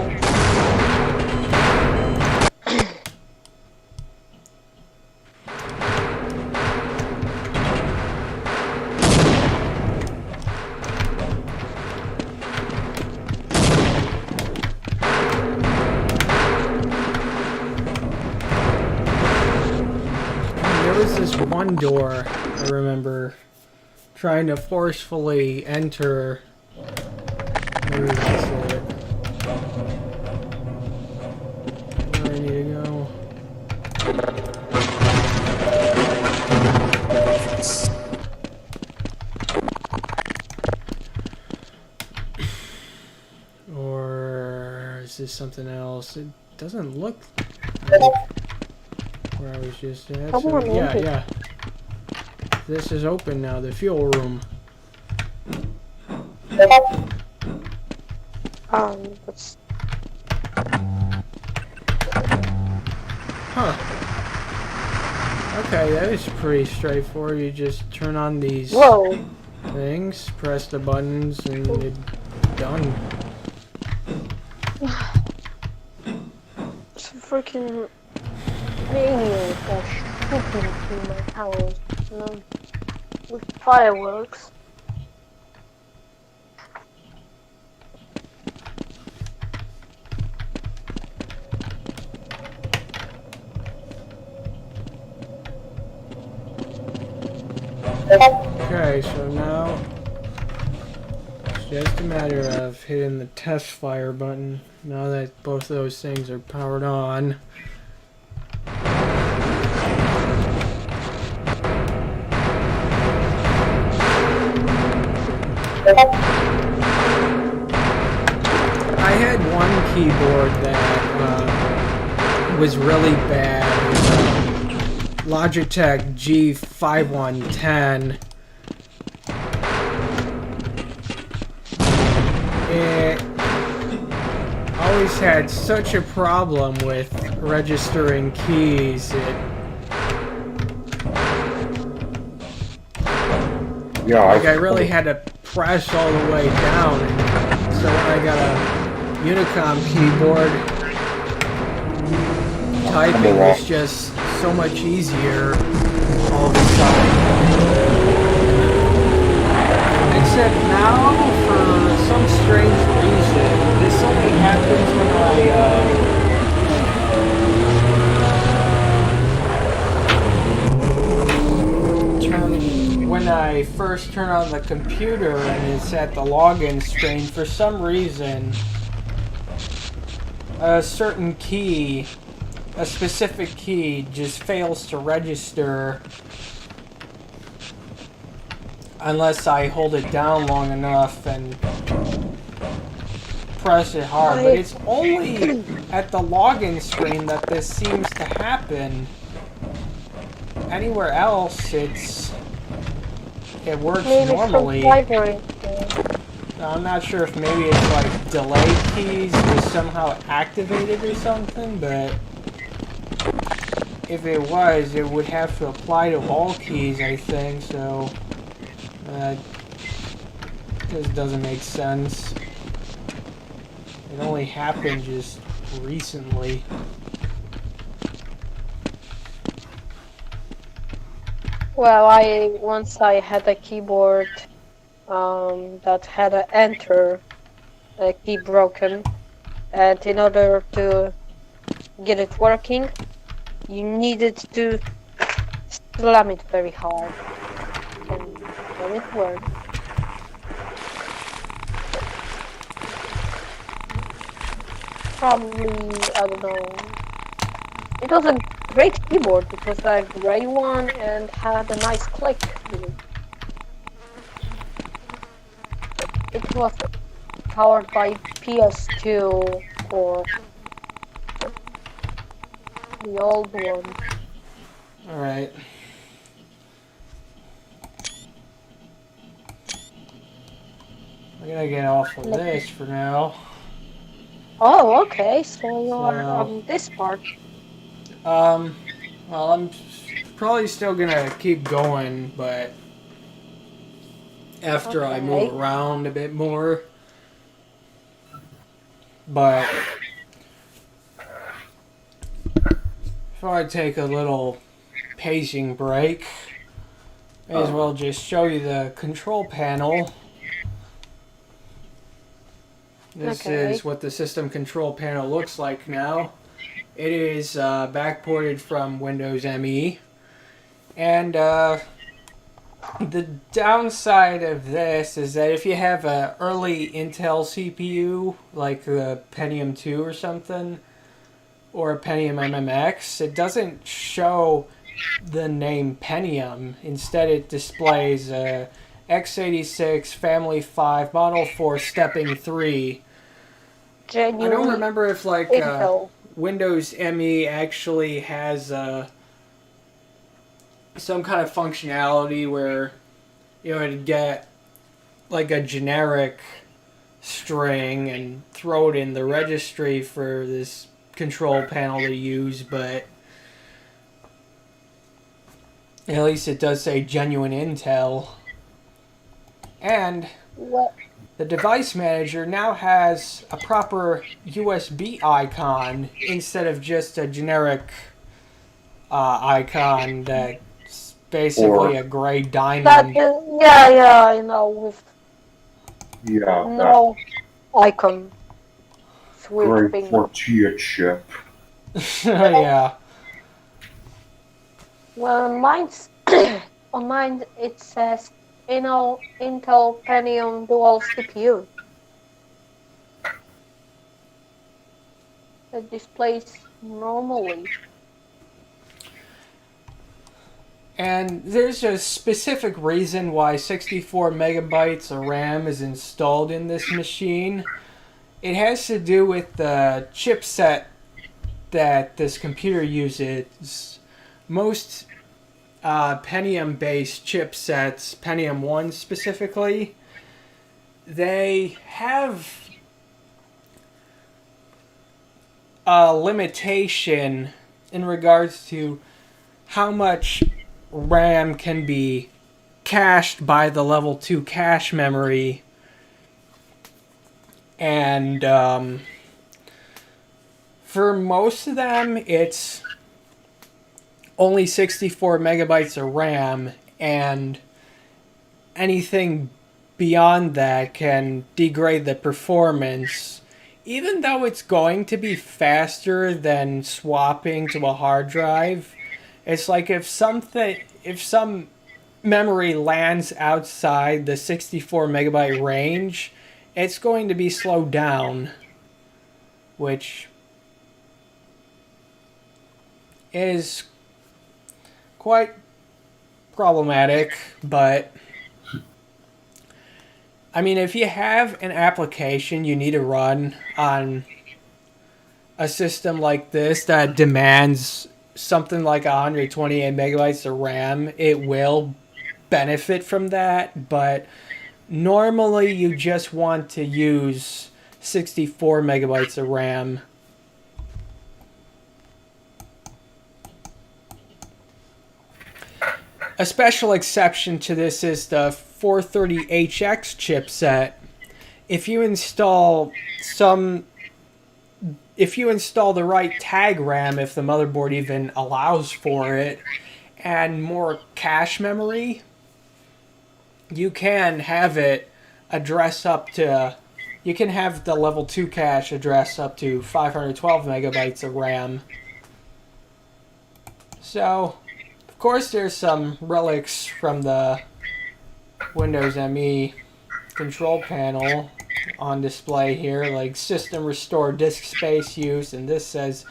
Speaker 1: This one door I remember trying to forcefully enter. Maybe that's it. Where I need to go. Or is this something else? It doesn't look like where I was just at. So, yeah. This is open now, the fuel room. Huh. Okay, that is pretty straightforward. You just turn on these things, press the buttons, and it's done.
Speaker 3: It's a freaking maniac that's shooting through my house, with fireworks.
Speaker 1: Okay, so now it's just a matter of hitting the test fire button. Now that both of those things are powered on. I had one keyboard that was really bad. It was a Logitech G5110. It always had such a problem with registering keys.
Speaker 2: Yeah,
Speaker 1: I really had to press all the way down. So when I got a Unicom keyboard, typing was just so much easier all of a sudden. Except now, for some strange reason, this only happens when when I first turn on the computer and it's at the login screen. For some reason, a certain key, a specific key, just fails to register unless I hold it down long enough and press it hard. But it's only at the login screen that this seems to happen. Anywhere else, it works normally. I'm not sure if maybe it's like delay keys was somehow activated or something, but if it was, it would have to apply to all keys, I think, so this doesn't make sense. It only happened just recently.
Speaker 3: Well, once I had a keyboard that had an enter key broken, and in order to get it working, you needed to slam it very hard, and then it worked. Probably, I don't know. It was a great keyboard. It was a gray one and had a nice click. It was powered by PS2 or the old one.
Speaker 1: Alright. I'm gonna get off of this for now.
Speaker 3: Oh, okay. So you are on this part.
Speaker 1: Well, I'm probably still gonna keep going, but after I move around a bit more. But before I take a little pacing break, may as well just show you the control panel. This is what the system control panel looks like now. It is backported from Windows ME. And the downside of this is that if you have an early Intel CPU, like the Pentium 2 or something, or a Pentium MMX, it doesn't show the name Pentium. Instead, it displays x86 Family 5 Model 4 Stepping 3.
Speaker 3: Genuine
Speaker 1: I don't remember if like Windows ME actually has some kind of functionality where it'd get like a generic string and throw it in the registry for this control panel to use, but at least it does say genuine Intel. And the device manager now has a proper USB icon instead of just a generic icon that's basically a gray diamond.
Speaker 3: I know, with no icon.
Speaker 2: Great tortilla chip.
Speaker 1: Yeah.
Speaker 3: Well, on mine it says Intel Pentium Dual CPU. It displays normally.
Speaker 1: And there's a specific reason why 64 megabytes of RAM is installed in this machine. It has to do with the chipset that this computer uses. Most Pentium-based chipsets, Pentium 1 specifically, they have a limitation in regards to how much RAM can be cached by the level 2 cache memory, and for most of them it's only 64 megabytes of RAM, and anything beyond that can degrade the performance, even though it's going to be faster than swapping to a hard drive. It's like if some memory lands outside the 64 megabyte range, it's going to be slowed down, which is quite problematic. But I mean, if you have an application you need to run on a system like this that demands something like 128 megabytes of RAM, it will benefit from that. But normally you just want to use 64 megabytes of RAM. A special exception to this is the 430HX chipset. If you install the right tag RAM, if the motherboard even allows for it, and more cache memory, you can have it address up to, you can have the level 2 cache address up to 512 megabytes of RAM. So, of course, there's some relics from the Windows ME control panel on display here, like system restore disk space use, and this says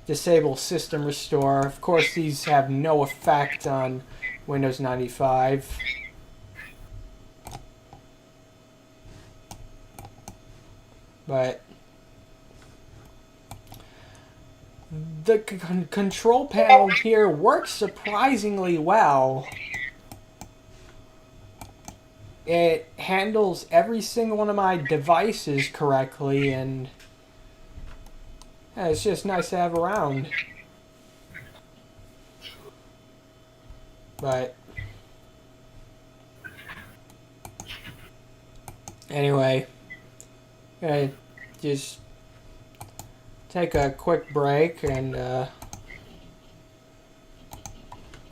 Speaker 1: disable system restore. Of course, these have no effect on Windows 95. But the control panel here works surprisingly well. It handles every single one of my devices correctly, and yeah, it's just nice to have around. But anyway, gonna just take a quick break and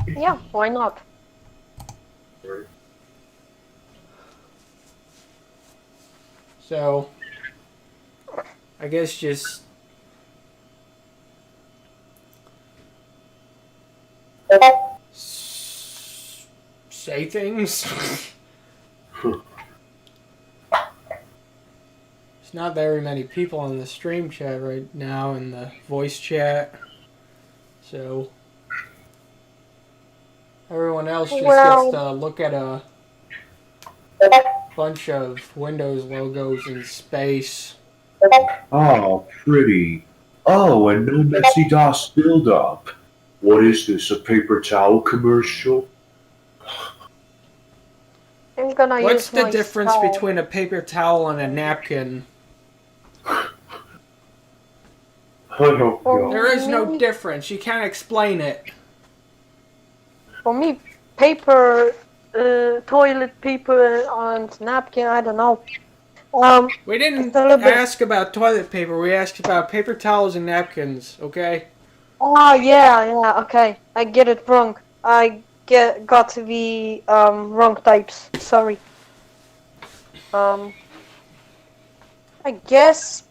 Speaker 3: Yeah, why not?
Speaker 1: so I guess just say things. There's not very many people in the stream chat right now, in the voice chat, so everyone else just gets to look at a bunch of Windows logos in space.
Speaker 2: Oh, pretty. Oh, and no messy DOS buildup. What is this, a paper towel commercial?
Speaker 3: I'm gonna
Speaker 1: What's
Speaker 3: use
Speaker 1: the
Speaker 3: my
Speaker 1: difference
Speaker 3: style.
Speaker 1: between a paper towel and a napkin?
Speaker 2: I don't know.
Speaker 1: There is no difference. You can't explain it.
Speaker 3: For me, paper, toilet paper and napkin, I don't know.
Speaker 1: We didn't
Speaker 3: It's a little bit-
Speaker 1: ask about toilet paper. We asked about paper towels and napkins, okay?
Speaker 3: Oh, yeah, okay. I get it wrong. Got to be, wrong types. Sorry. I guess,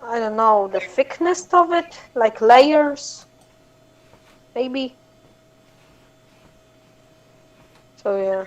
Speaker 3: I don't know, the thickness of it? Like layers? Maybe? So, yeah.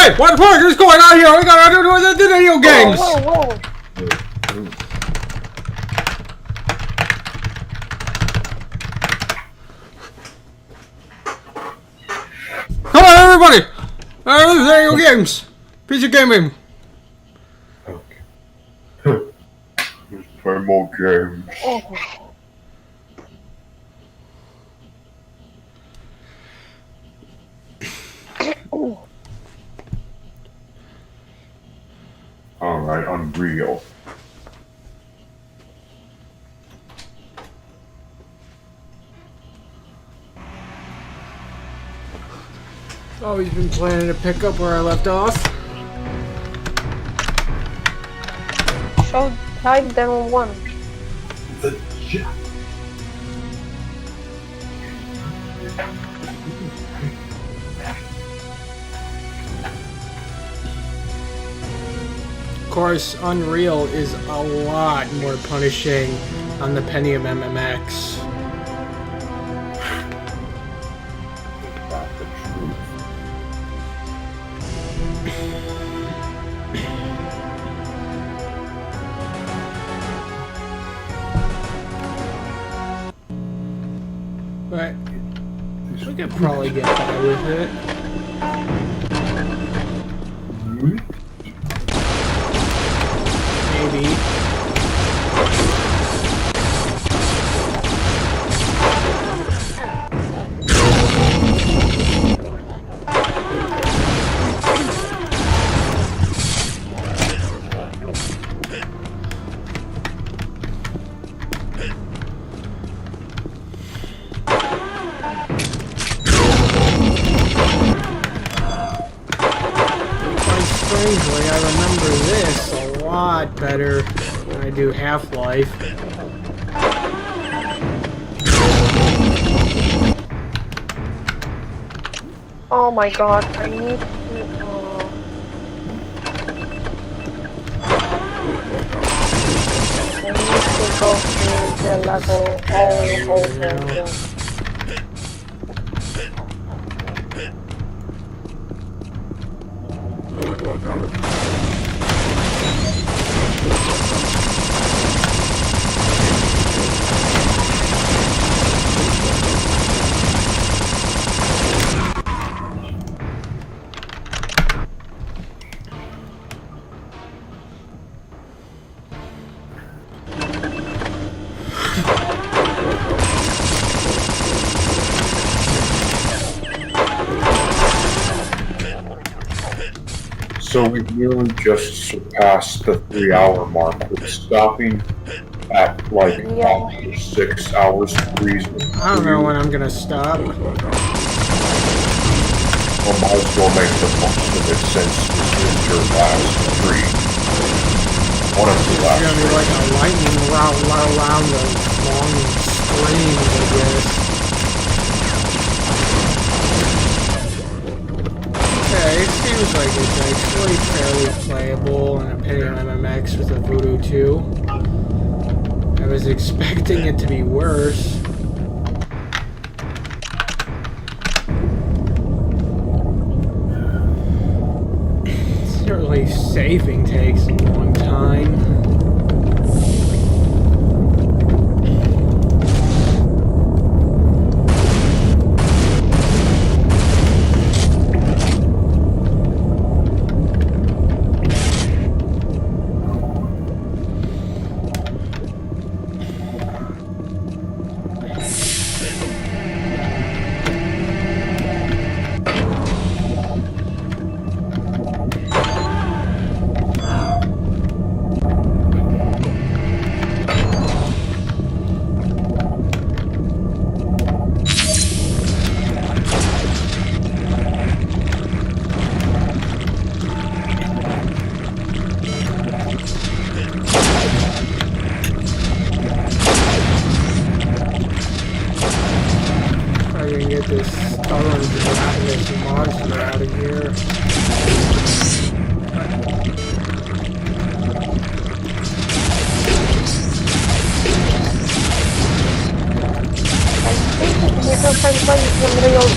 Speaker 1: Hey, what the fuck is going on here? We gotta do the video games!
Speaker 3: Whoa.
Speaker 1: Come on, everybody! Video games! PC gaming!
Speaker 2: Okay. Let's play more games. Alright, Unreal.
Speaker 1: Always been planning to pick up where I left off.
Speaker 3: Show type demo 1.
Speaker 1: Of course, Unreal is a lot more punishing on the Pentium MMX. But we could probably get by with it. Maybe. Strangely, I remember this a lot better than I do Half-Life.
Speaker 3: Oh my god, I need to... I need to go through the level all over again.
Speaker 2: So we nearly just surpassed the 3-hour mark. We're stopping at like 6 hours reason.
Speaker 1: I don't know when I'm gonna stop.
Speaker 2: Well, might as well make the most of it since this is your last stream. One of the
Speaker 1: It's
Speaker 2: last
Speaker 1: gonna be like a lightning round of long streams, I guess. Okay, it seems like it's actually fairly playable and a Pentium MMX with a Voodoo 2. I was expecting it to be worse. Certainly saving takes a long time. Monster out of here.
Speaker 3: I think because I'm playing Unreal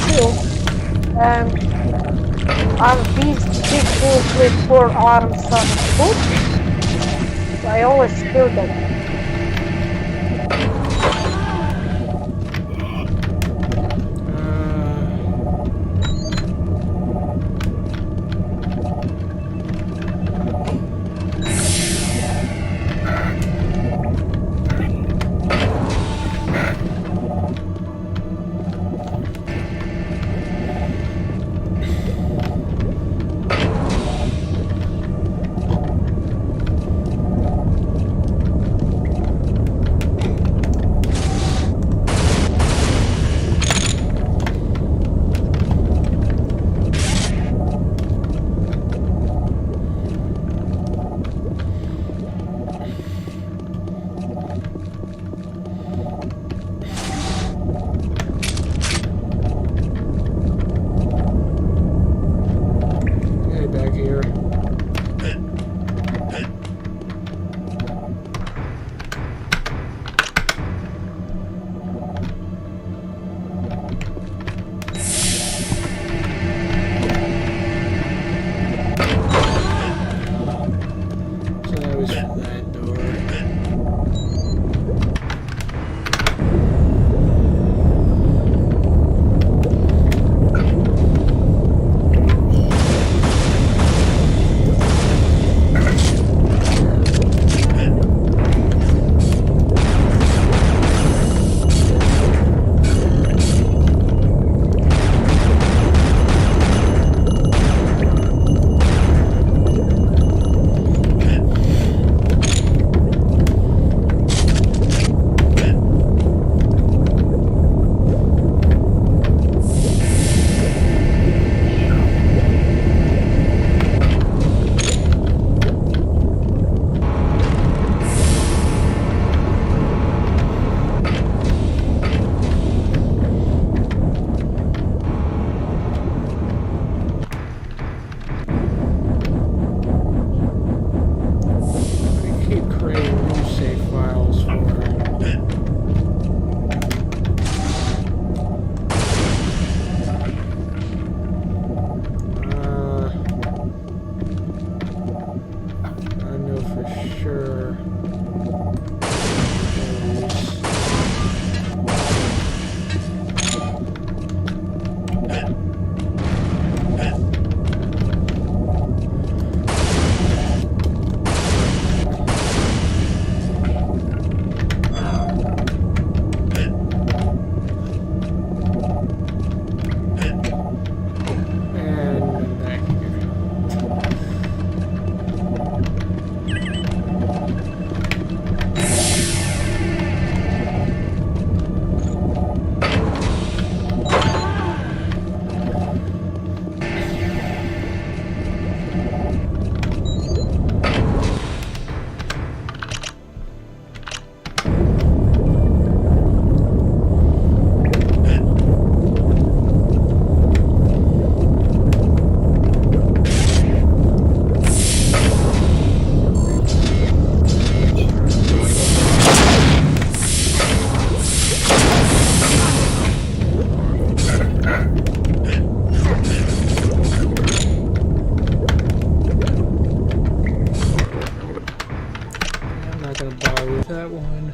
Speaker 3: 2, Are these big bulls with 4 arms on foot? I always kill them.
Speaker 1: that one.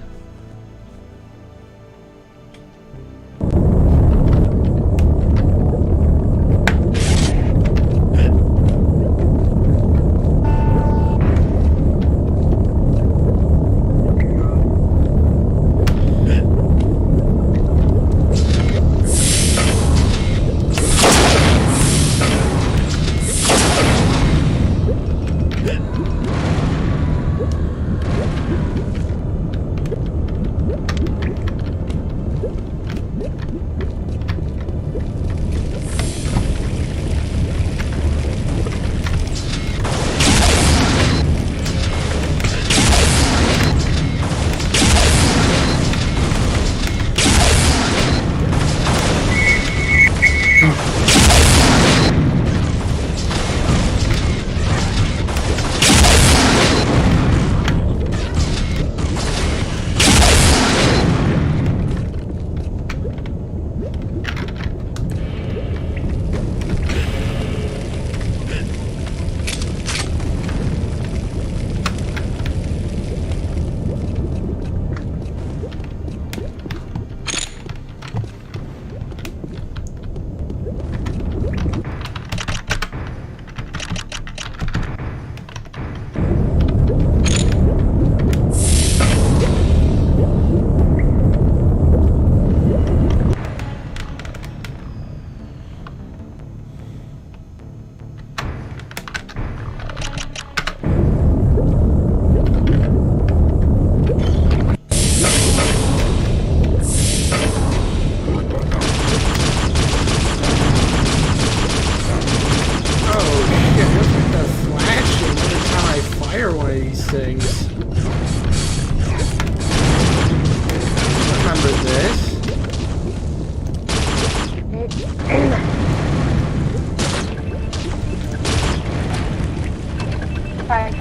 Speaker 3: I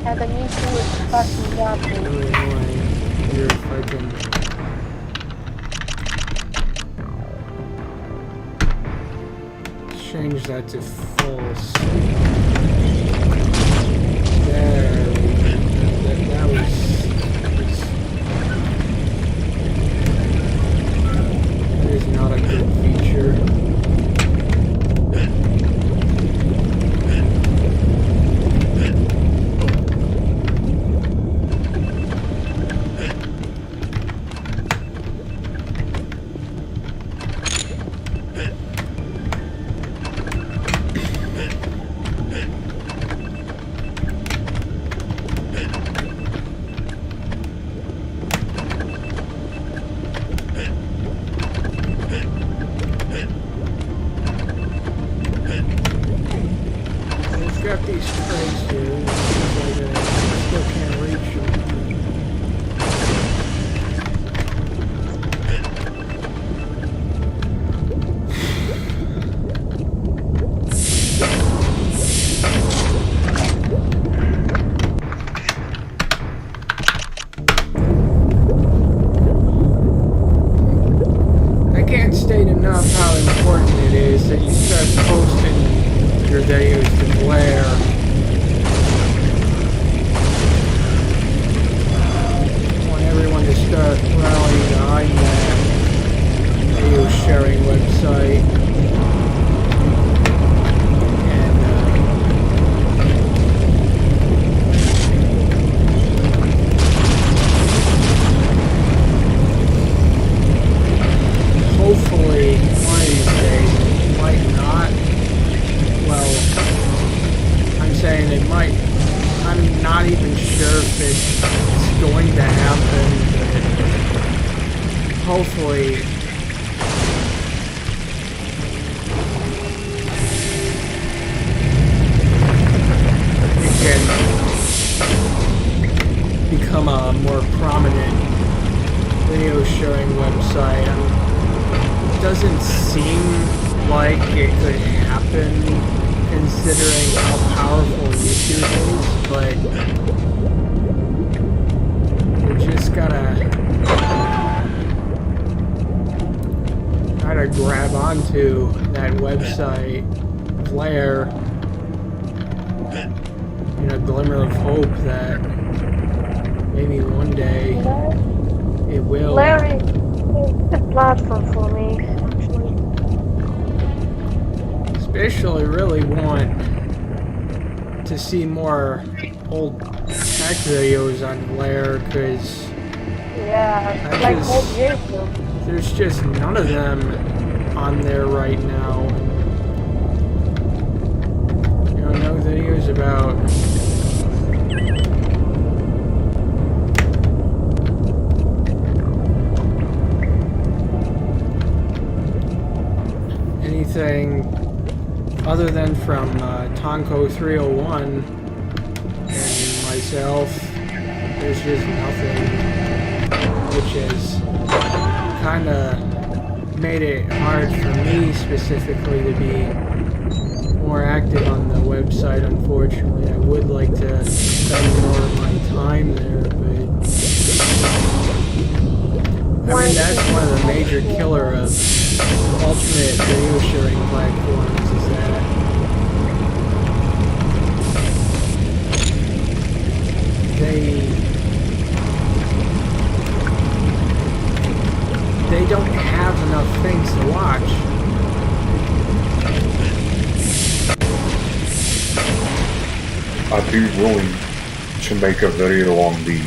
Speaker 3: had an issue with fucking Yahoo.
Speaker 1: Really annoying. You're fucking. Change that to false. There. That was. That is not a good feature. Got these trays here, but still can't reach them. I can't state enough how important it is that you start posting your videos to Blair. I want everyone to start rallying behind that video sharing website. And hopefully one of these days it might not. Well, I'm saying it might. I'm not even sure if it's going to happen, but hopefully it can become a more prominent video sharing website. It doesn't seem like it could happen considering how powerful YouTube is, but you just gotta grab onto that website, Blair, in a glimmer of hope that maybe one day it will.
Speaker 3: Larry is the platform for me, actually.
Speaker 1: Especially really want to see more old tech videos on Blair, because
Speaker 3: Yeah, like 4 years ago.
Speaker 1: there's just none of them on there right now. You know, no videos about anything other than from Tonko 301 and myself. There's just nothing, which has kind of made it hard for me specifically to be more active on the website. Unfortunately, I would like to spend more of my time there, but I mean, that's one of the major killer of alternate video sharing platforms, is that they don't have enough things to watch.
Speaker 2: I'd be willing to make a video on the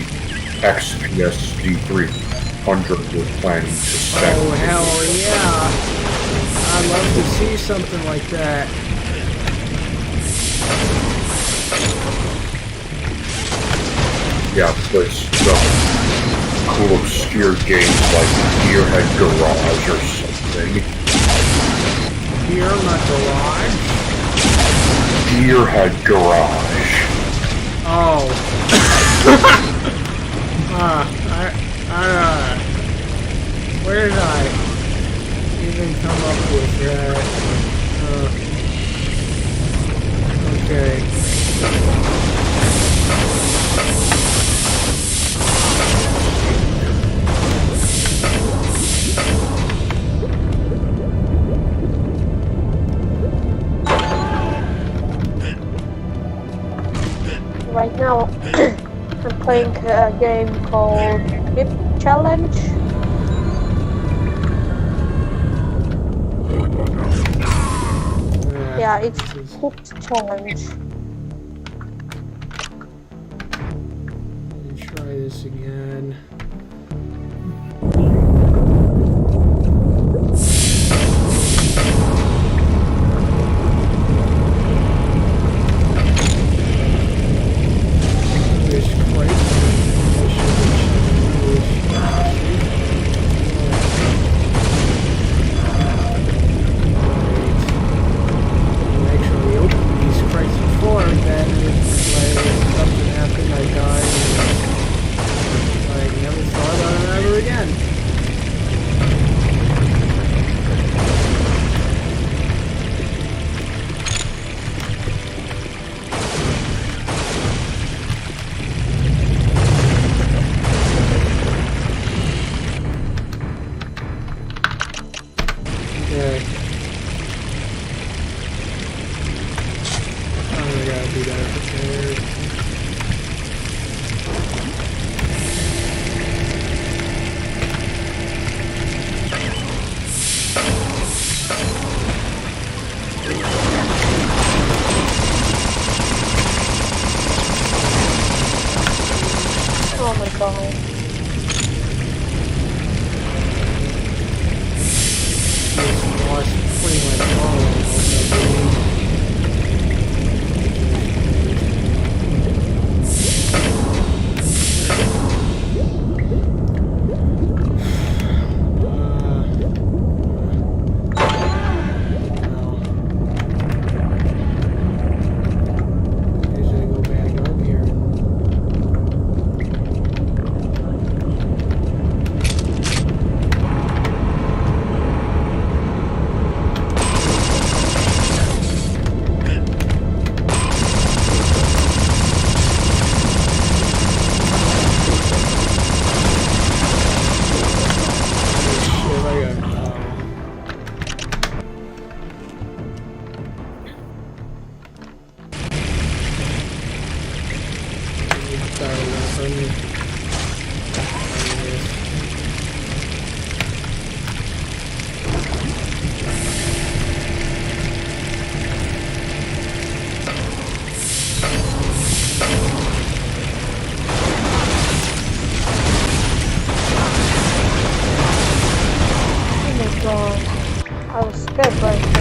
Speaker 2: XPS D300 we're planning to send.
Speaker 1: Oh, hell yeah. I'd love to see something like that.
Speaker 2: Yeah, there's some cool obscure games like Gearhead Garage or something.
Speaker 1: Here in my garage?
Speaker 2: Gearhead Garage.
Speaker 1: Oh. where did I? You even come up with that. Okay.
Speaker 3: Right now, I'm playing a game called Whip Challenge. Yeah, it's Whip Challenge.
Speaker 1: Let me try this again.
Speaker 3: Oh my god.
Speaker 1: Pretty much all of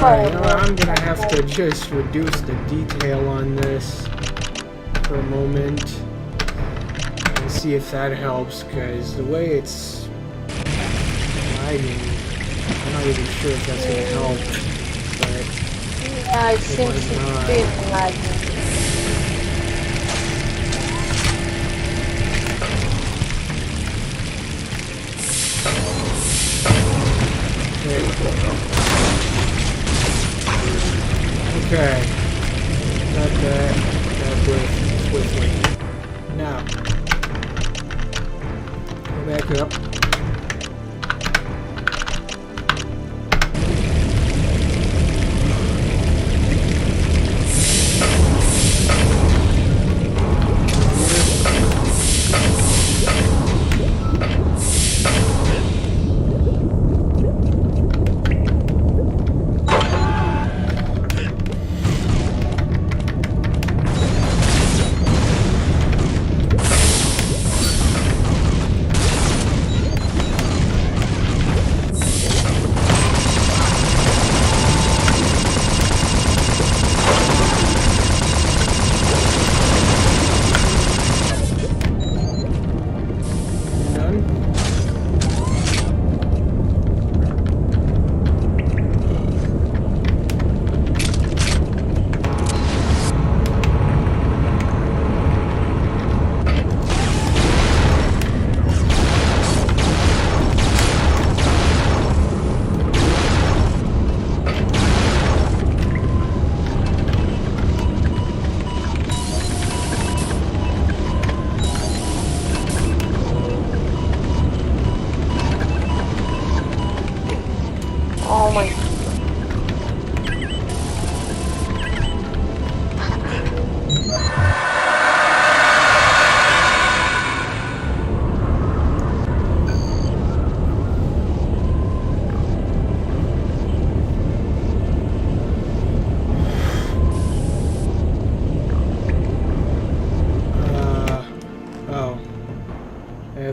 Speaker 1: Alright, I'm gonna have to just reduce the detail on this for a moment and see if that helps, because the way it's lagging, I'm not even sure if that's gonna help, but
Speaker 3: yeah, it seems to be lagging.
Speaker 1: Okay. Got that swiftly. Now, go back up.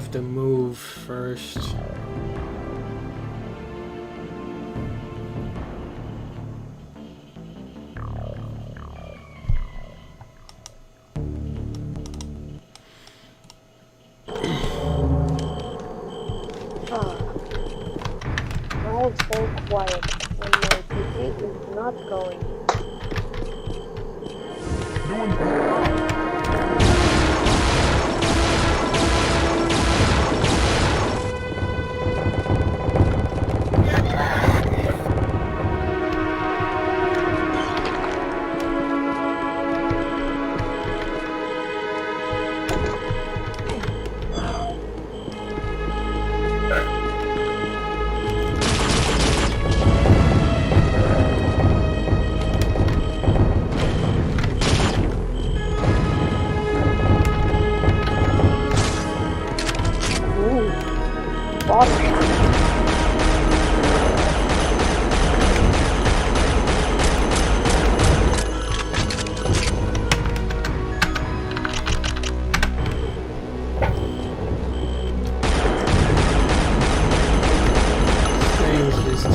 Speaker 1: have to move first.
Speaker 3: Why it's so quiet when my PC is not going?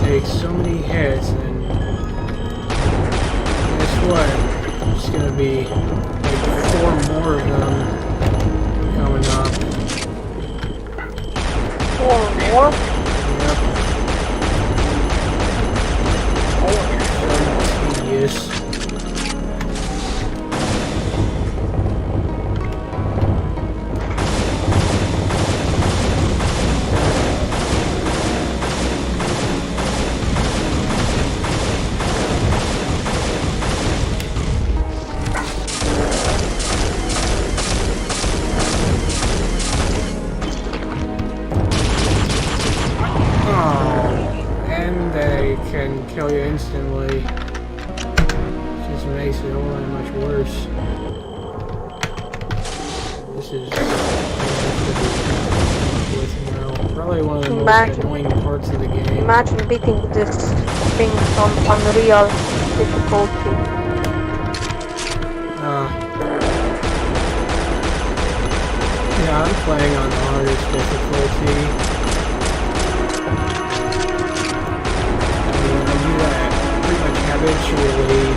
Speaker 1: Take so many hits, and guess what? There's gonna be like 4 more of them coming up.
Speaker 3: 4 more?
Speaker 1: Yep. So tedious. Can kill you instantly, which just makes it all that much worse. This is probably one of the most annoying parts of the game.
Speaker 3: Imagine beating this thing on unreal difficulty.
Speaker 1: Yeah, I'm playing on the hardest difficulty. Habitually. I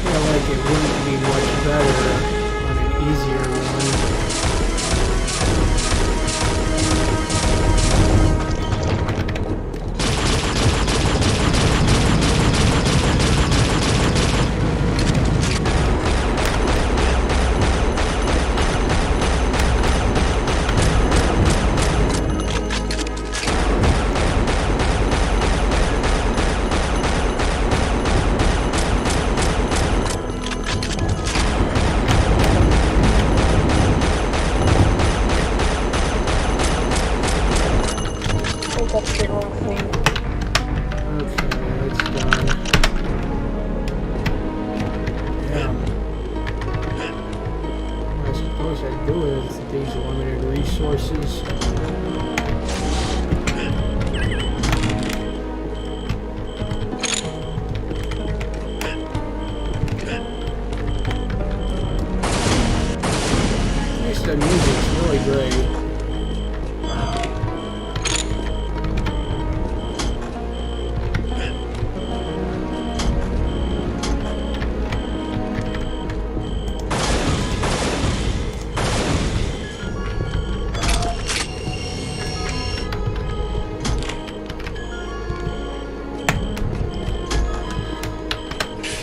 Speaker 1: feel like it wouldn't be much better on an easier one.
Speaker 3: That's the wrong thing.
Speaker 1: Okay, it's done. Damn. I suppose I do it with these limited resources. At least the music's really great.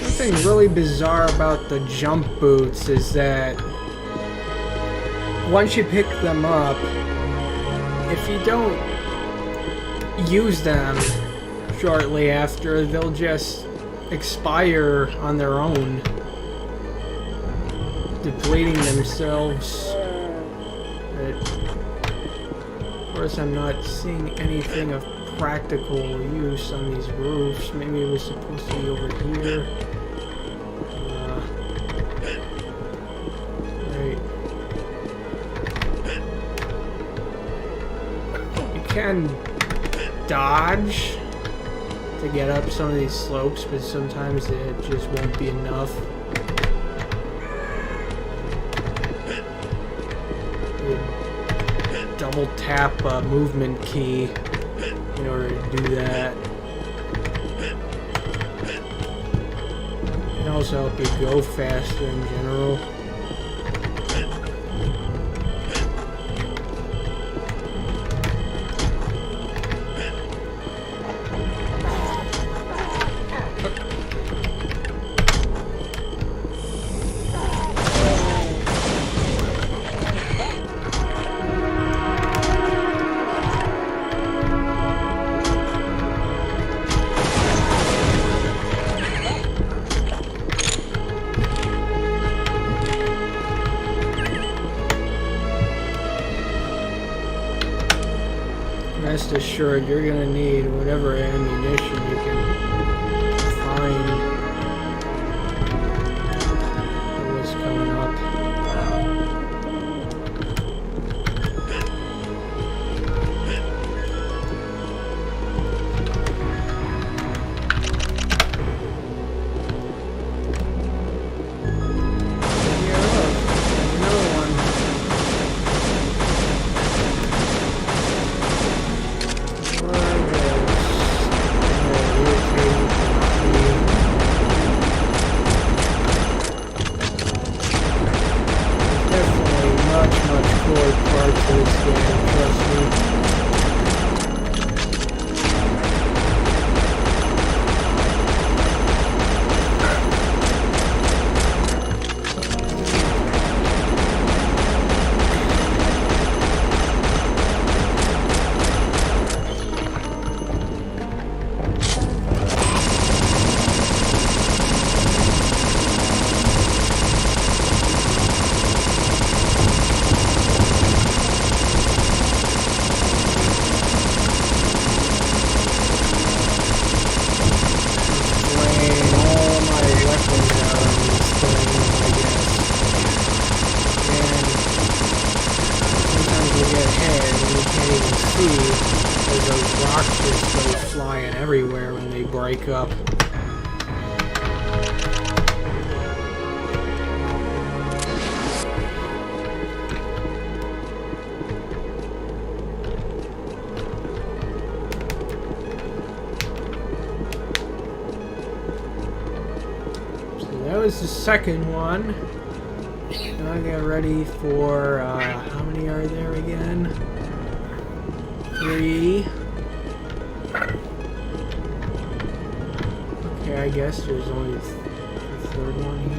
Speaker 1: Something really bizarre about the jump boots is that once you pick them up, if you don't use them shortly after, they'll just expire on their own, depleting themselves. But of course, I'm not seeing anything of practical use on these roofs. Maybe it was supposed to be over here. can dodge to get up some of these slopes, but sometimes it just won't be enough. Double tap movement key in order to do that. It also help you go faster in general. Rest assured, you're gonna need whatever ammunition you can find for what's coming up. Another one. Everywhere when they break up. So that was the second one. Now I get ready for how many are there again? 3. I guess there's only the third one here.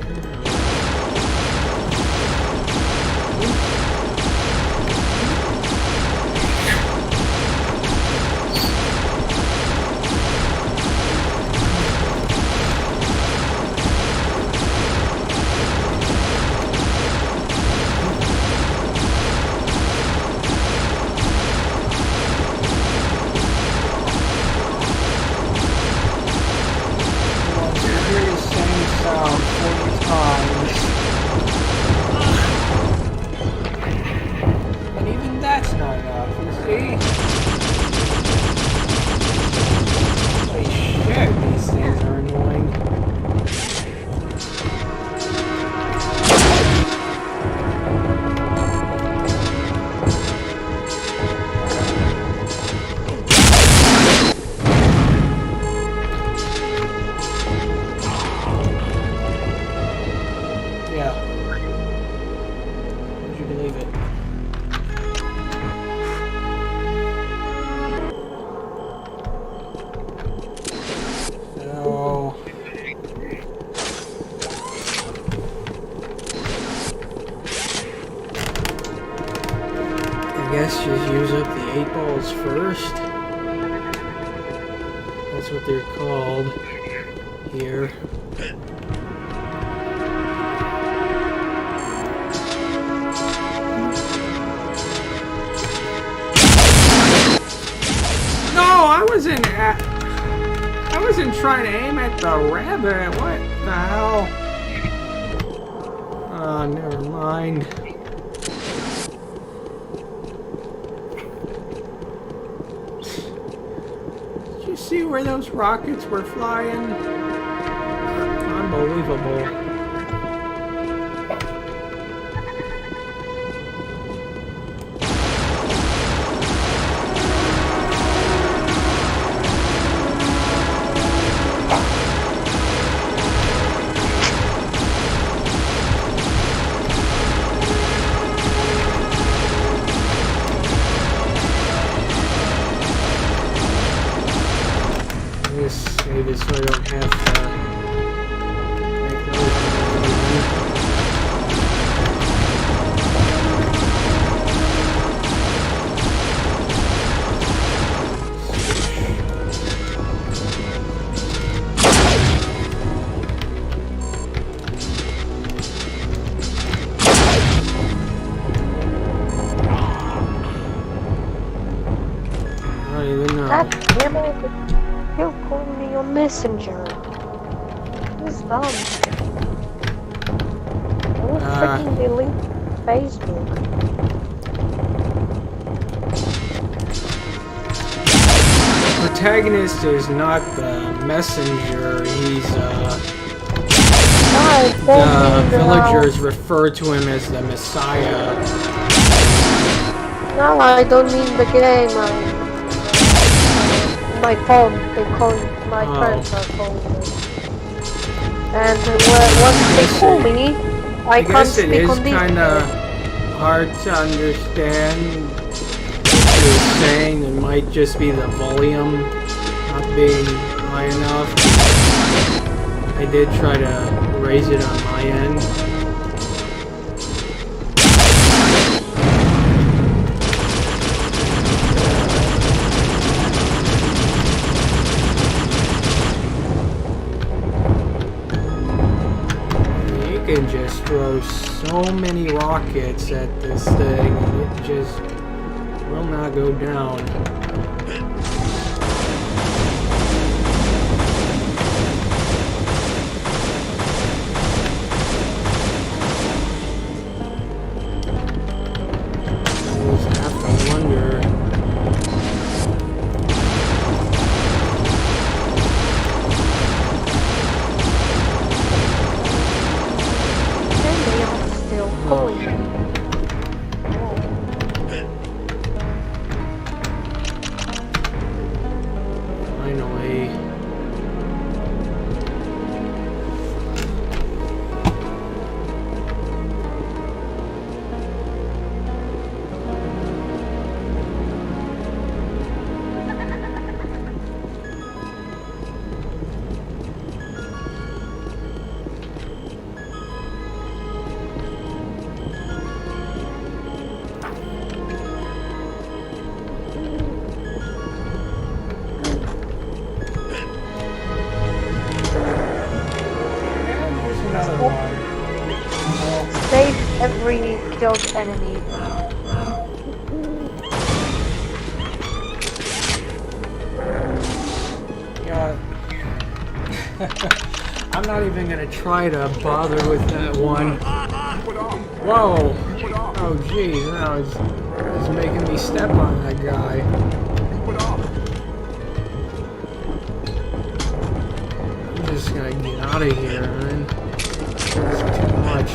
Speaker 1: Just use up the 8 balls first. That's what they're called here. No, I wasn't trying to aim at the rabbit. What the hell? Oh, never mind. where those rockets were flying. Unbelievable. Save it so I don't have to make those. I don't even know.
Speaker 3: God damn it. You're calling me your messenger. Who's dumb? I will freaking delete Facebook.
Speaker 1: The protagonist is not the messenger, he's the villagers refer to him as the Messiah.
Speaker 3: No, I don't mean the game. My phone, they call it, my friends are calling me. And once they call me, I can't
Speaker 1: guess it
Speaker 3: speak
Speaker 1: is
Speaker 3: on this.
Speaker 1: kind of hard to understand what you're saying. It might just be the volume not being high enough. I did try to raise it on my end. You can just throw so many rockets at this thing and it just will not go down. Finally.
Speaker 3: Save every killed enemy.
Speaker 1: Yeah. I'm not even gonna try to bother with that one. Whoa! Oh geez, now it's making me step on that guy. I'm just gonna get out of here, man. It's too much.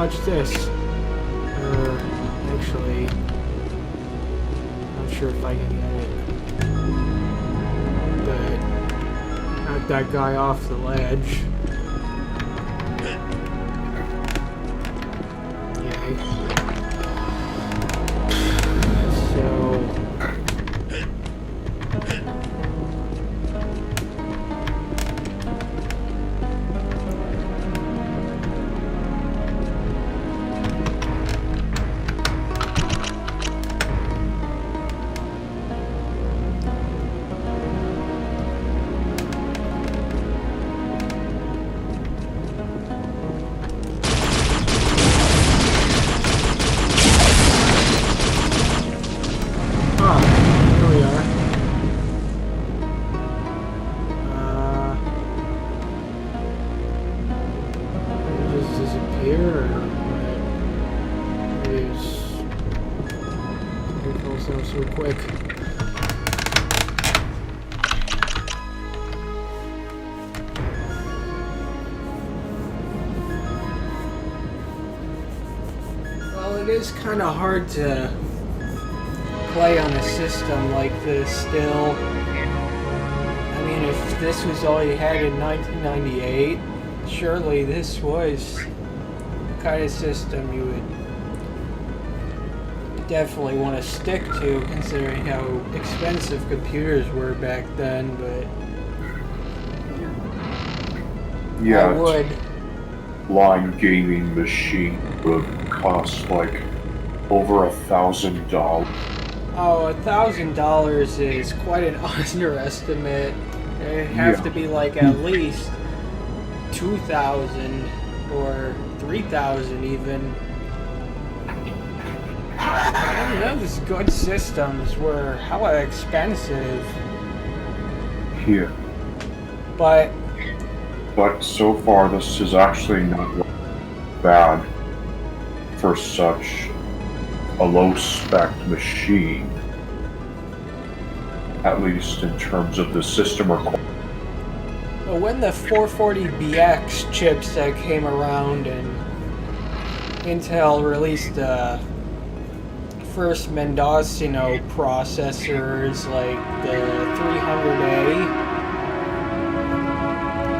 Speaker 1: watch this. Actually, not sure if I can get it. But knock that guy off the ledge. Yay. So. So quick. Well, it is kind of hard to play on a system like this still. I mean, if this was all you had in 1998, surely this was the kind of system you would definitely want to stick to, considering how expensive computers were back then, but
Speaker 2: yeah,
Speaker 1: I would.
Speaker 2: Line gaming machine would cost like over $1,000.
Speaker 1: Oh, $1,000 is quite an underestimate. It'd have to be like at least 2,000 or 3,000 even. I don't know, these good systems were hella expensive.
Speaker 2: Here.
Speaker 1: But
Speaker 2: so far this is actually not bad for such a low-spec machine. At least in terms of the system requirements.
Speaker 1: But when the 440BX chipset came around and Intel released the first Mendocino processors, like the 300A,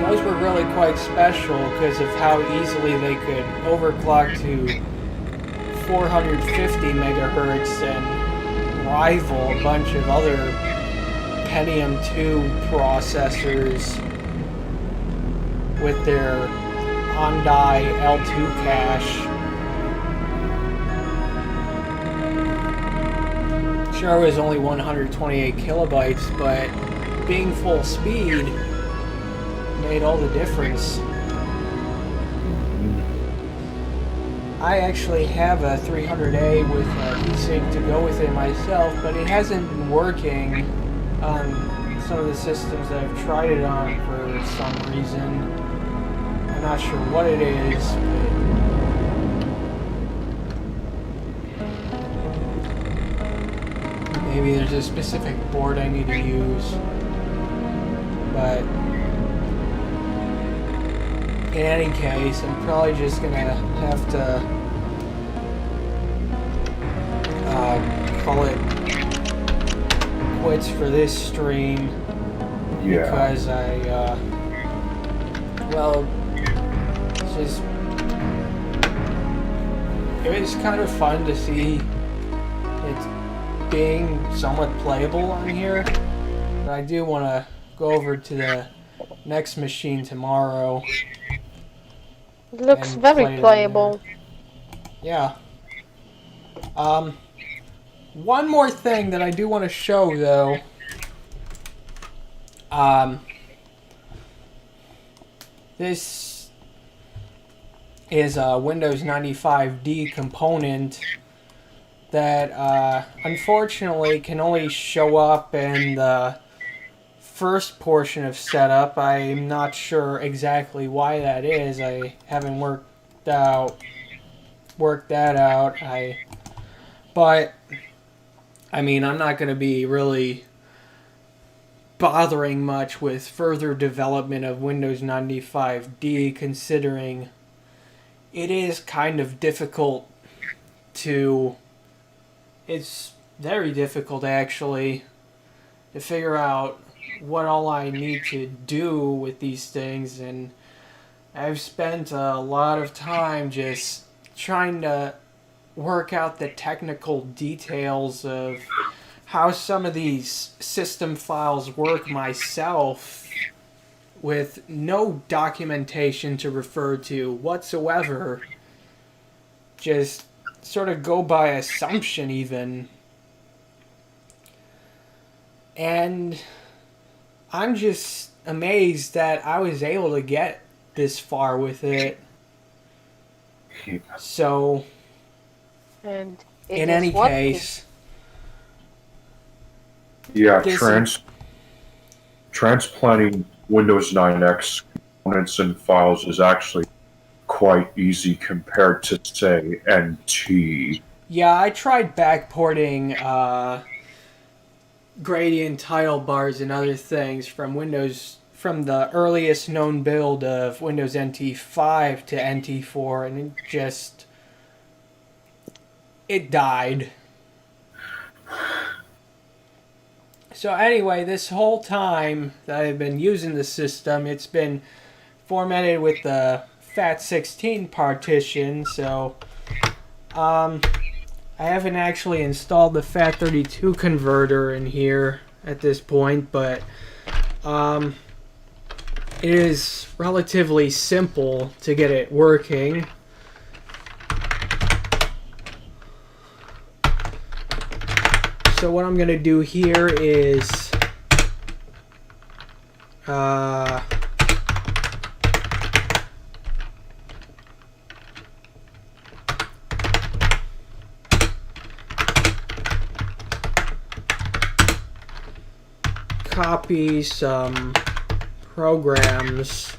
Speaker 1: those were really quite special because of how easily they could overclock to 450 megahertz and rival a bunch of other Pentium 2 processors with their on-die L2 cache. Sure, it was only 128 kilobytes, but being full speed made all the difference. I actually have a 300A with a heatsink to go with it myself, but it hasn't been working on some of the systems that I've tried it on for some reason. I'm not sure what it is, but maybe there's a specific board I need to use. But in any case, I'm probably just gonna have to call it quits for this stream.
Speaker 2: Yeah.
Speaker 1: Because well, it's just, it was kind of fun to see it being somewhat playable on here. But I do want to go over to the next machine tomorrow.
Speaker 3: It looks
Speaker 1: and
Speaker 3: very
Speaker 1: play it
Speaker 3: playable.
Speaker 1: Yeah. One more thing that I do want to show, though. This is a Windows 95D component that unfortunately can only show up in the first portion of setup. I'm not sure exactly why that is. I haven't worked that out. But I mean, I'm not going to be really bothering much with further development of Windows 95D, considering it is kind of difficult to... It's very difficult, actually, to figure out what all I need to do with these things, and I've spent a lot of time just trying to work out the technical details of how some of these system files work myself with no documentation to refer to whatsoever. Just sort of go by assumption even. And I'm just amazed that I was able to get this far with it. So,
Speaker 3: And
Speaker 1: in any case,
Speaker 2: Yeah,
Speaker 1: this-
Speaker 2: transplanting Windows 9X components and files is actually quite easy compared to, say, NT.
Speaker 1: yeah, I tried backporting gradient title bars and other things from the earliest known build of Windows NT 5 to NT 4, and it died. So anyway, this whole time that I've been using the system, it's been formatted with the FAT16 partition, so I haven't actually installed the FAT32 converter in here at this point, but it is relatively simple to get it working. So what I'm going to do here is copy some programs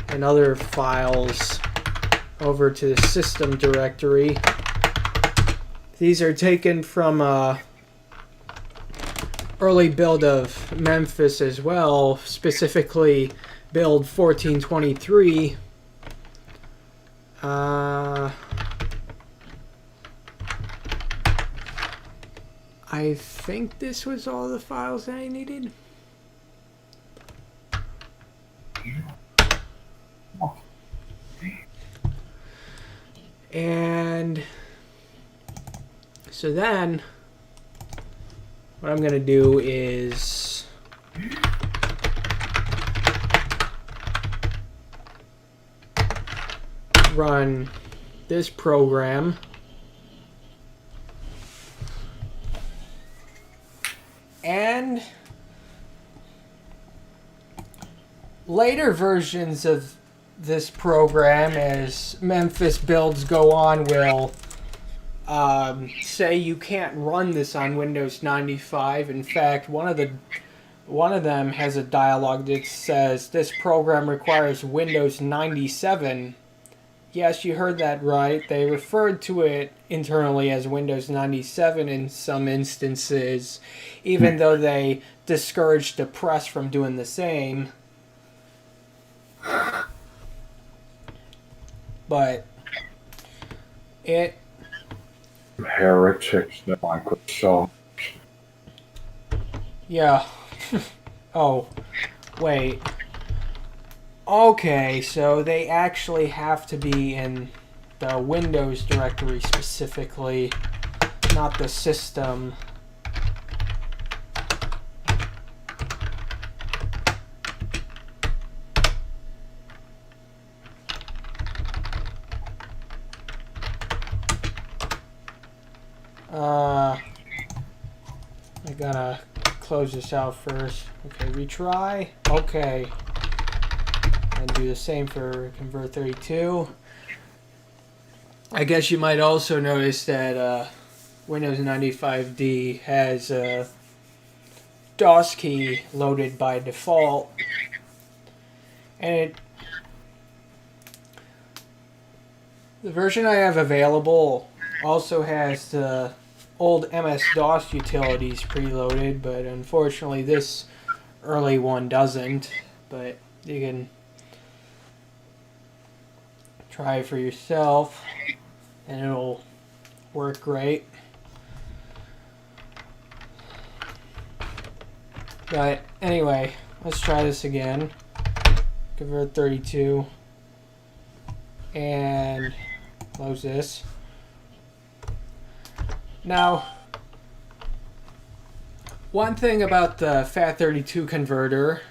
Speaker 1: and other files over to the system directory. These are taken from early build of Memphis as well, specifically build 1423. I think this was all the files that I needed. And so then what I'm going to do is run this program. And later versions of this program, as Memphis builds go on, will say you can't run this on Windows 95. In fact, one of them has a dialog that says this program requires Windows 97. Yes, you heard that right. They referred to it internally as Windows 97 in some instances, even though they discouraged the press from doing the same. But it...
Speaker 2: Heretics, the Microsoft.
Speaker 1: Yeah. Oh, wait. Okay, so they actually have to be in the Windows directory specifically, not the system. I gotta close this out first. Okay, retry. Okay. And do the same for Convert 32. I guess you might also notice that Windows 95D has a DOS key loaded by default. And the version I have available also has the old MS-DOS utilities preloaded, but unfortunately this early one doesn't. But you can try it for yourself, and it'll work great. But anyway, let's try this again. Convert 32 and close this. Now, one thing about the FAT32 converter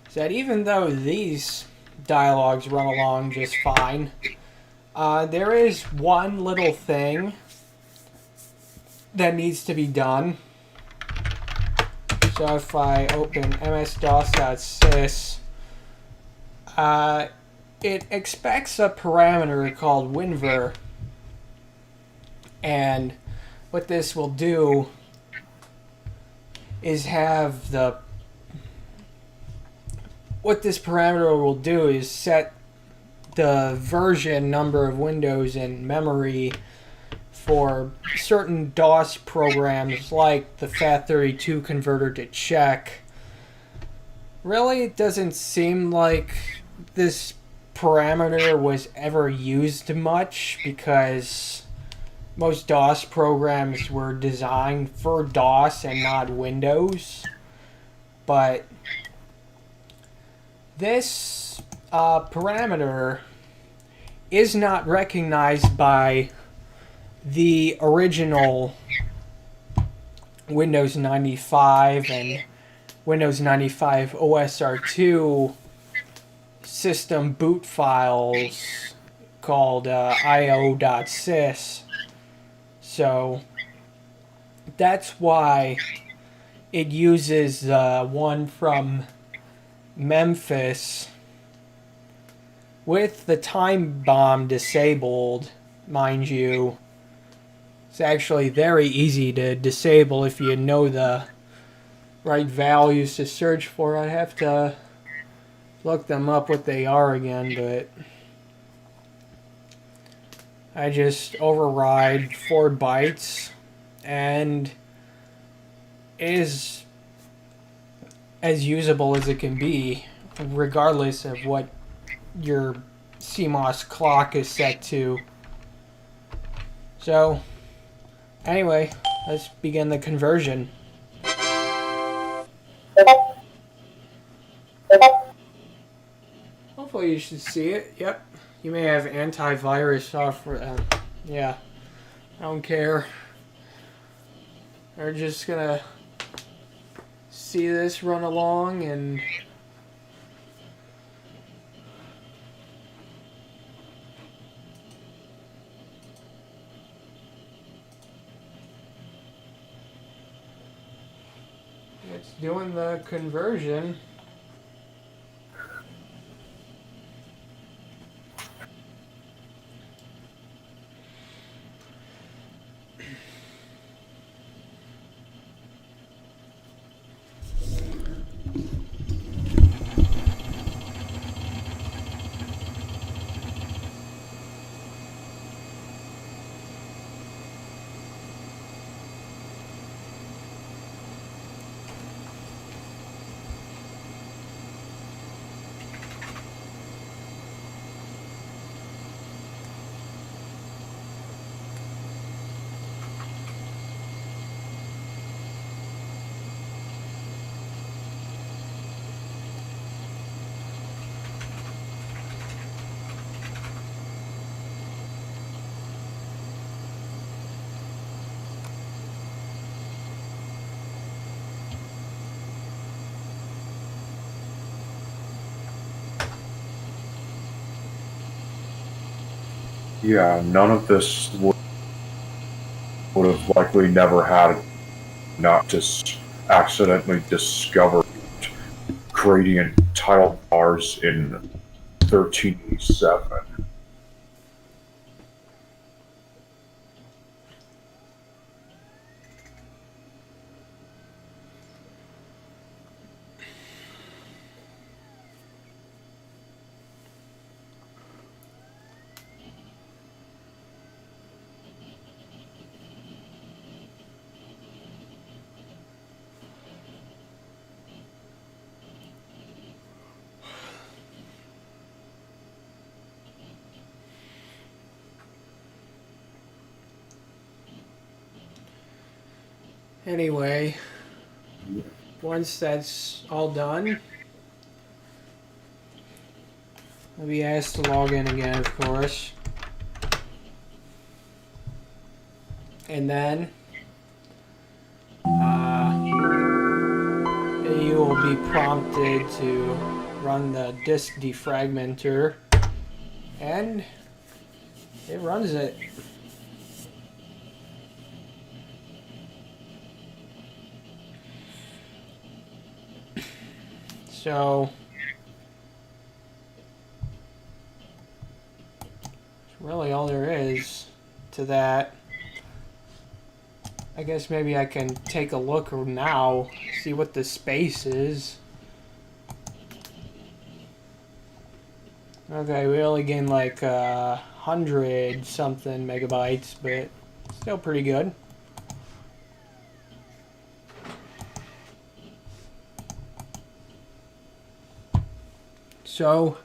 Speaker 1: is that even though these dialogues run along just fine, there is one little thing that needs to be done. So if I open ms-dos.sys, it expects a parameter called winver, and what this will do is have the what this parameter will do is set the version number of windows in memory for certain DOS programs like the FAT32 converter to check. Really, it doesn't seem like this parameter was ever used much because most DOS programs were designed for DOS and not Windows. But this parameter is not recognized by the original Windows 95 and Windows 95 OSR2 system boot files called io.sys. So that's why it uses the one from Memphis with the time bomb disabled, mind you. It's actually very easy to disable if you know the right values to search for. I have to look them up what they are again, but I just override 4 bytes and it is as usable as it can be, regardless of what your CMOS clock is set to. So anyway, let's begin the conversion. Hopefully you should see it. Yep. You may have antivirus software. Yeah. I don't care. We're just gonna see this run along and it's doing the conversion.
Speaker 2: Yeah, none of this would have likely never had not just accidentally discovered gradient title bars in 1387.
Speaker 1: Anyway, once that's all done, I'll be asked to log in again, of course. And then you will be prompted to run the disk defragmenter, and it runs it. So that's really all there is to that. I guess maybe I can take a look now, see what the space is. Okay, we only gained like 100 something megabytes, but still pretty good. So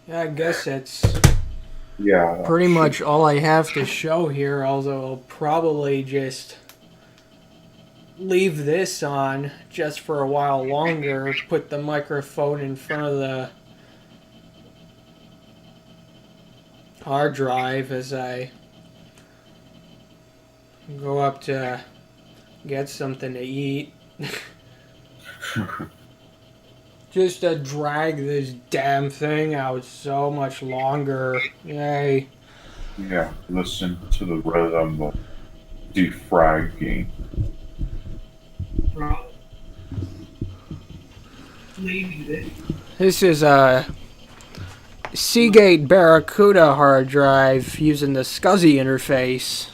Speaker 1: yeah, I guess it's pretty much all I have to show here, although I'll probably just leave this on just for a while longer, put the microphone in front of the hard drive as I go up to get something to eat. Just to drag this damn thing out so much longer. Yay.
Speaker 2: Yeah, listen to the rhythm of defragging.
Speaker 1: This is a Seagate Barracuda hard drive using the SCSI interface.